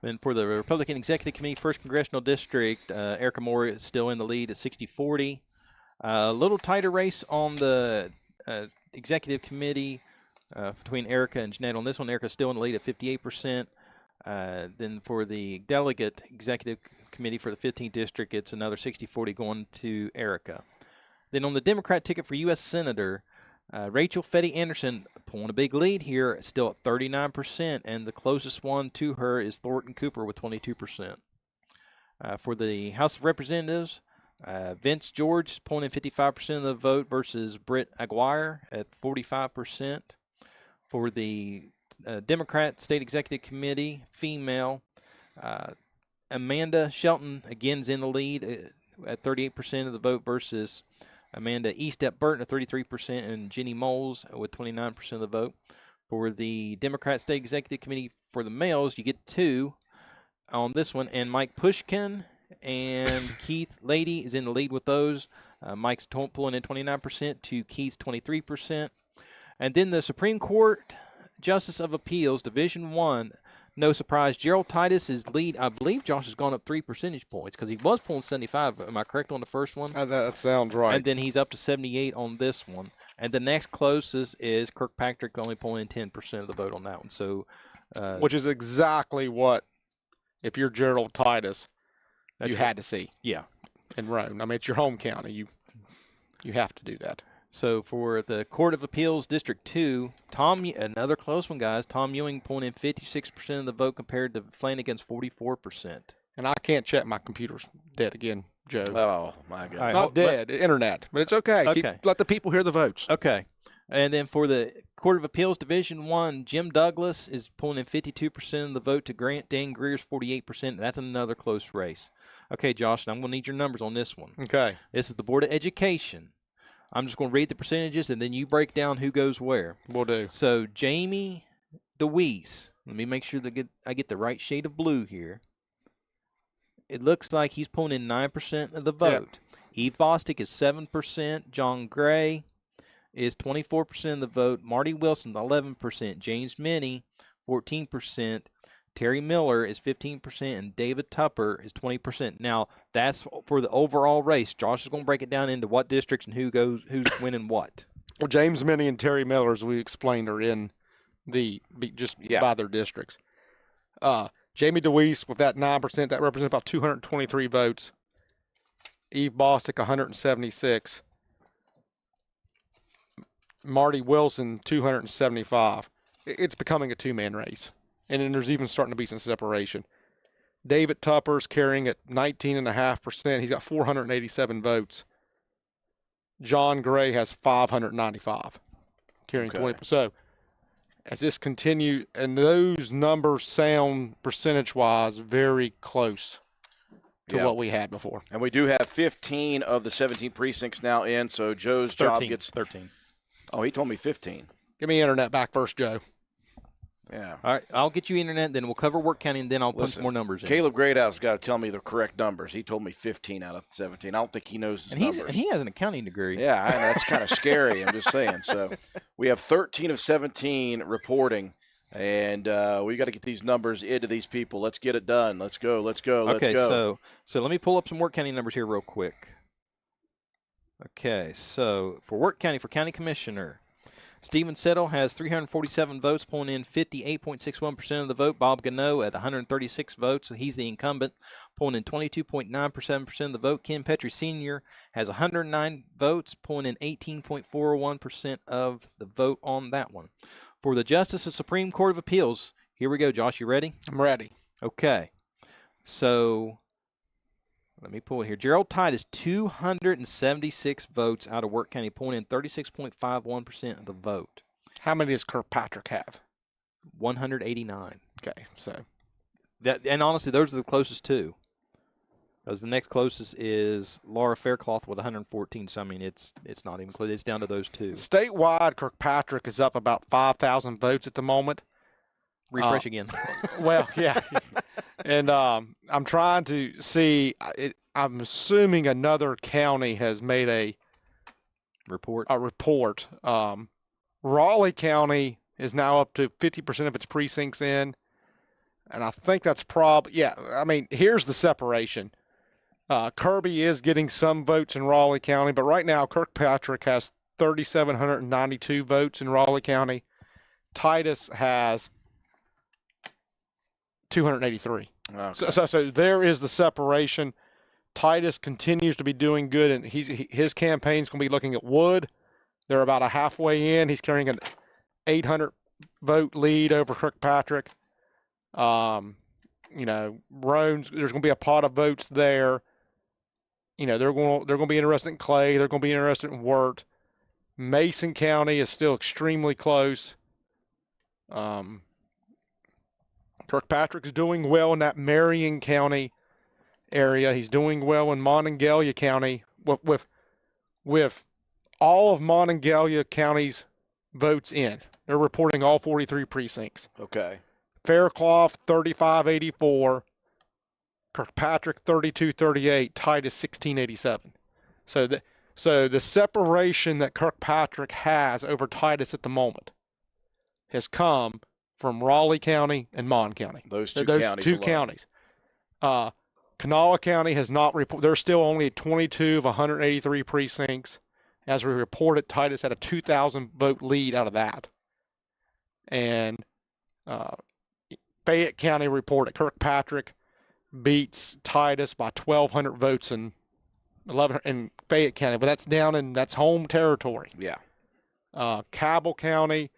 Then for the Republican Executive Committee, 1st Congressional District, Erica Moore is still in the lead at 60-40. A little tighter race on the Executive Committee between Erica and Jeanette. On this one, Erica's still in the lead at 58%. Then for the Delegate Executive Committee for the 15th District, it's another 60-40 going to Erica. Then on the Democrat ticket for U.S. Senator, Rachel Fetty Anderson pulling a big lead here, still at 39%, and the closest one to her is Thornton Cooper with 22%. For the House of Representatives, Vince George pulling in 55% of the vote versus Britt Aguirre at 45%. For the Democrat State Executive Committee, female, Amanda Shelton again's in the lead at 38% of the vote versus Amanda Eastep Burton at 33%, and Jenny Moles with 29% of the vote. For the Democrat State Executive Committee for the males, you get 2 on this one, and Mike Pushkin and Keith Lady is in the lead with those. Mike's pulling in 29% to Keith's 23%. And then the Supreme Court Justice of Appeals, Division 1, no surprise, Gerald Titus is lead. I believe Josh has gone up 3 percentage points because he was pulling 75. Am I correct on the first one? That sounds right. And then he's up to 78 on this one. And the next closest is Kirkpatrick, only pulling in 10% of the vote on that one. So, which is exactly what, if you're Gerald Titus, you had to see. Yeah. In Roane. I mean, it's your home county. You have to do that. So for the Court of Appeals, District 2, another close one, guys. Tom Ewing pulling in 56% of the vote compared to Flanagan's 44%. And I can't check. My computer's dead again, Joe. Oh, my God. Right, not dead, internet. But it's okay. Okay. Let the people hear the votes. Okay. And then for the Court of Appeals, Division 1, Jim Douglas is pulling in 52% of the vote to Dan Greer's 48%. That's another close race. Okay, Josh, I'm going to need your numbers on this one. Okay. This is the Board of Education. I'm just going to read the percentages, and then you break down who goes where. Will do. So Jamie DeWeese. Let me make sure that I get the right shade of blue here. It looks like he's pulling in 9% of the vote. Eve Bostic is 7%. John Gray is 24% of the vote. Marty Wilson, 11%. James Minnie, 14%. Terry Miller is 15%, and David Tupper is 20%. Now, that's for the overall race. Josh is going to break it down into what districts and who's winning what. Well, James Minnie and Terry Miller, as we explained, are in by their districts. Jamie DeWeese with that 9%, that represents about 223 votes. Eve Bostic, 176. Marty Wilson, 275. It's becoming a two-man race. And then there's even starting to be some separation. David Tupper's carrying at 19.5%. He's got 487 votes. John Gray has 595, carrying 20%. So as this continues, and those numbers sound percentage-wise very close to what we had before. And we do have 15 of the 17 precincts now in, so Joe's 13, job gets 13. Oh, he told me 15. Give me internet back first, Joe. Yeah. All right, I'll get you internet, then we'll cover Wirt County, and then I'll put some more numbers in. Caleb Greathouse has got to tell me the correct numbers. He told me 15 out of 17. I don't think he knows his numbers. And he has an accounting degree. Yeah, I know, that's kind of scary. I'm just saying. So we have 13 of 17 reporting, and we got to get these numbers into these people. Let's get it done. Let's go. Let's go. Let's go. So let me pull up some Wirt County numbers here real quick. Okay, so for Wirt County, for County Commissioner, Stephen Settle has 347 votes, pulling in 58.61% of the vote. Bob Gano at 136 votes. He's the incumbent, pulling in 22.97% of the vote. Ken Petrie Sr. has 109 votes, pulling in 18.41% of the vote on that one. For the Justice of the Supreme Court of Appeals, here we go. Josh, you ready? I'm ready. Okay. So let me pull it here. Gerald Tide is 276 votes out of Wirt County, pulling in 36.51% of the vote. How many does Kirkpatrick have? 189. Okay, so and honestly, those are the closest two. Because the next closest is Laura Faircloth with 114. So I mean, it's not even close. It's down to those two. Statewide, Kirkpatrick is up about 5,000 votes at the moment. Refresh again. Well, yeah. And I'm trying to see. I'm assuming another county has made a report. Raleigh County is now up to 50% of its precincts in, and I think that's I mean, here's the separation. Kirby is getting some votes in Raleigh County, but right now Kirkpatrick has 3,792 votes in Raleigh County. Titus has 283. Okay. So there is the separation. Titus continues to be doing good, and his campaign's going to be looking at Wood. They're about a halfway in. He's carrying an 800 vote lead over Kirkpatrick. Roane, there's going to be a pot of votes there. They're going to be interested in Clay. They're going to be interested in Wirt. Mason County is still extremely close. Kirkpatrick's doing well in that Marion County area. He's doing well in Monongalia County with all of Monongalia County's votes in. They're reporting all 43 precincts. Okay. Faircloth, 3584. Kirkpatrick, 3238. Titus, 1687. So the separation that Kirkpatrick has over Titus at the moment has come from Raleigh County and Mon County. Those two counties. Kanawha County has not reported. They're still only at 22 of 183 precincts. As we reported, Titus had a 2,000 vote lead out of that. And Fayette County reported Kirkpatrick beats Titus by 1,200 votes in 11 in Fayette County, but that's home territory. Yeah. Cabell County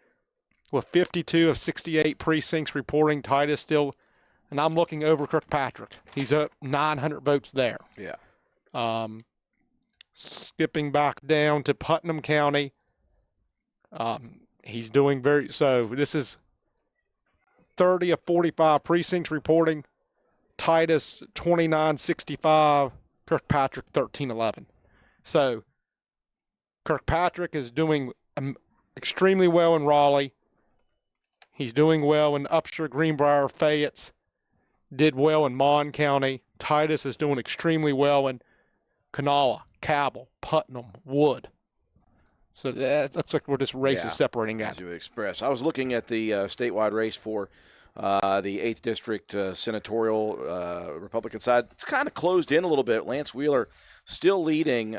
with 52 of 68 precincts reporting Titus still, and I'm looking over Kirkpatrick. He's up 900 votes there. Yeah. Skipping back down to Putnam County, he's doing this is 30 of 45 precincts reporting Titus 2965, Kirkpatrick 1311. So Kirkpatrick is doing extremely well in Raleigh. He's doing well in Upshur, Greenbrier, Fayette. Did well in Mon County. Titus is doing extremely well in Kanawha, Cabell, Putnam, Wood. So that looks like where this race is separating at. As you would express. I was looking at the statewide race for the 8th District senatorial Republican side. It's kind of closed in a little bit. Lance Wheeler still leading.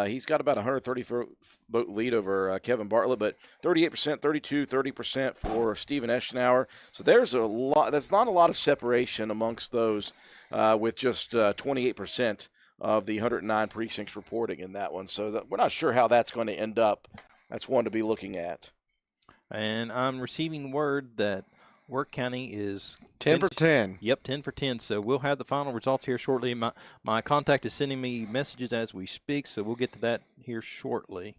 He's got about 130 vote lead over Kevin Bartlett, but 38%, 32%, 30% for Stephen Eschenauer. So there's a lot. That's not a lot of separation amongst those with just 28% of the 109 precincts reporting in that one. So we're not sure how that's going to end up. That's one to be looking at. And I'm receiving word that Wirt County is 10 for 10. Yep, 10 for 10. So we'll have the final results here shortly. My contact is sending me messages as we speak, so we'll get to that here shortly.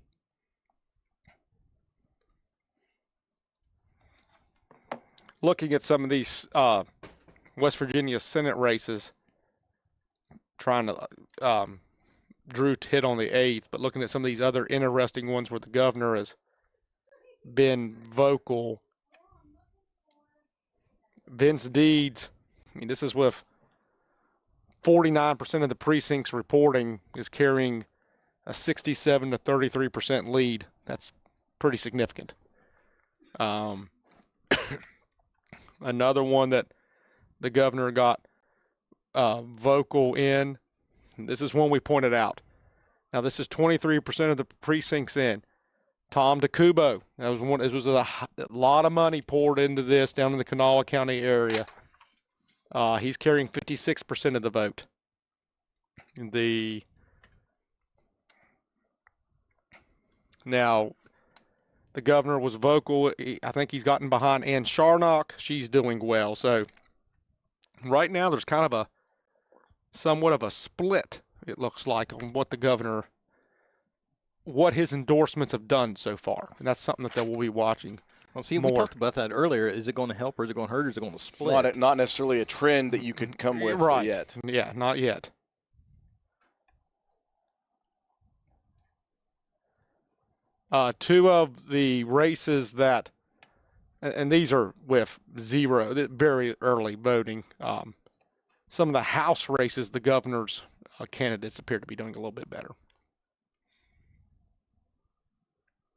Looking at some of these West Virginia Senate races, trying to Drew hit on the 8th, but looking at some of these other interesting ones where the governor has been vocal. Vince Deeds, I mean, this is with 49% of the precincts reporting, is carrying a 67 to 33% lead. That's pretty significant. Another one that the governor got vocal in, this is one we pointed out. Now, this is 23% of the precincts in. Tom DeCubo. That was one. It was a lot of money poured into this down in the Kanawha County area. He's carrying 56% of the vote. Now, the governor was vocal. I think he's gotten behind Ann Sharnock. She's doing well. So right now, there's kind of somewhat of a split, it looks like, on what his endorsements have done so far. And that's something that we'll be watching. Well, see, more. we talked about that earlier. Is it going to help or is it going to hurt or is it going to split? Not necessarily a trend that you could come with yet. Yeah, not yet. Two of the races that, and these are with very early voting. Some of the House races, the governor's candidates appear to be doing a little bit better.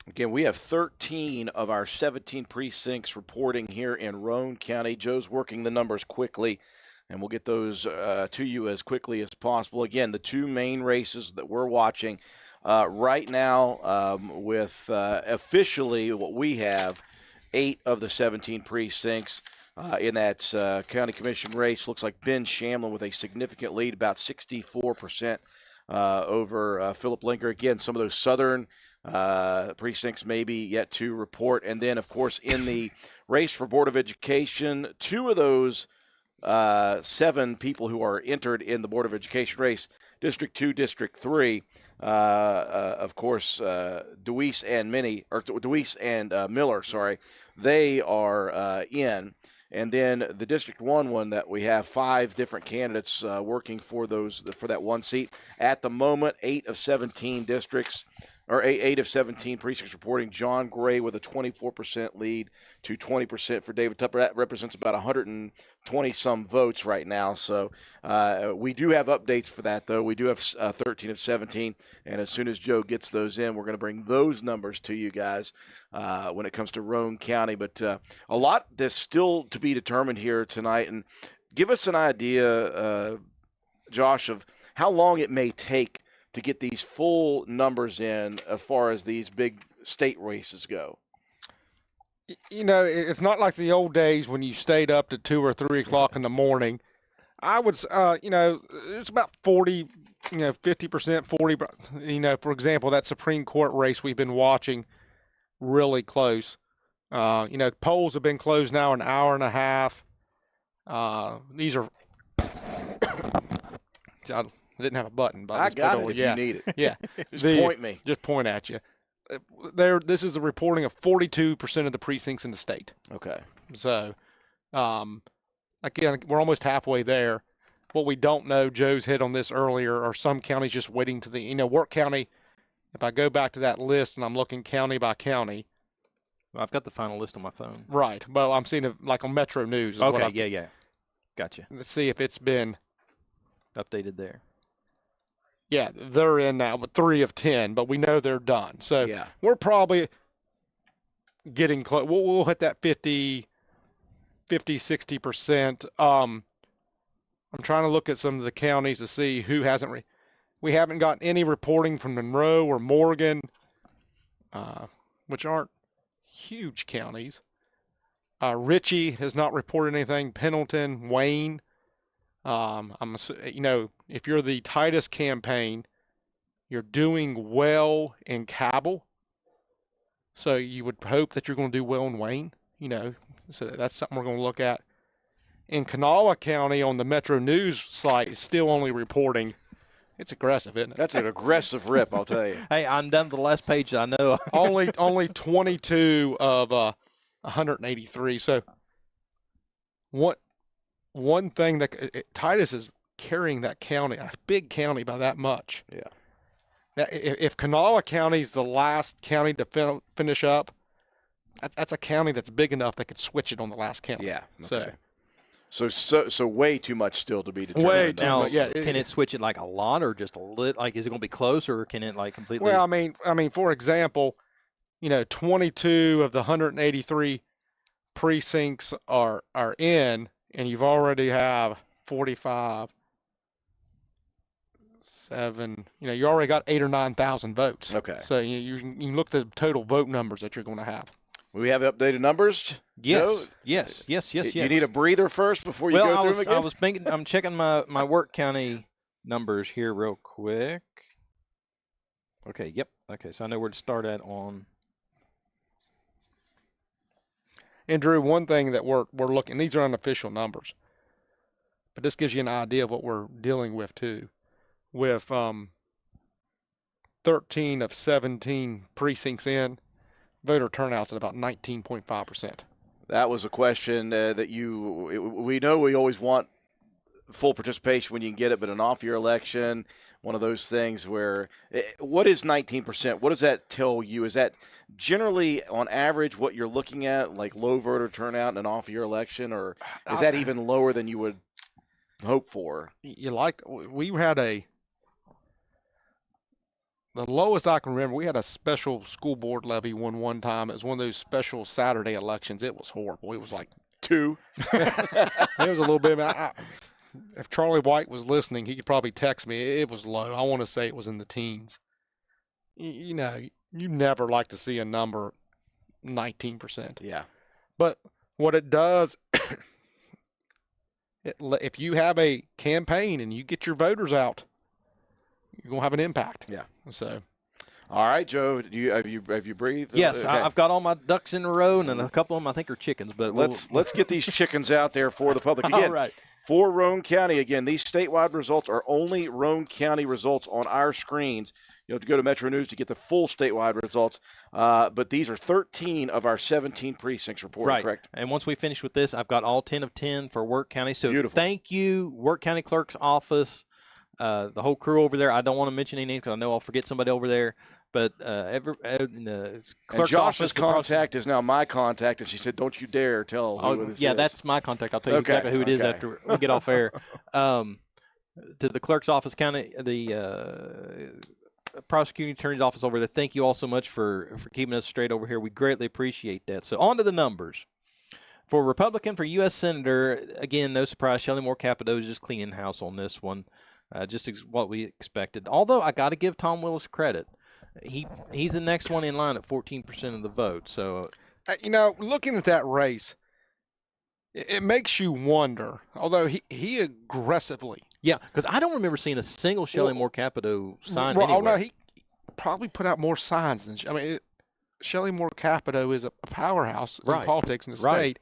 Again, we have 13 of our 17 precincts reporting here in Roane County. Joe's working the numbers quickly, and we'll get those to you as quickly as possible. Again, the two main races that we're watching right now with officially what we have, 8 of the 17 precincts in that county commission race. Looks like Ben Shamlin with a significant lead, about 64% over Philip Linker. Again, some of those southern precincts maybe yet to report. And then, of course, in the race for Board of Education, 2 of those 7 people who are entered in the Board of Education race, District 2, District 3, of course, Deweese and Miller, they are in. And then the District 1 one that we have 5 different candidates working for that one seat. At the moment, 8 of 17 districts, or 8 of 17 precincts reporting. John Gray with a 24% lead to 20% for David Tupper. That represents about 120-some votes right now. So we do have updates for that, though. We do have 13 of 17, and as soon as Joe gets those in, we're going to bring those numbers to you guys when it comes to Roane County. But a lot that's still to be determined here tonight. And give us an idea, Josh, of how long it may take to get these full numbers in as far as these big state races go. You know, it's not like the old days when you stayed up to 2 or 3 o'clock in the morning. I would, it's about 40, 50%, 40, for example, that Supreme Court race we've been watching really close. Polls have been closed now an hour and a half. These are, I didn't have a button, but I got it if you need it. Yeah. Point me. Just point at you. This is the reporting of 42% of the precincts in the state. Okay. So, again, we're almost halfway there. What we don't know, Joe's hit on this earlier, are some counties just waiting to Wirt County, if I go back to that list and I'm looking county by county, I've got the final list on my phone. Right. Well, I'm seeing it like on Metro News. Okay, yeah. Gotcha. Let's see if it's been Updated there. Yeah, they're in now with 3 of 10, but we know they're done. So Yeah. we're probably getting close. We'll hit that 50, 60%. I'm trying to look at some of the counties to see who hasn't. We haven't gotten any reporting from Monroe or Morgan, which aren't huge counties. Ritchie has not reported anything. Pendleton, Wayne. If you're the Titus campaign, you're doing well in Cabell. So you would hope that you're going to do well in Wayne, so that's something we're going to look at. In Kanawha County on the Metro News site, it's still only reporting. It's aggressive, isn't it? That's an aggressive rip, I'll tell you. Hey, I'm down to the last page. I know. only 22 of 183. So one thing that Titus is carrying that county, a big county by that much. Yeah. Now, if Kanawha County is the last county to finish up, that's a county that's big enough that could switch it on the last county. Yeah. Okay. So way too much still to be determined. Way too Now, much. Yeah. can it switch it like a lot or just a lit? Like, is it going to be close or can it like completely? Well, I mean, for example, 22 of the 183 precincts are in, and you've already have 45, 7. You already got 8,000 or 9,000 votes. Okay. So you can look at the total vote numbers that you're going to have. We have updated numbers. Yes. Joe? Yes. You need a breather first before you go through them again? I was thinking. I'm checking my Wirt County numbers here real quick. Okay. Yep. Okay. So I know where to start at on. And Drew, one thing that we're looking, these are unofficial numbers, but this gives you an idea of what we're dealing with too. With 13 of 17 precincts in, voter turnout's at about 19.5%. That was a question that we know we always want full participation when you can get it, but an off-year election, one of those things where what is 19%? What does that tell you? Is that generally on average what you're looking at, like low voter turnout in an off-year election, or is that even lower than you would hope for? We had the lowest I can remember, we had a special school board levy one time. It was one of those special Saturday elections. It was horrible. It was like 2. It was a little bit. If Charlie White was listening, he could probably text me. It was low. I want to say it was in the teens. You never like to see a number 19%. Yeah. But what it does, if you have a campaign and you get your voters out, you're going to have an impact. Yeah. So, all right, Joe, have you breathed? Yes, Okay. I've got all my ducks in a row, and a couple of them I think are chickens. But let's get these chickens out there for the public again. All right. For Roane County, again, these statewide results are only Roane County results on our screens. You have to go to Metro News to get the full statewide results. But these are 13 of our 17 precincts reported, right. correct? And once we finish with this, I've got all 10 of 10 for Wirt County. So Beautiful. Thank you, Wirt County Clerk's office, the whole crew over there. I don't want to mention any names because I know I'll forget somebody over there. But the clerk's Josh's office, contact is now my contact, and she said, "Don't you dare tell who this is." Yeah, that's my contact. I'll tell you exactly who it is after we get off air. To the clerk's office, the prosecuting attorney's office over there, thank you all so much for keeping us straight over here. We greatly appreciate that. So on to the numbers. For Republican for U.S. Senator, again, no surprise, Shelley Moore Capito is just cleaning house on this one, just what we expected. Although I got to give Tom Willis credit. He's the next one in line at 14% of the vote. So, looking at that race, it makes you wonder. Although he aggressively, yeah, because I don't remember seeing a single Shelley Moore Capito sign anywhere. anywhere. Oh no, he probably put out more signs than Shelley Moore Capito is a powerhouse in politics in the state.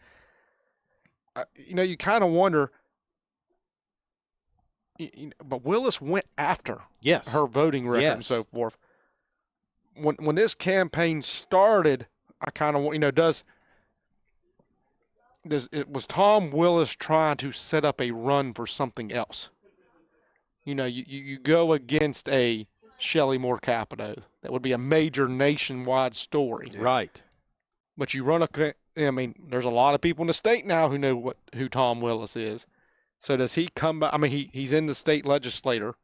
You kind of wonder. But Willis went after her voting record and so forth. When this campaign started, I kind of was Tom Willis trying to set up a run for something else? You go against a Shelley Moore Capito. That would be a major nationwide story. Right. but you run I mean, there's a lot of people in the state now who know who Tom Willis is. So does he come back? I mean, he's in the state legislature,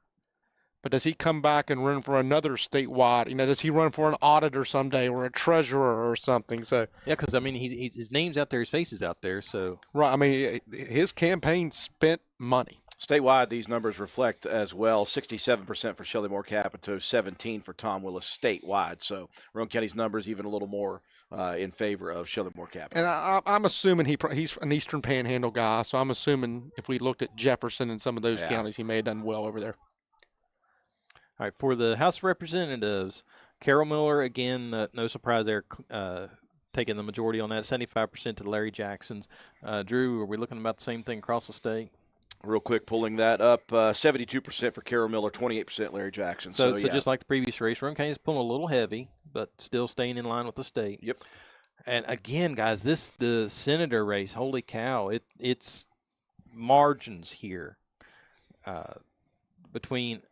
but does he come back and run for another statewide? You know, does he run for an auditor someday or a treasurer or something? So yeah, because I mean, his name's out there, his face is out there. So right, I mean, his campaign spent money. Statewide, these numbers reflect as well 67% for Shelley Moore Capito, 17% for Tom Willis statewide. So Roane County's numbers even a little more in favor of Shelley Moore Capito. And I'm assuming he's an Eastern Panhandle guy, so I'm assuming if we looked at Jefferson and some of those counties, he may have done well over there. All right, for the House of Representatives, Carol Miller, again, no surprise there, taking the majority on that, 75% to Larry Jackson's. Drew, are we looking about the same thing across the state? Real quick, pulling that up, 72% for Carol Miller, 28% Larry Jackson. So just like the previous race, Roane County is pulling a little heavy, but still staying in line with the state. Yep. And again, guys, the senator race, holy cow, it's margins here between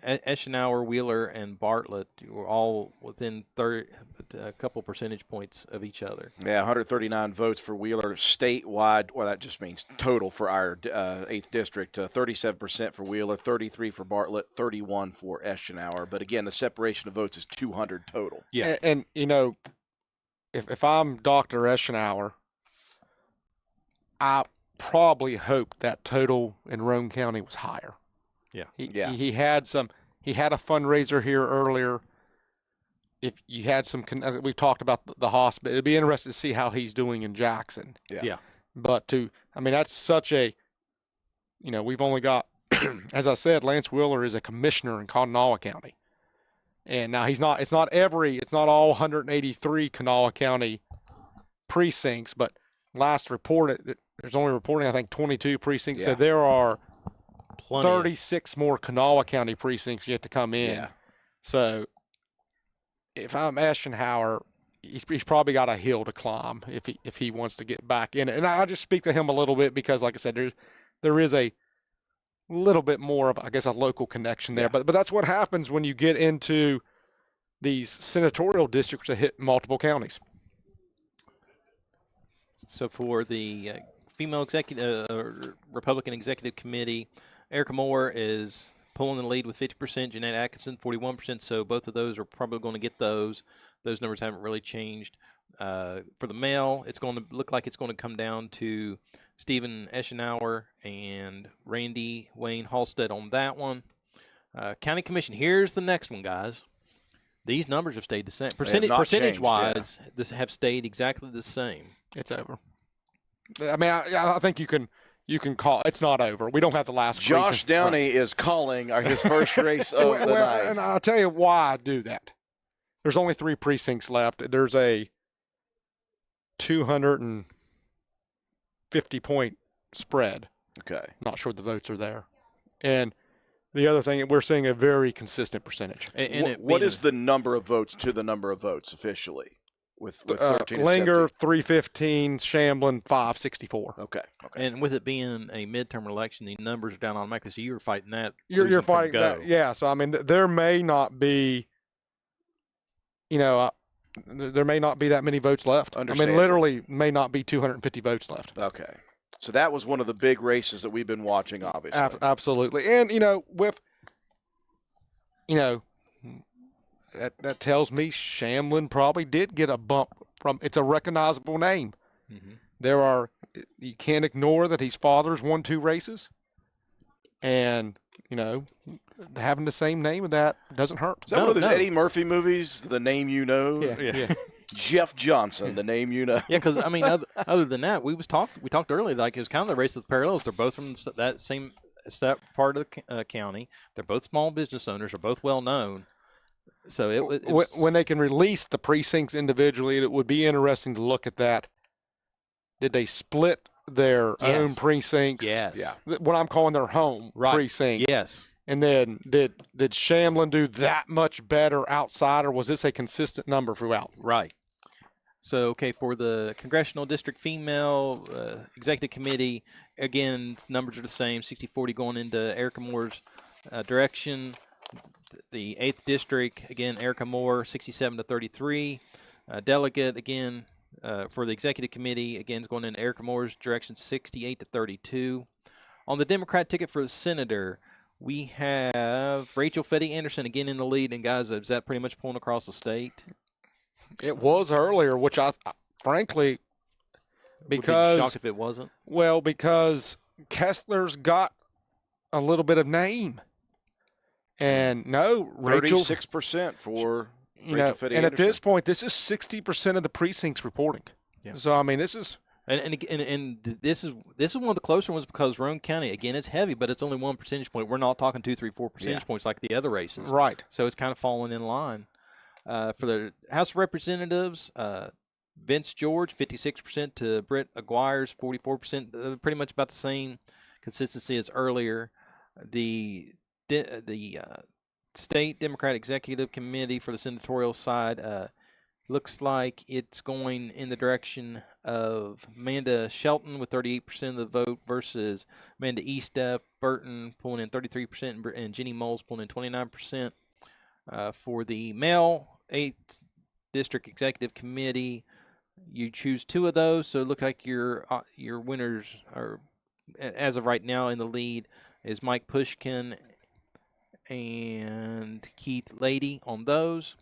Eschenauer, Wheeler, and Bartlett were all within a couple percentage points of each other. Yeah, 139 votes for Wheeler statewide. Well, that just means total for our 8th district. 37% for Wheeler, 33 for Bartlett, 31 for Eschenauer. But again, the separation of votes is 200 total. Yeah, and you know, if I'm Dr. Eschenauer, I probably hope that total in Roane County was higher. Yeah. He had a fundraiser here earlier. If you had we've talked about the hospital. It'd be interesting to see how he's doing in Jackson. Yeah. But I mean, that's such a, you know, we've only got, as I said, Lance Wheeler is a commissioner in Kanawha County. And now it's not all 183 Kanawha County precincts, but last report, there's only reporting, I think, 22 precincts. Yeah. So there are Plenty 36 more Kanawha County precincts yet to come in. Yeah. So if I'm Eschenauer, he's probably got a hill to climb if he wants to get back in it. And I'll just speak to him a little bit because, like I said, there is a little bit more of, I guess, a local connection there. Yeah. But that's what happens when you get into these senatorial districts that hit multiple counties. So for the female Republican Executive Committee, Erica Moore is pulling the lead with 50%, Jeanette Atkinson 41%, so both of those are probably going to get those. Those numbers haven't really changed. For the male, it's going to look like it's going to come down to Stephen Eschenauer and Randy Wayne Halstead on that one. County Commission, here's the next one, guys. These numbers have stayed the same. Percentage-wise, this have stayed exactly the same. It's over. I mean, I think you can call it's not over. We don't have the last. Josh Downey is calling his first race of the night. And I'll tell you why I do that. There's only 3 precincts left. There's a 250-point spread. Okay. Not sure the votes are there. And the other thing, we're seeing a very consistent percentage. What is the number of votes to the number of votes officially? With 13 Linger 315, Shamblin 564. Okay. And with it being a midterm election, the numbers are down automatically. So you're fighting that. You're fighting that. Yeah. So I mean, there may not be, there may not be that many votes left. I mean, literally may not be 250 votes left. Okay. So that was one of the big races that we've been watching, obviously. Absolutely. And that tells me Shamblin probably did get a bump from. It's a recognizable name. Mm-hmm. You can't ignore that his father's won 2 races, and having the same name of that doesn't hurt. Is that one of those Eddie Murphy movies? The Name You Know. Yeah. Jeff Johnson, The Name You Know. Yeah, because I mean, other than that, we talked earlier. Like it was kind of the race of the parallels. They're both from that same part of the county. They're both small business owners. They're both well known. So it was, when they can release the precincts individually, it would be interesting to look at that. Did they split their own precincts? Yes. Yeah. What I'm calling their home precincts. Yes. And then did Shamblin do that much better outside, or was this a consistent number throughout? Right. So, okay, for the Congressional District Female Executive Committee, again, numbers are the same, 60-40 going into Erica Moore's direction. The 8th District, again, Erica Moore, 67-33. Delegate, again, For the executive committee, again, it's going in Erica Moore's direction, 68-32. On the Democrat ticket for the senator, we have Rachel Fetty Anderson again in the lead. And guys, is that pretty much pulling across the state? It was earlier, which I frankly, because would be shocked if it wasn't. Well, because Kessler's got a little bit of name, and no, Rachel 36% for you Rachel know, Fetty and at Anderson. this point, this is 60% of the precincts reporting. Yeah. So I mean, this is. And this is one of the closer ones because Roane County, again, it's heavy, but it's only 1 percentage point. We're not talking 2, 3, 4 percentage points like the other races. Right. So it's kind of falling in line. For the House of Representatives, Vince George, 56% to Britt Aguirre's 44%. Pretty much about the same consistency as earlier. The State Democrat Executive Committee for the senatorial side looks like it's going in the direction of Amanda Shelton with 38% of the vote versus Amanda Eastep Burton pulling in 33% and Jenny Moles pulling in 29%. For the male 8th District Executive Committee, you choose 2 of those. So it looks like your winners are, as of right now, in the lead is Mike Pushkin and Keith Lady on those.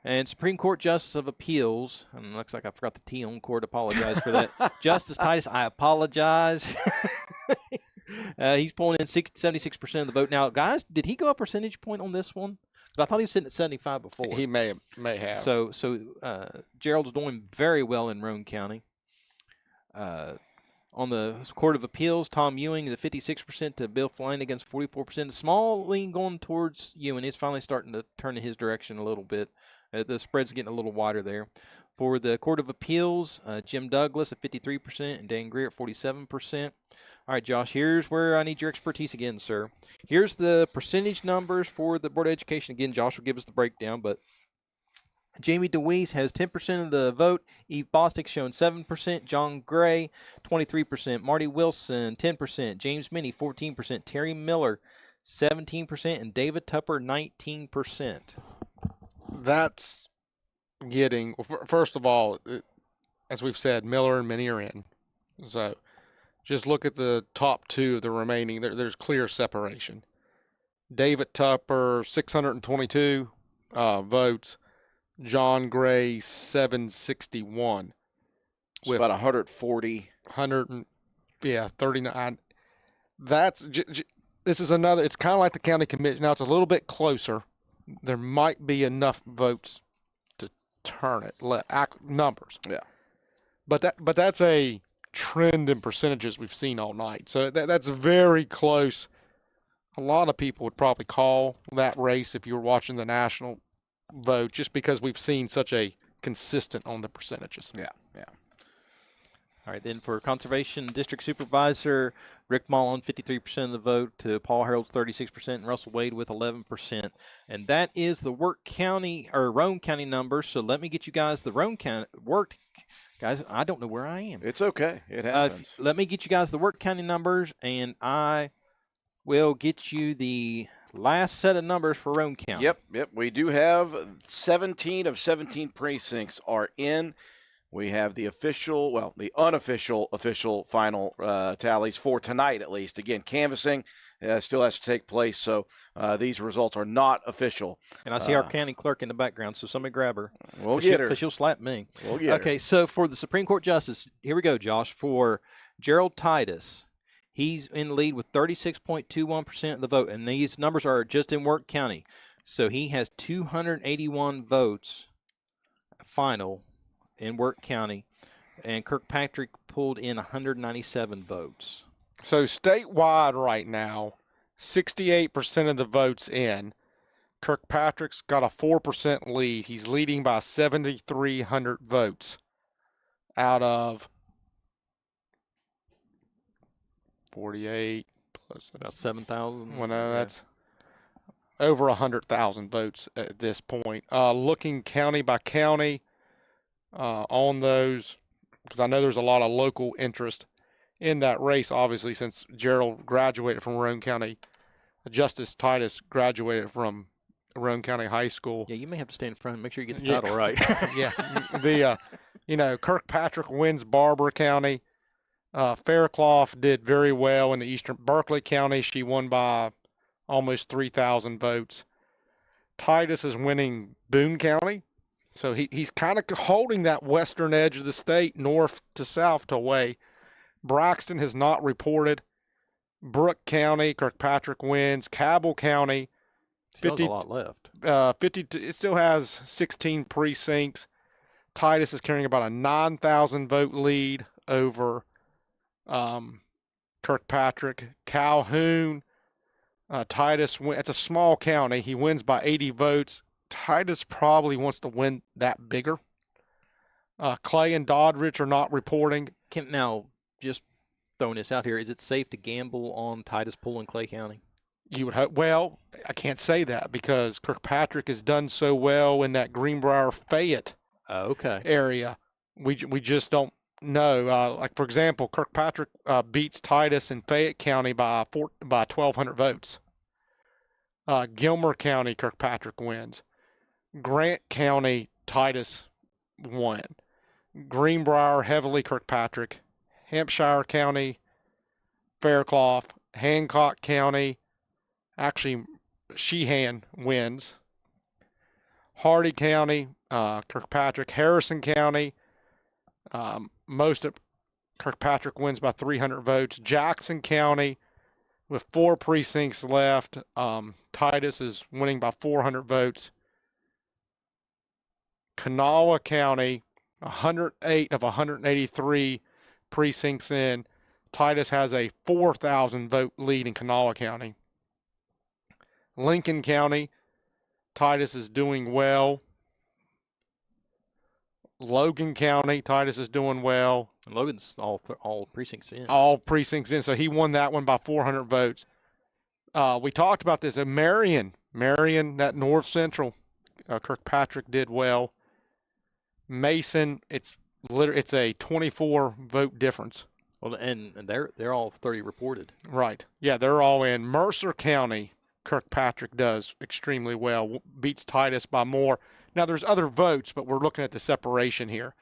And Supreme Court Justice of Appeals, and it looks like I forgot the T on court, apologize for that. Justice Titus, I apologize. He's pulling in 76% of the vote. Now, guys, did he go a percentage point on this one? I thought he was sitting at 75 before. He may have. So Gerald's doing very well in Roane County. On the Court of Appeals, Tom Ewing is at 56% to Bill Flanagan's 44%. A small lean going towards Ewing. It's finally starting to turn in his direction a little bit. The spread's getting a little wider there. For the Court of Appeals, Jim Douglas at 53% and Dan Greer at 47%. All right, Josh, here's where I need your expertise again, sir. Here's the percentage numbers for the Board of Education. Again, Josh will give us the breakdown, but Jamie DeWeese has 10% of the vote. Eve Bostic showing 7%. John Gray, 23%. Marty Wilson, 10%. James Minnie, 14%. Terry Miller, 17%. And David Tupper, 19%. That's getting, first of all, as we've said, Miller and Minnie are in. So just look at the top 2 of the remaining. There's clear separation. David Tupper, 622 votes. John Gray, 761. It's about 140. 39. That's this is another. It's kind of like the county commission. Now it's a little bit closer. There might be enough votes to turn it. Numbers. Yeah. But that's a trend in percentages we've seen all night. So that's very close. A lot of people would probably call that race if you were watching the national vote, just because we've seen such a consistent on the percentages. Yeah. All right, then for Conservation District Supervisor, Rick Mullen, 53% of the vote to Paul Harold's 36% and Russell Wade with 11%. And that is the Wirt County or Roane County numbers. So let me get you guys the Roane County guys. I don't know where I am. It's okay. It happens. Let me get you guys the Wirt County numbers, and I will get you the last set of numbers for Roane County. Yep. We do have 17 of 17 precincts are in. We have the unofficial final tallies for tonight, at least. Again, canvassing still has to take place, so these results are not official. And I see our county clerk in the background, so somebody grab her. We'll get her. Because she'll slap me. We'll get her. Okay, so for the Supreme Court Justice, here we go, Josh. For Gerald Titus, he's in the lead with 36.21% of the vote, and these numbers are just in Wirt County. So he has 281 votes final in Wirt County, and Kirkpatrick pulled in 197 votes. So statewide right now, 68% of the votes in. Kirkpatrick's got a 4% lead. He's leading by 7,300 votes out of 48 plus About 7,000. Well, no, that's over 100,000 votes at this point. Looking county by county on those, because I know there's a lot of local interest in that race, obviously, since Gerald graduated from Roane County. Justice Titus graduated from Roane County High School. Yeah, you may have to stay in front and make sure you get the title right. Yeah. Kirkpatrick wins Barber County. Faircloth did very well in the eastern Berkeley County. She won by almost 3,000 votes. Titus is winning Boone County. So he's kind of holding that western edge of the state, north to south to away. Braxton has not reported. Brooke County, Kirkpatrick wins. Cabell County, Still has a lot left. 52. It still has 16 precincts. Titus is carrying about a 9,000 vote lead over Kirkpatrick. Calhoun, Titus, it's a small county. He wins by 80 votes. Titus probably wants to win that bigger. Clay and Doddridge are not reporting. Now, just throwing this out here, is it safe to gamble on Titus pulling Clay County? You would hope. Well, I can't say that because Kirkpatrick has done so well in that Greenbrier Fayette area. We just don't know. Like for example, Kirkpatrick beats Titus in Fayette County by 1,200 votes. Gilmer County, Kirkpatrick wins. Grant County, Titus won. Greenbrier, heavily Kirkpatrick. Hampshire County, Faircloth. Hancock County, actually Sheehan wins. Hardy County, Kirkpatrick. Harrison County, most of Kirkpatrick wins by 300 votes. Jackson County, with 4 precincts left, Titus is winning by 400 votes. Kanawha County, 108 of 183 precincts in. Titus has a 4,000 vote lead in Kanawha County. Lincoln County, Titus is doing well. Logan County, Titus is doing well. And Logan's all precincts in. All precincts in, so he won that one by 400 votes. We talked about this in Marion, that North Central. Kirkpatrick did well. Mason, it's a 24 vote difference. Well, and they're all 30 reported. Right. Yeah, they're all in. Mercer County, Kirkpatrick does extremely well, beats Titus by more. Now, there's other votes, but we're looking at the separation here.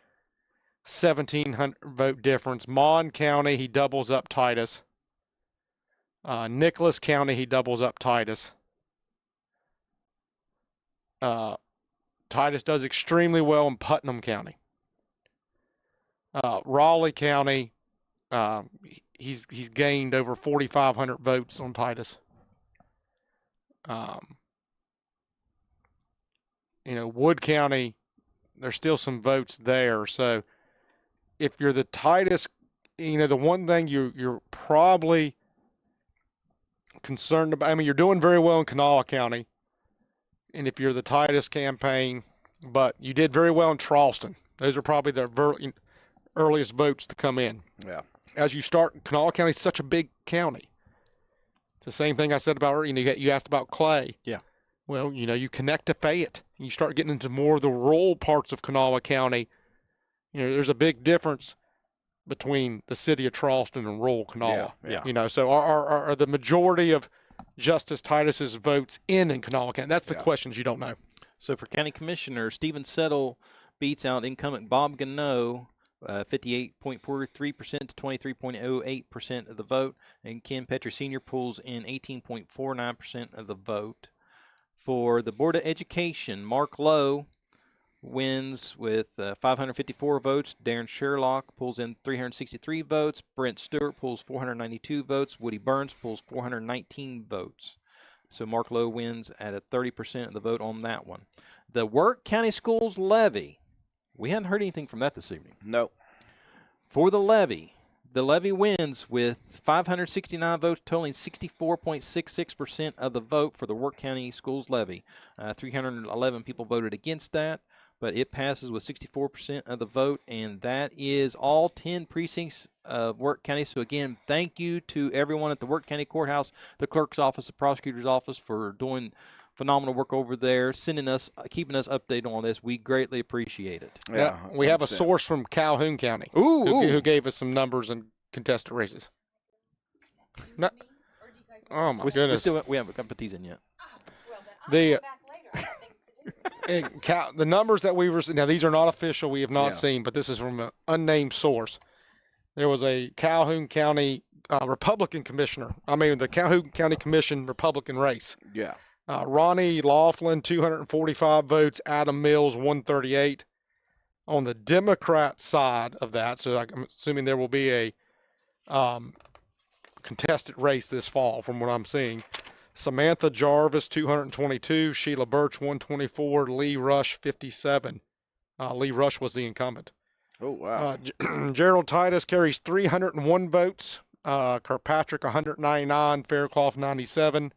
1,700 vote difference. Mon County, he doubles up Titus. Nicholas County, he doubles up Titus. Titus does extremely well in Putnam County. Raleigh County, he's gained over 4,500 votes on Titus. Wood County, there's still some votes there. So if you're the Titus, the one thing you're probably concerned about, you're doing very well in Kanawha County. And if you're the Titus campaign, but you did very well in Charleston. Those are probably the earliest votes to come in. Yeah. As you start, Kanawha County is such a big county. It's the same thing I said about, you asked about Clay. Yeah. Well, you connect to Fayette. And you start getting into more of the rural parts of Kanawha County. There's a big difference between the city of Charleston and rural Kanawha. Yeah. So are the majority of Justice Titus's votes in Kanawha County? That's the questions you don't know. So for County Commissioner, Stephen Settle beats out incumbent Bob Gano, 58.43% to 23.08% of the vote, and Ken Petrie Sr. pulls in 18.49% of the vote. For the Board of Education, Mark Lowe wins with 554 votes. Darren Sherlock pulls in 363 votes. Brent Stewart pulls 492 votes. Woody Burns pulls 419 votes. So Mark Lowe wins at a 30% of the vote on that one. The Wirt County Schools levy. We hadn't heard anything from that this evening. No. For the levy wins with 569 votes, totaling 64.66% of the vote for the Wirt County Schools levy. 311 people voted against that, but it passes with 64% of the vote, and that is all 10 precincts of Wirt County. So again, thank you to everyone at the Wirt County Courthouse, the clerk's office, the prosecutor's office for doing phenomenal work over there, keeping us updated on this. We greatly appreciate it. Yeah, we have a source from Calhoun County who gave us some numbers and contested races. No, oh my goodness! We haven't put these in yet. Well, then I'll come back later. I have things to The numbers that we received, now these are not official, we have not Yeah. seen, but this is from an unnamed source. There was a Calhoun County Republican commissioner. The Calhoun County Commission Republican race. Yeah. Ronnie Laughlin, 245 votes. Adam Mills, 138. On the Democrat side of that, so I'm assuming there will be a contested race this fall from what I'm seeing. Samantha Jarvis, 222. Sheila Birch, 124. Lee Rush, 57. Lee Rush was the incumbent. Oh, wow. Gerald Titus carries 301 votes. Kirkpatrick, 199. Faircloth, 97.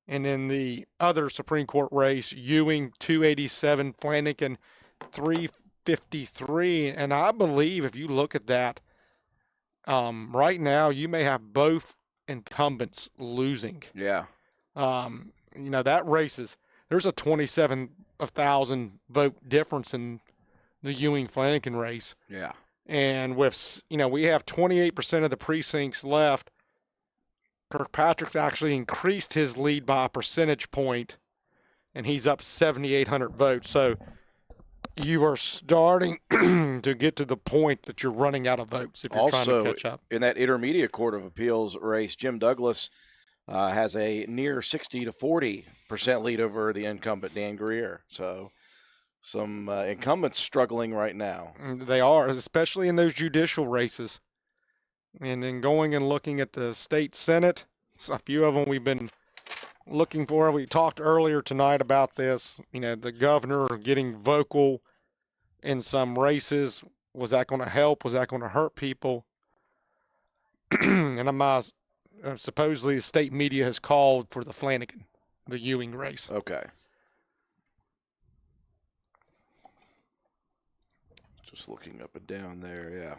And in the other Supreme Court race, Ewing, 287. Flanagan, 353. And I believe if you look at that, right now you may have both incumbents losing. Yeah. That race there's a 27,000 vote difference in the Ewing Flanagan race. Yeah. And with, we have 28% of the precincts left. Kirkpatrick's actually increased his lead by a percentage point, and he's up 7,800 votes. So you are starting to get to the point that you're running out of votes if you're trying to catch up. In that intermediate court of appeals race, Jim Douglas has a near 60 to 40% lead over the incumbent Dan Greer. So some incumbents struggling right now. They are, especially in those judicial races. And then going and looking at the state Senate, a few of them we've been looking for. We talked earlier tonight about this, the governor getting vocal in some races. Was that going to help? Was that going to hurt people? And supposedly the state media has called for the Flanagan, the Ewing race. Okay. Just looking up and down there, yeah.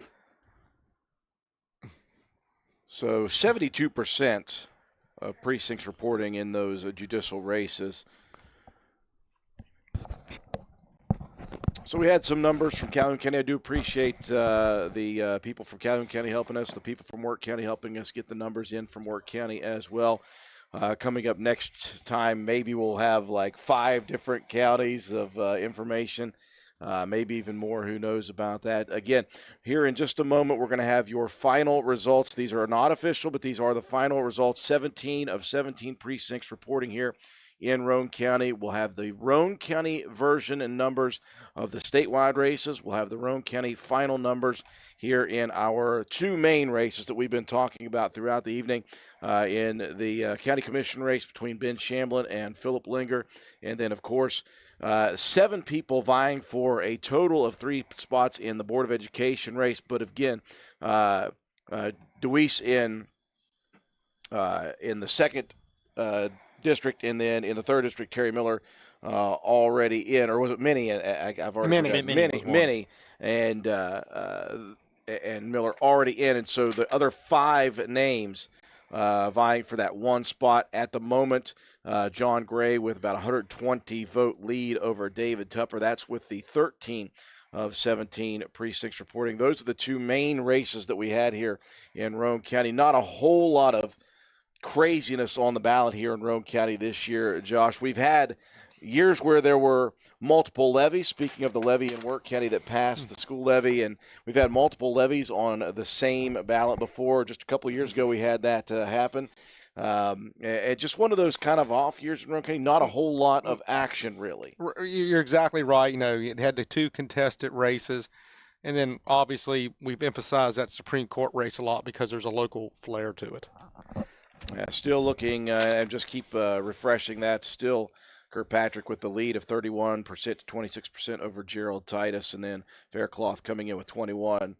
So 72% of precincts reporting in those judicial races. So we had some numbers from Calhoun County. I do appreciate the people from Calhoun County helping us, the people from Wirt County helping us get the numbers in from Wirt County as well. Coming up next time, maybe we'll have like 5 different counties of information. Maybe even more. Who knows about that? Again, here in just a moment, we're going to have your final results. These are not official, but these are the final results. 17 of 17 precincts reporting here in Roane County. We'll have the Roane County version and numbers of the statewide races. We'll have the Roane County final numbers here in our 2 main races that we've been talking about throughout the evening in the county commission race between Ben Shamblin and Philip Linger. And then, of course, 7 people vying for a total of 3 spots in the Board of Education race. But again, Deweese in the second district, and then in the third district, Terry Miller already in, or was it Minnie? I've already Minnie, and Miller already in, and so the other 5 names vying for that 1 spot at the moment. John Gray with about 120 vote lead over David Tupper. That's with the 13 of 17 precincts reporting. Those are the 2 main races that we had here in Roane County. Not a whole lot of craziness on the ballot here in Roane County this year, Josh. We've had years where there were multiple levies. Speaking of the levy in Wirt County that passed the school levy, and we've had multiple levies on the same ballot before. Just a couple of years ago, we had that happen. And just one of those kind of off years in Roane County. Not a whole lot of action, really. You're exactly right. It had the 2 contested races. And then, obviously, we've emphasized that Supreme Court race a lot because there's a local flair to it. Yeah, still looking, and just keep refreshing that. Still Kirkpatrick with the lead of 31% to 26% over Gerald Titus, and then Faircloth coming in with 21%.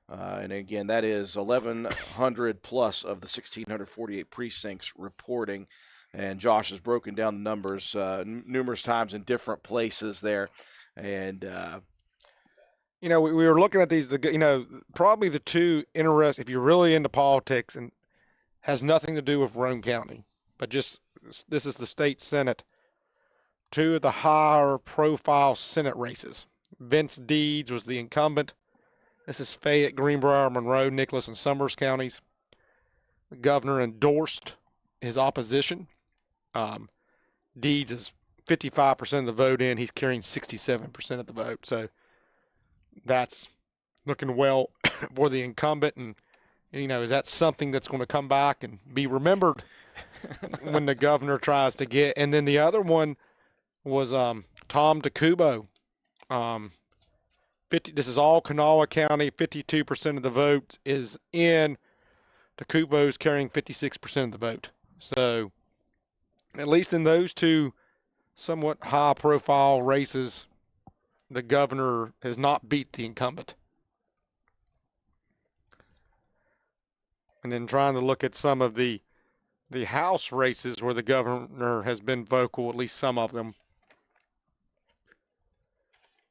And again, that is 1,100 plus of the 1,648 precincts reporting. And Josh has broken down the numbers numerous times in different places there. And we were looking at these, probably the 2 if you're really into politics, and has nothing to do with Roane County, but just this is the state Senate. 2 of the higher profile Senate races. Vince Deeds was the incumbent. This is Fayette, Greenbrier, Monroe, Nicholas, and Summers counties. The governor endorsed his opposition. Deeds is 55% of the vote in. He's carrying 67% of the vote. So that's looking well for the incumbent. And, is that something that's going to come back and be remembered when the governor tries to get? And then the other one was Tom DeCubo. This is all Kanawha County. 52% of the vote is in. DeCubo's carrying 56% of the vote. So at least in those two somewhat high-profile races, the governor has not beat the incumbent. And then trying to look at some of the House races where the governor has been vocal, at least some of them.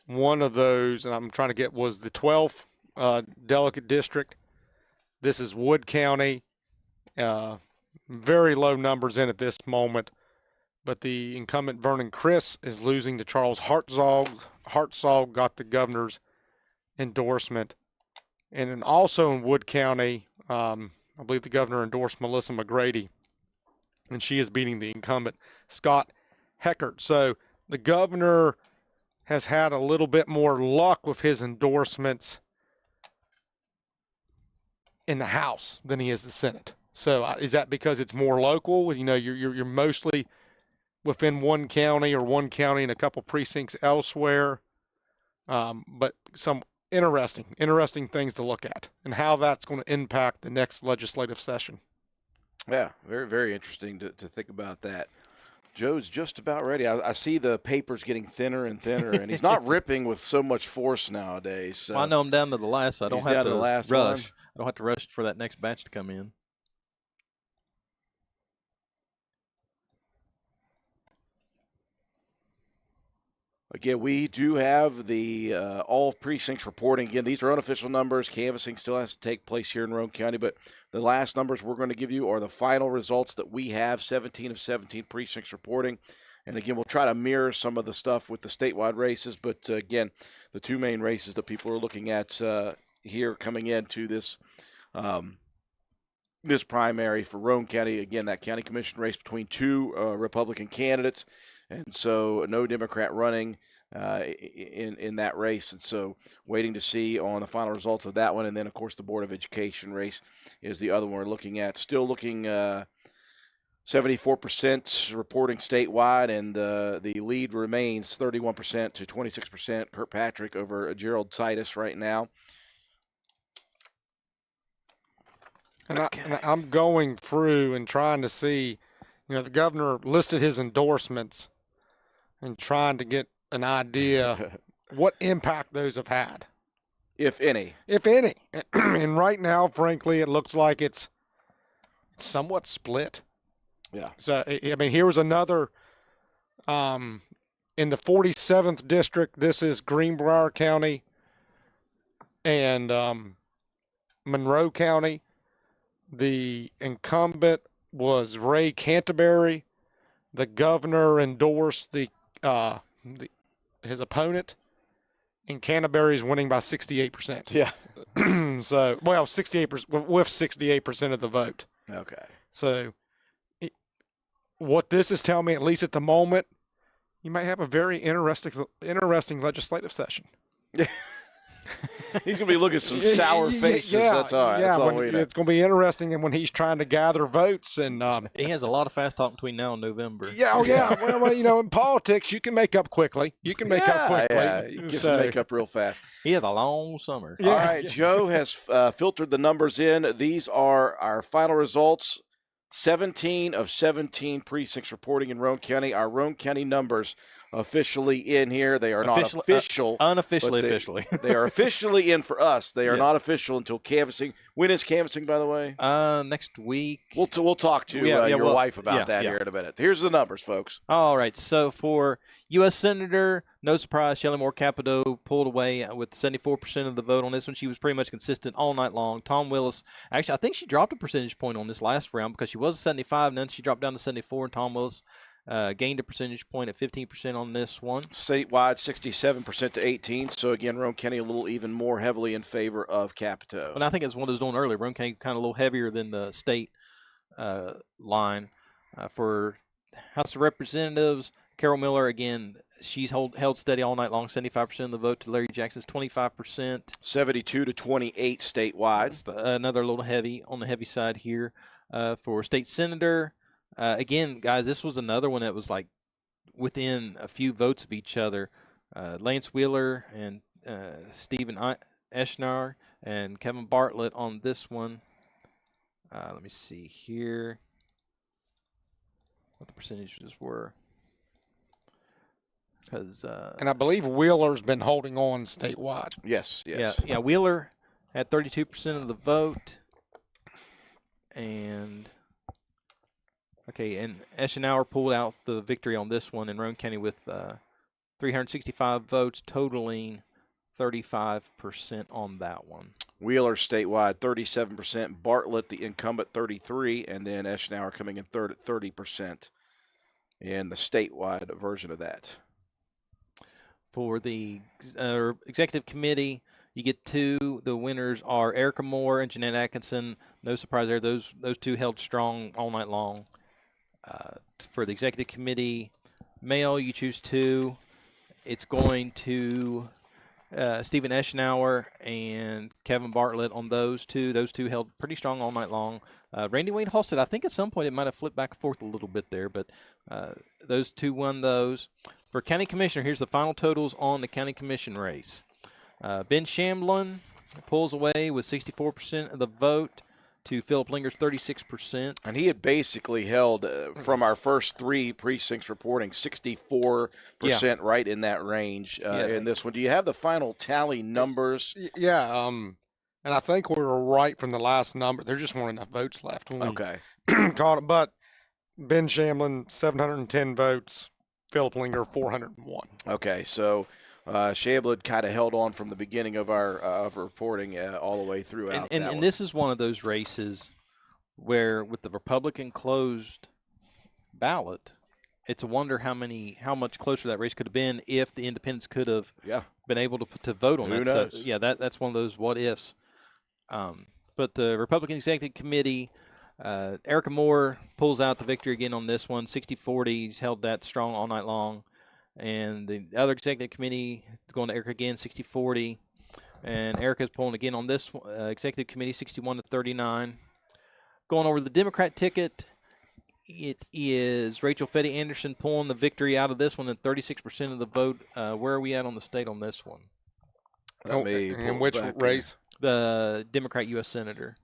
One of those, and I'm trying to get, was the 12th delegate district. This is Wood County. Very low numbers in at this moment. But the incumbent Vernon Chris is losing to Charles Hartzog. Hartzog got the governor's endorsement. And then also in Wood County, I believe the governor endorsed Melissa McGrady. And she is beating the incumbent Scott Heckert. So the governor has had a little bit more luck with his endorsements in the House than he is the Senate. So is that because it's more local? You're mostly within one county or one county and a couple precincts elsewhere. But some interesting things to look at and how that's going to impact the next legislative session. Yeah, very, very interesting to think about that. Joe's just about ready. I see the papers getting thinner and thinner, and he's not ripping with so much force nowadays. So well, I know I'm down to the last, so I don't have to rush. One. I don't have to rush for that next batch to come in. Again, we do have the all precincts reporting. Again, these are unofficial numbers. Canvassing still has to take place here in Roane County, but the last numbers we're going to give you are the final results that we have, 17 of 17 precincts reporting. And again, we'll try to mirror some of the stuff with the statewide races, but again, the two main races that people are looking at here coming into this this primary for Roane County. Again, that county commission race between two Republican candidates. And so no Democrat running in that race. And so waiting to see on the final results of that one. And then, of course, the Board of Education race is the other one we're looking at. Still looking 74% reporting statewide, and the lead remains 31% to 26%. Kirkpatrick over Gerald Titus right now. And I'm going through and trying to see, the governor listed his endorsements and trying to get an idea what impact those have had. If any. If any. And right now, frankly, it looks like it's somewhat split. Yeah. So, here was another, in the 47th district, this is Greenbrier County and Monroe County. The incumbent was Ray Canterbury. The governor endorsed his opponent, and Canterbury is winning by 68%. Yeah. 68% with 68% of the vote. Okay. So, what this is telling me, at least at the moment, you might have a very interesting legislative session. He's going to be looking at some sour faces. Yeah, that's all right. Yeah, that's all we know. It's going to be interesting, and when he's trying to gather votes, and he has a lot of fast talk between now and November. Yeah, well, in politics, you can make up quickly. You can make up quickly. Yeah, you can make up real fast. He has a long summer. Yeah. All right, Joe has filtered the numbers in. These are our final results. 17 of 17 precincts reporting in Roane County. Our Roane County numbers officially in here. They are not official. Unofficially, officially. They are officially in for us. They are not official until canvassing. When is canvassing, by the way? Next week. We'll talk to your wife about that here in a minute. Here's the numbers, folks. All right. So for U.S. Senator, no surprise, Shelley Moore Capito pulled away with 74% of the vote on this one. She was pretty much consistent all night long. Tom Willis, actually, I think she dropped a percentage point on this last round because she was 75, and then she dropped down to 74, and Tom Willis gained a percentage point at 15% on this one. Statewide, 67% to 18. So, again, Roane County a little even more heavily in favor of Capito. And I think it's one I was doing earlier. Roane County kind of a little heavier than the state line for House of Representatives, Carol Miller, again, she's held steady all night long, 75% of the vote to Larry Jackson's 25%. 72 to 28 statewide. That's another little heavy on the heavy side here. For state senator, again, guys, this was another one that was like within a few votes of each other. Lance Wheeler and Stephen Eschnar and Kevin Bartlett on this one. Let me see here what the percentages were. And I believe Wheeler's been holding on statewide. Yes. Yeah. Wheeler had 32% of the vote, and Eschenauer pulled out the victory on this one in Roane County with 365 votes, totaling 35% on that one. Wheeler statewide 37%, Bartlett the incumbent 33%, and then Eschenauer coming in third at 30% in the statewide version of that. For the executive committee, you get two. The winners are Erica Moore and Jeanette Atkinson. No surprise there. Those two held strong all night long. For the executive committee, male, you choose two. It's going to Stephen Eschenauer and Kevin Bartlett on those two. Those two held pretty strong all night long. Randy Wayne Halstead, I think at some point it might have flipped back and forth a little bit there, but those two won those. For county commissioner, here's the final totals on the county commission race. Ben Shamblin pulls away with 64% of the vote to Philip Linger's 36%. And he had basically held, from our first three precincts reporting, 64% right in that range in this one. Do you have the final tally numbers? Yeah, and I think we were right from the last number. There just weren't enough votes left when we caught it. But Ben Shamblin, 710 votes. Philip Linger, 401. Okay, so Shamblin kind of held on from the beginning of our of reporting all the way throughout. And this is one of those races where, with the Republican closed ballot, it's a wonder how much closer that race could have been if the independents could have been able to vote on it. Who knows? So, that's one of those what ifs. But the Republican Executive Committee, Erica Moore pulls out the victory again on this one, 60-40. He's held that strong all night long. And the other executive committee is going to Erica again, 60-40. And Erica's pulling again on this executive committee, 61-39. Going over the Democrat ticket, it is Rachel Fetty Anderson pulling the victory out of this one at 36% of the vote. Where are we at on the state on this one? In which race? The Democrat U.S. Senator.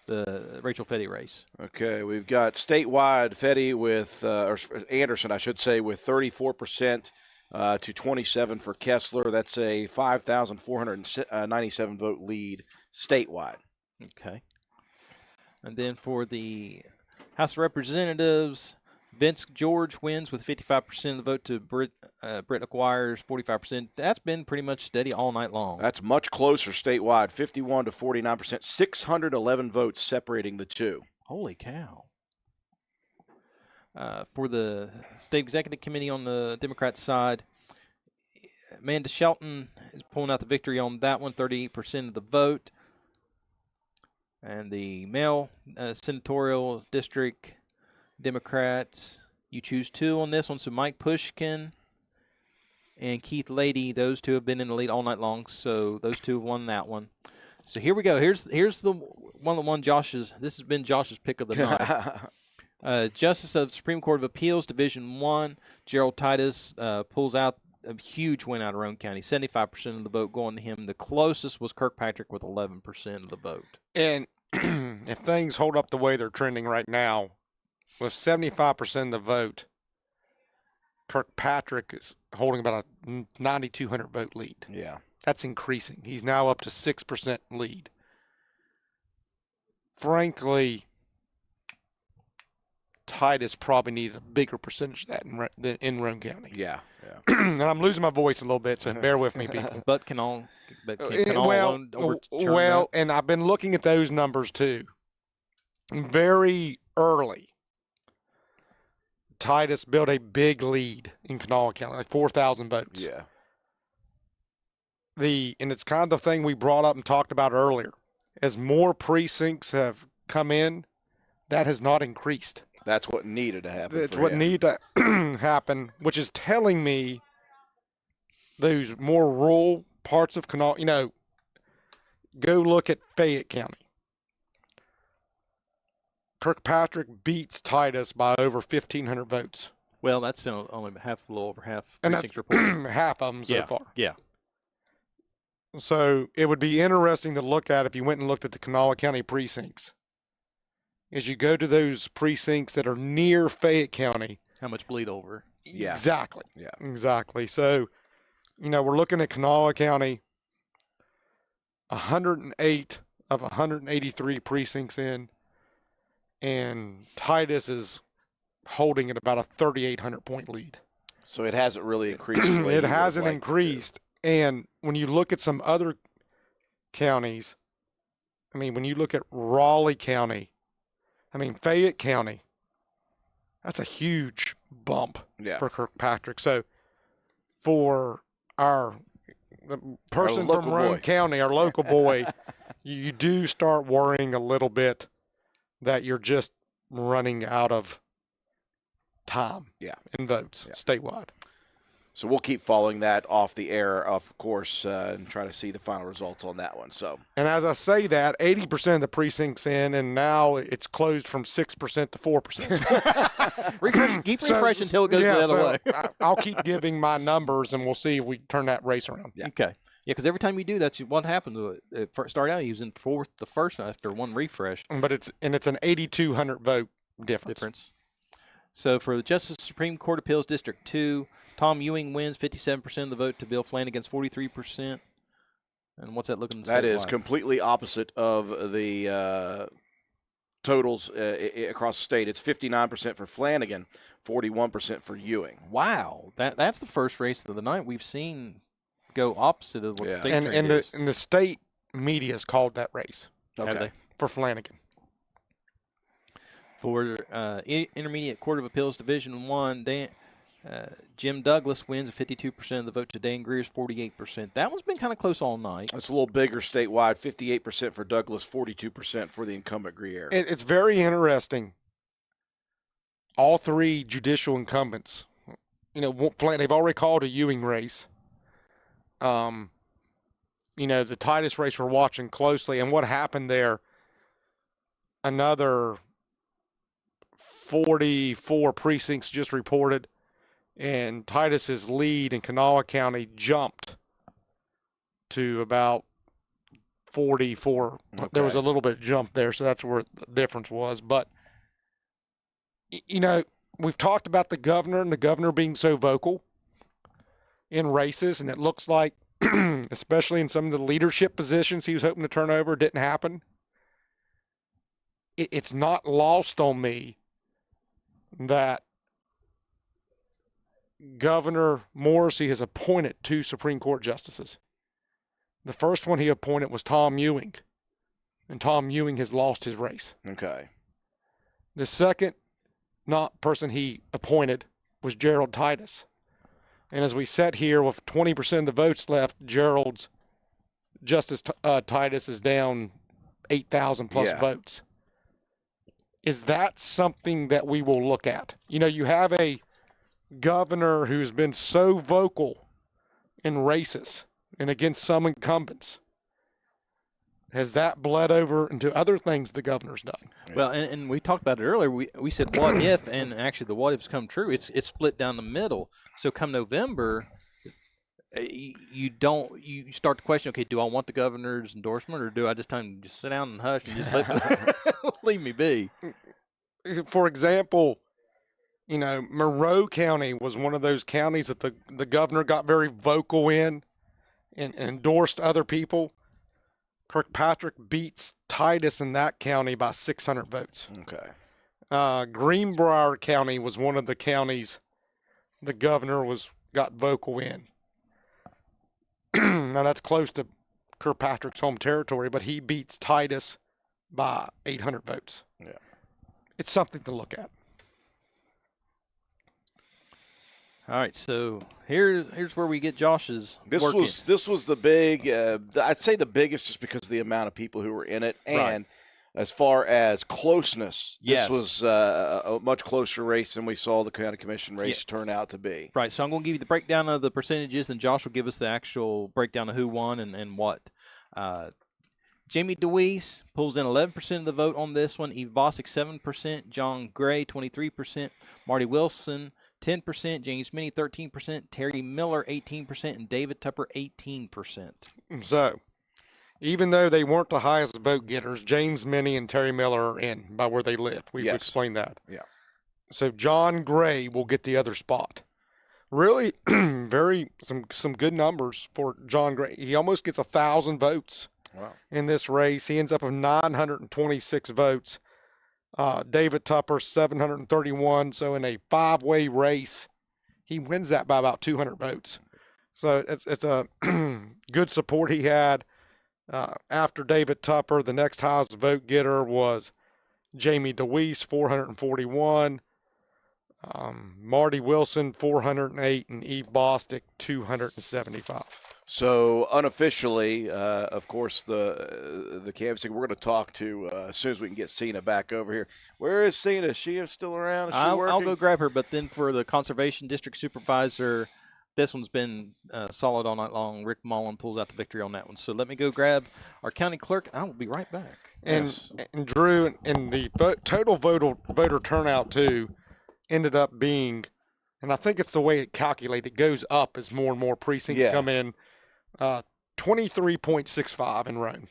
The Rachel Fetty race. Okay, we've got statewide Fetty with, or Anderson, I should say, with 34% to 27 for Kessler. That's a 5,497 vote lead statewide. Okay. And then for the House of Representatives, Vince George wins with 55% of the vote to Britt acquires 45%. That's been pretty much steady all night long. That's much closer statewide, 51 to 49%, 611 votes separating the two. Holy cow. For the State Executive Committee on the Democrat side, Amanda Shelton is pulling out the victory on that one, 38% of the vote. And the male senatorial district Democrats, you choose two on this one. So Mike Pushkin and Keith Lady, those two have been in the lead all night long. So those two have won that one. So here we go. Here's the one Josh's. This has been Josh's pick of the night. Justice of the Supreme Court of Appeals, Division 1, Gerald Titus pulls out a huge win out of Roane County. 75% of the vote going to him. The closest was Kirkpatrick with 11% of the vote. And if things hold up the way they're trending right now, with 75% of the vote, Kirkpatrick is holding about a 9,200 vote lead. Yeah. That's increasing. He's now up to 6% lead. Frankly, Titus probably needed a bigger percentage of that in Roane County. Yeah. And I'm losing my voice a little bit, so bear with me, people. But can all overturn that? And I've been looking at those numbers too. Very early, Titus built a big lead in Kanawha County, like 4,000 votes. Yeah. And it's kind of the thing we brought up and talked about earlier. As more precincts have come in, that has not increased. That's what needed to happen. That's for what him. needed to happen, which is telling me those more rural parts of Kanawha, you know, go look at Fayette County. Kirkpatrick beats Titus by over 1,500 votes. Well, that's only half, a little over half. And Precincts that's reported. half of them so far. Yeah. So it would be interesting to look at if you went and looked at the Kanawha County precincts. As you go to those precincts that are near Fayette County. How much bleed over? Yeah. Exactly. Yeah. Exactly. So, you know, we're looking at Kanawha County, 108 of 183 precincts in, and Titus is holding at about a 3,800 point lead. So it hasn't really increased. the way It you would hasn't like it to. increased. And when you look at some other counties, I mean, when you look at Raleigh County, I mean, Fayette County, that's a huge bump Yeah. for Kirkpatrick. So for the person from local Roane boy. County, our local boy, you do start worrying a little bit that you're just running out of time in votes statewide. So we'll keep following that off the air, of course, and try to see the final results on that one. So, And as I say that, 80% of the precincts in, and now it's closed from 6% to 4%. Keep refreshing until it goes the other way. I'll keep giving my numbers, and we'll see if we turn that race around. Yeah. Okay. Yeah, because every time you do, that's what happened to it. It started out he was in fourth the first after one refresh. But it's an 8,200 vote difference. So for the Justice Supreme Court Appeals District 2, Tom Ewing wins 57% of the vote to Bill Flanagan's 43%. And what's that looking? that is completely opposite of the totals across the state. It's 59% for Flanagan, 41% for Ewing. Wow, that's the first race of the night we've seen go opposite of what the state trend is. And the state media has called that race Have they? for Flanagan. For Intermediate Court of Appeals Division 1, Jim Douglas wins 52% of the vote to Dan Greer's 48%. That one's been kind of close all night. It's a little bigger statewide, 58% for Douglas, 42% for the incumbent Greer. It's very interesting. All three judicial incumbents, you know, they've already called a Ewing race. You know, the Titus race we're watching closely, and what happened there, another 44 precincts just reported, and Titus's lead in Kanawha County jumped to about 44. Okay. There was a little bit of jump there, so that's where the difference was. But, you know, we've talked about the governor and the governor being so vocal in races, and it looks like, especially in some of the leadership positions he was hoping to turn over, didn't happen. It's not lost on me that Governor Morrissey has appointed 2 Supreme Court justices. The first one he appointed was Tom Ewing, and Tom Ewing has lost his race. Okay. The second person he appointed was Gerald Titus. And as we sat here with 20% of the votes left, Justice Titus is down 8,000 plus votes. Is that something that we will look at? You know, you have a governor who's been so vocal in races and against some incumbents. Has that bled over into other things the governor's done? Well, and we talked about it earlier. We said what if, and actually the what ifs come true. It's split down the middle. So come November, you start to question. Okay, do I want the governor's endorsement, or do I just sit down and hush and just leave me be? For example, you know, Monroe County was one of those counties that the governor got very vocal in and endorsed other people. Kirkpatrick beats Titus in that county by 600 votes. Okay. Greenbrier County was one of the counties the governor got vocal in. Now that's close to Kirkpatrick's home territory, but he beats Titus by 800 votes. Yeah. It's something to look at. All right, so here's where we get Josh's. This was the big. I'd say the biggest, just because of the amount of people who were in it, and as far as closeness, Yes. this was a much closer race than we saw the county commission race turn out to be. Right. So I'm going to give you the breakdown of the percentages, and Josh will give us the actual breakdown of who won and what. Jamie DeWeese pulls in 11% of the vote on this one. Eve Bostic, 7%. John Gray, 23%. Marty Wilson, 10%. James Minnie, 13%. Terry Miller, 18%. And David Tupper, 18%. So, even though they weren't the highest vote getters, James Minnie and Terry Miller are in by where they live. We've explained that. Yeah. So John Gray will get the other spot. Really, some good numbers for John Gray. He almost gets 1,000 votes in this race. He ends up with 926 votes. David Tupper, 731. So in a 5-way race, he wins that by about 200 votes. So it's a good support he had. After David Tupper, the next highest vote getter was Jamie DeWeese, 441. Marty Wilson, 408, and Eve Bostic, 275. So unofficially, of course, the canvassing we're going to talk to as soon as we can get Cena back over here. Where is Cena? Is she still around? Is she working? I'll go grab her, but then for the Conservation District Supervisor, this one's been solid all night long. Rick Mullen pulls out the victory on that one. So let me go grab our county clerk, and I will be right back. And Drew, and the total voter turnout, too, ended up being, and I think it's the way it calculated, it goes up as more and more precincts come in, 23.65 in Roane.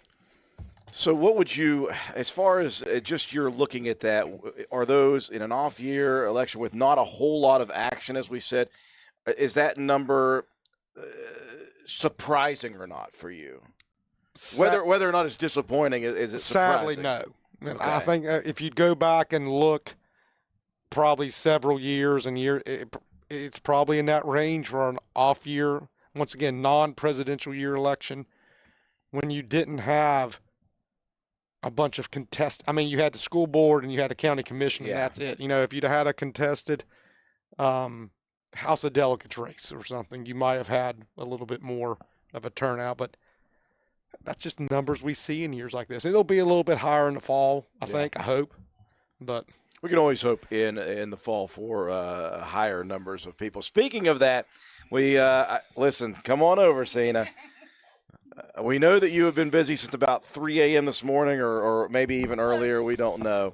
So what would you, as far as just you're looking at that, are those in an off-year election with not a whole lot of action, as we said, is that number surprising or not for you? Whether or not it's disappointing, is it surprising? Sadly, no. Okay. I think if you go back and look probably several years and it's probably in that range for an off year, once again, non-presidential year election, when you didn't have a bunch of you had the school board and you had a county commission, and that's it. If you'd had a contested House of Delegates race or something, you might have had a little bit more of a turnout, but that's just numbers we see in years like this. It'll be a little bit higher in the fall, I hope, but we can always hope in the fall for higher numbers of people. Speaking of that, we listen, come on over, Cena. We know that you have been busy since about 3 a.m. this morning or maybe even earlier. We don't know.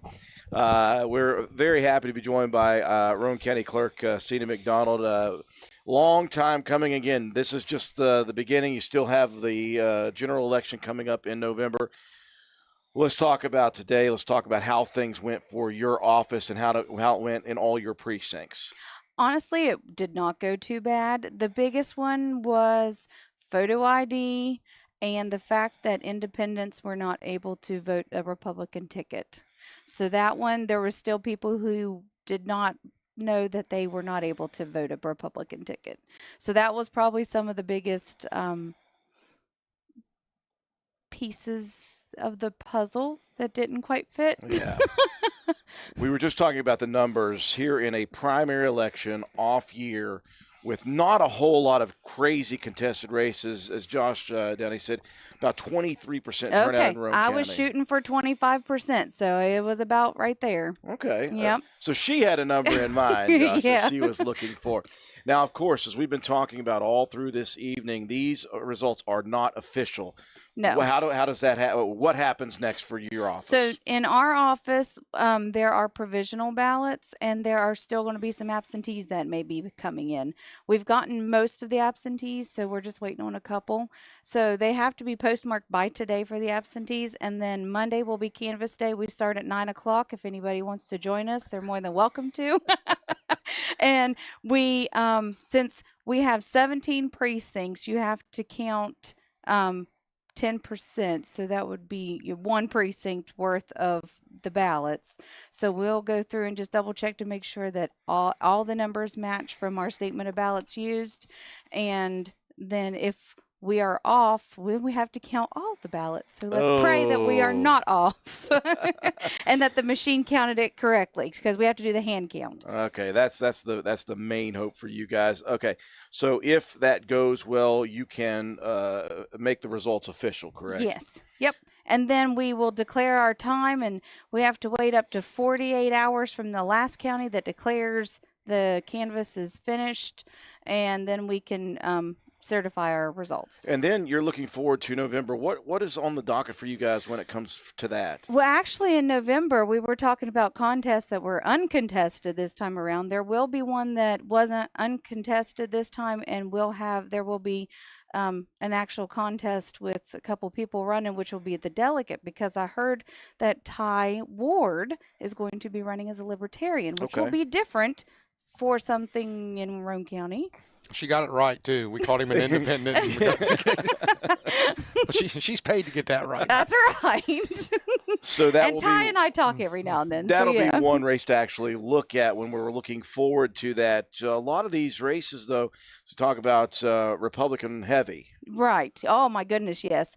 We're very happy to be joined by Roane County Clerk Cena McDonald. Long time coming again. This is just the beginning. You still have the general election coming up in November. Let's talk about today. Let's talk about how things went for your office and how it went in all your precincts. Honestly, it did not go too bad. The biggest one was photo ID and the fact that independents were not able to vote a Republican ticket. So that one, there were still people who did not know that they were not able to vote a Republican ticket. So that was probably some of the biggest pieces of the puzzle that didn't quite fit. Yeah. We were just talking about the numbers here in a primary election off year with not a whole lot of crazy contested races, as Josh Downey said, about 23% turnout in Roane County. I was shooting for 25%, so it was about right there. Okay. Yep. So she had a number in mind, Josh, Yeah. that she was looking for. Now, of course, as we've been talking about all through this evening, these results are not official. No. Well, how does that happen? What happens next for your office? So in our office, there are provisional ballots, and there are still going to be some absentees that may be coming in. We've gotten most of the absentees, so we're just waiting on a couple. So they have to be postmarked by today for the absentees, and then Monday will be canvass day. We start at 9 o'clock. If anybody wants to join us, they're more than welcome to. And we, since we have 17 precincts, you have to count 10%, so that would be one precinct worth of the ballots. So we'll go through and just double check to make sure that all the numbers match from our statement of ballots used, and then if we are off, we have to count all of the ballots. So let's pray that we are not off and that the machine counted it correctly, because we have to do the hand count. Okay, that's the main hope for you guys. Okay, so if that goes well, you can make the results official, correct? Yes. Yep. and then we will declare our time, and we have to wait up to 48 hours from the last county that declares the canvas is finished, and then we can certify our results. And then you're looking forward to November. What is on the docket for you guys when it comes to that? Well, actually, in November, we were talking about contests that were uncontested this time around. There will be one that wasn't uncontested this time, and there will be an actual contest with a couple people running, which will be the delegate, because I heard that Ty Ward is going to be running as a Libertarian, which will be different for something in Roane County. She got it right, too. We called him an independent. She's paid to get that right. That's right. So that and Ty and I talk every now and then. That'll be one race to actually look at when we're looking forward to that. A lot of these races, though, to talk about Republican heavy. Right. Oh, my goodness, yes.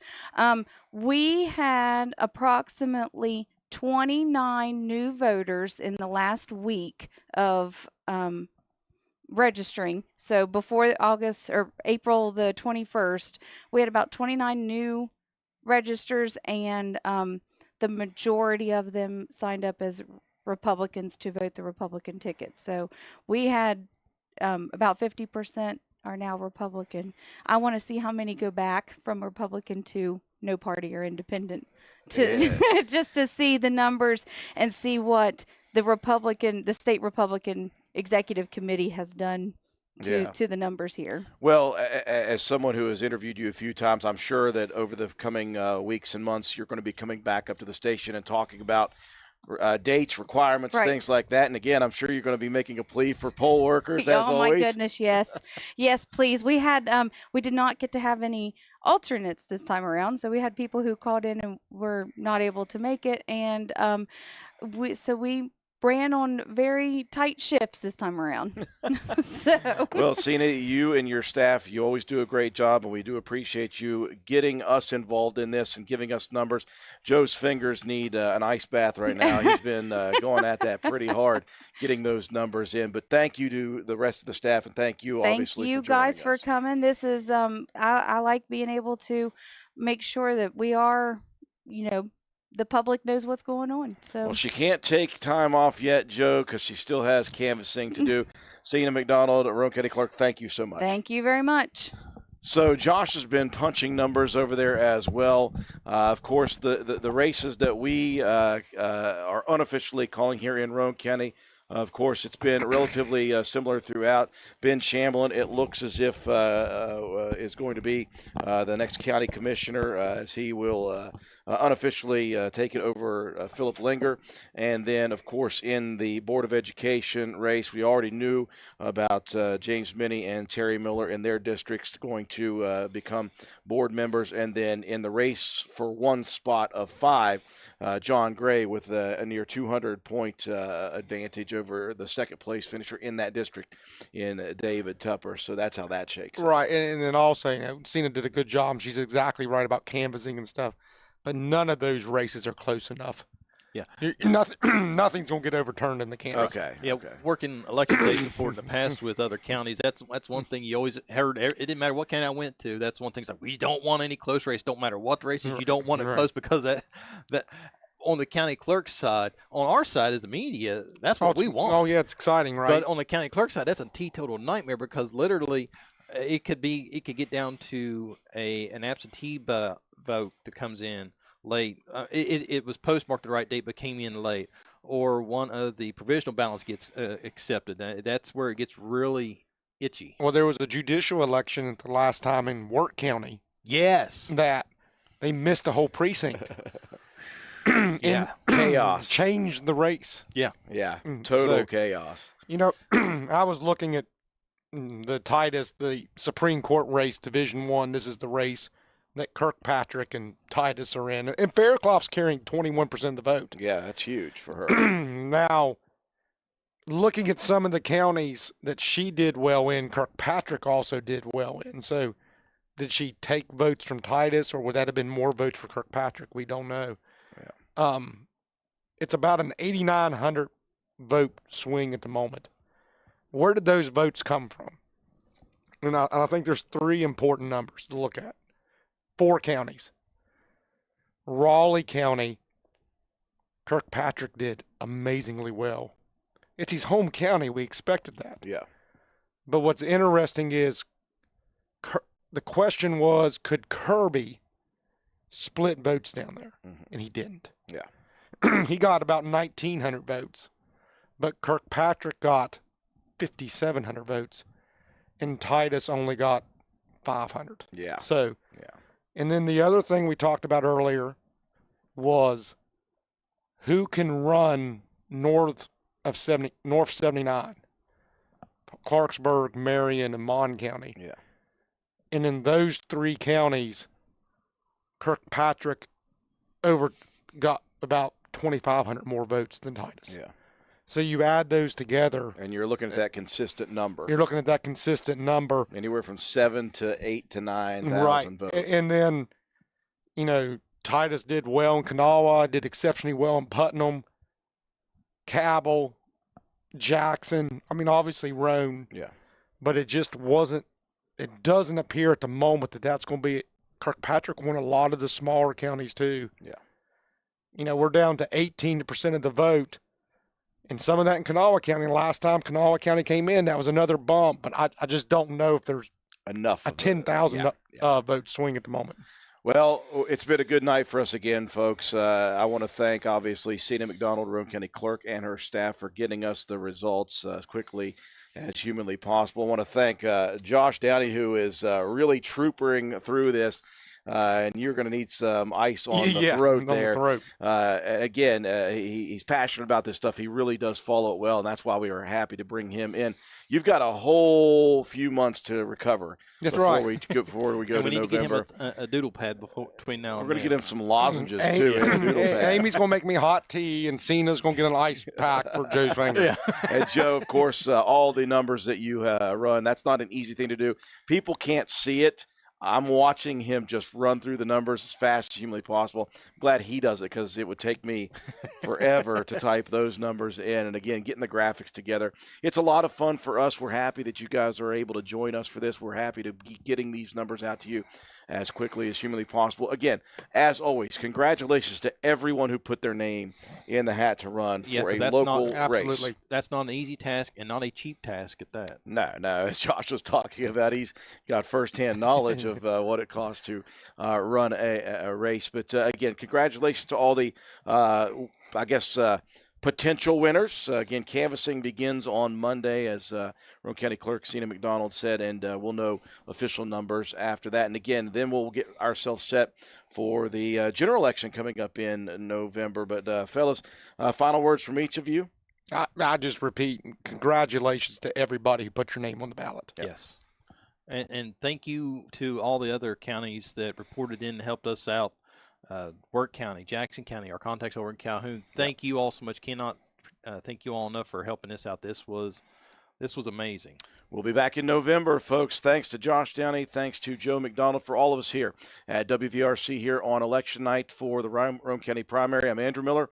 We had approximately 29 new voters in the last week of registering. So before April the 21st, we had about 29 new registers, and the majority of them signed up as Republicans to vote the Republican ticket. So we had about 50% are now Republican. I want to see how many go back from Republican to no party or independent, to just to see the numbers and see what the state Republican executive committee has done to the numbers here. Well, as someone who has interviewed you a few times, I'm sure that over the coming weeks and months, you're going to be coming back up to the station and talking about dates, requirements, things like that. And again, I'm sure you're going to be making a plea for poll workers as always. Oh my goodness, yes. Yes, please. We did not get to have any alternates this time around. So we had people who called in and were not able to make it. And we ran on very tight shifts this time around. Well, Cena, you and your staff, you always do a great job, and we do appreciate you getting us involved in this and giving us numbers. Joe's fingers need an ice bath right now. He's been going at that pretty hard, getting those numbers in. But thank you to the rest of the staff, and thank you, obviously, thank you for joining guys for us. coming. This is I like being able to make sure that we are, the public knows what's going on. So well, she can't take time off yet, Joe, because she still has canvassing to do. Cena McDonald, Roane County Clerk, thank you so much. Thank you very much. So Josh has been punching numbers over there as well. Of course, the races that we are unofficially calling here in Roane County, of course, it's been relatively similar throughout. Ben Shamblin, it looks as if is going to be the next county commissioner, as he will unofficially take it over Philip Linger. And then, of course, in the Board of Education race, we already knew about James Minnie and Terry Miller in their districts going to become board members. And then in the race for one spot of 5, John Gray with a near 200-point advantage over the second place finisher in that district in David Tupper. So that's how that shakes out. Right. And then also, Cena did a good job. She's exactly right about canvassing and stuff. But none of those races are close enough. Yeah. Nothing's going to get overturned in the canvass. Okay. Yeah, working election day support in the past with other counties, that's one thing you always heard. It didn't matter what county I went to. That's one thing. It's like, we don't want any close race. Don't matter what the race is. You don't want it close, because that on the county clerk's side, on our side as the media, that's what we want. Oh, yeah, it's exciting, right? But on the county clerk's side, that's a teetotal nightmare, because literally it could get down to an absentee vote that comes in late. It was postmarked the right date but came in late, or one of the provisional ballots gets accepted. That's where it gets really itchy. Well, there was a judicial election at the last time in Wirt County. Yes. That they missed a whole precinct. Yeah. Chaos. Changed the race. Yeah. Yeah. Total chaos. I was looking at the Supreme Court race, Division 1. This is the race that Kirkpatrick and Titus are in. And Fairclough's carrying 21% of the vote. Yeah, that's huge for her. Now, looking at some of the counties that she did well in, Kirkpatrick also did well in. So, did she take votes from Titus, or would that have been more votes for Kirkpatrick? We don't know. Yeah. It's about an 8,900 vote swing at the moment. Where did those votes come from? And I think there's 3 important numbers to look at. 4 counties: Raleigh County, Kirkpatrick did amazingly well. It's his home county. We expected that. Yeah. But what's interesting is the question was, could Kirby split votes down there? Mm-hmm. And he didn't. Yeah. He got about 1,900 votes. But Kirkpatrick got 5,700 votes. And Titus only got 500. Yeah. So, yeah. And then the other thing we talked about earlier was who can run north 79, Clarksburg, Marion, and Mon County. Yeah. And in those three counties, Kirkpatrick got about 2,500 more votes than Titus. Yeah. So you add those together, and you're looking at that consistent number. You're looking at that consistent number, anywhere from 7 to 8 to 9,000 right. votes. And then, Titus did well in Kanawha, did exceptionally well in Putnam, Cabell, Jackson. I mean, obviously Roane. Yeah. But it just wasn't. It doesn't appear at the moment that that's going to be. Kirkpatrick won a lot of the smaller counties too. Yeah. We're down to 18% of the vote. And some of that in Kanawha County. Last time Kanawha County came in, that was another bump. But I just don't know if there's enough a 10,000 vote swing at the moment. Well, it's been a good night for us again, folks. I want to thank, obviously, Cena McDonald, Roane County Clerk, and her staff for getting us the results as quickly as humanly possible. I want to thank Josh Downey, who is really troopering through this. And you're going to need some ice on the throat there. Again, he's passionate about this stuff. He really does follow it well, and that's why we are happy to bring him in. You've got a whole few months to recover. That's right. Before we go to we need November. to get him a doodle pad between now and We're going to get him some lozenges, Amy, too. And a doodle pad. Amy's going to make me hot tea, and Cena's going to get an ice pack for Joe's finger. Yeah. And Joe, of course, all the numbers that you run, that's not an easy thing to do. People can't see it. I'm watching him just run through the numbers as fast as humanly possible. I'm glad he does it because it would take me forever to type those numbers in. And, again, getting the graphics together. It's a lot of fun for us. We're happy that you guys are able to join us for this. We're happy to be getting these numbers out to you as quickly as humanly possible. Again, as always, congratulations to everyone who put their name in the hat to run for a local race. Absolutely. That's not an easy task and not a cheap task at that. No. As Josh was talking about, he's got firsthand knowledge of what it costs to run a race. But, again, congratulations to all the, potential winners. Again, canvassing begins on Monday, as Roane County Clerk Cena McDonald said, and we'll know official numbers after that. And, again, then we'll get ourselves set for the general election coming up in November. But, fellas, final words from each of you? I just repeat, congratulations to everybody who put your name on the ballot. Yep. Yes. And thank you to all the other counties that reported in and helped us out. Wirt County, Jackson County, our contacts over in Calhoun. Thank you all so much. Cannot thank you all enough for helping us out. This was amazing. We'll be back in November, folks. Thanks to Josh Downey. Thanks to Joe McDonald, for all of us here at WVRC here on election night for the Roane County primary. I'm Andrew Miller.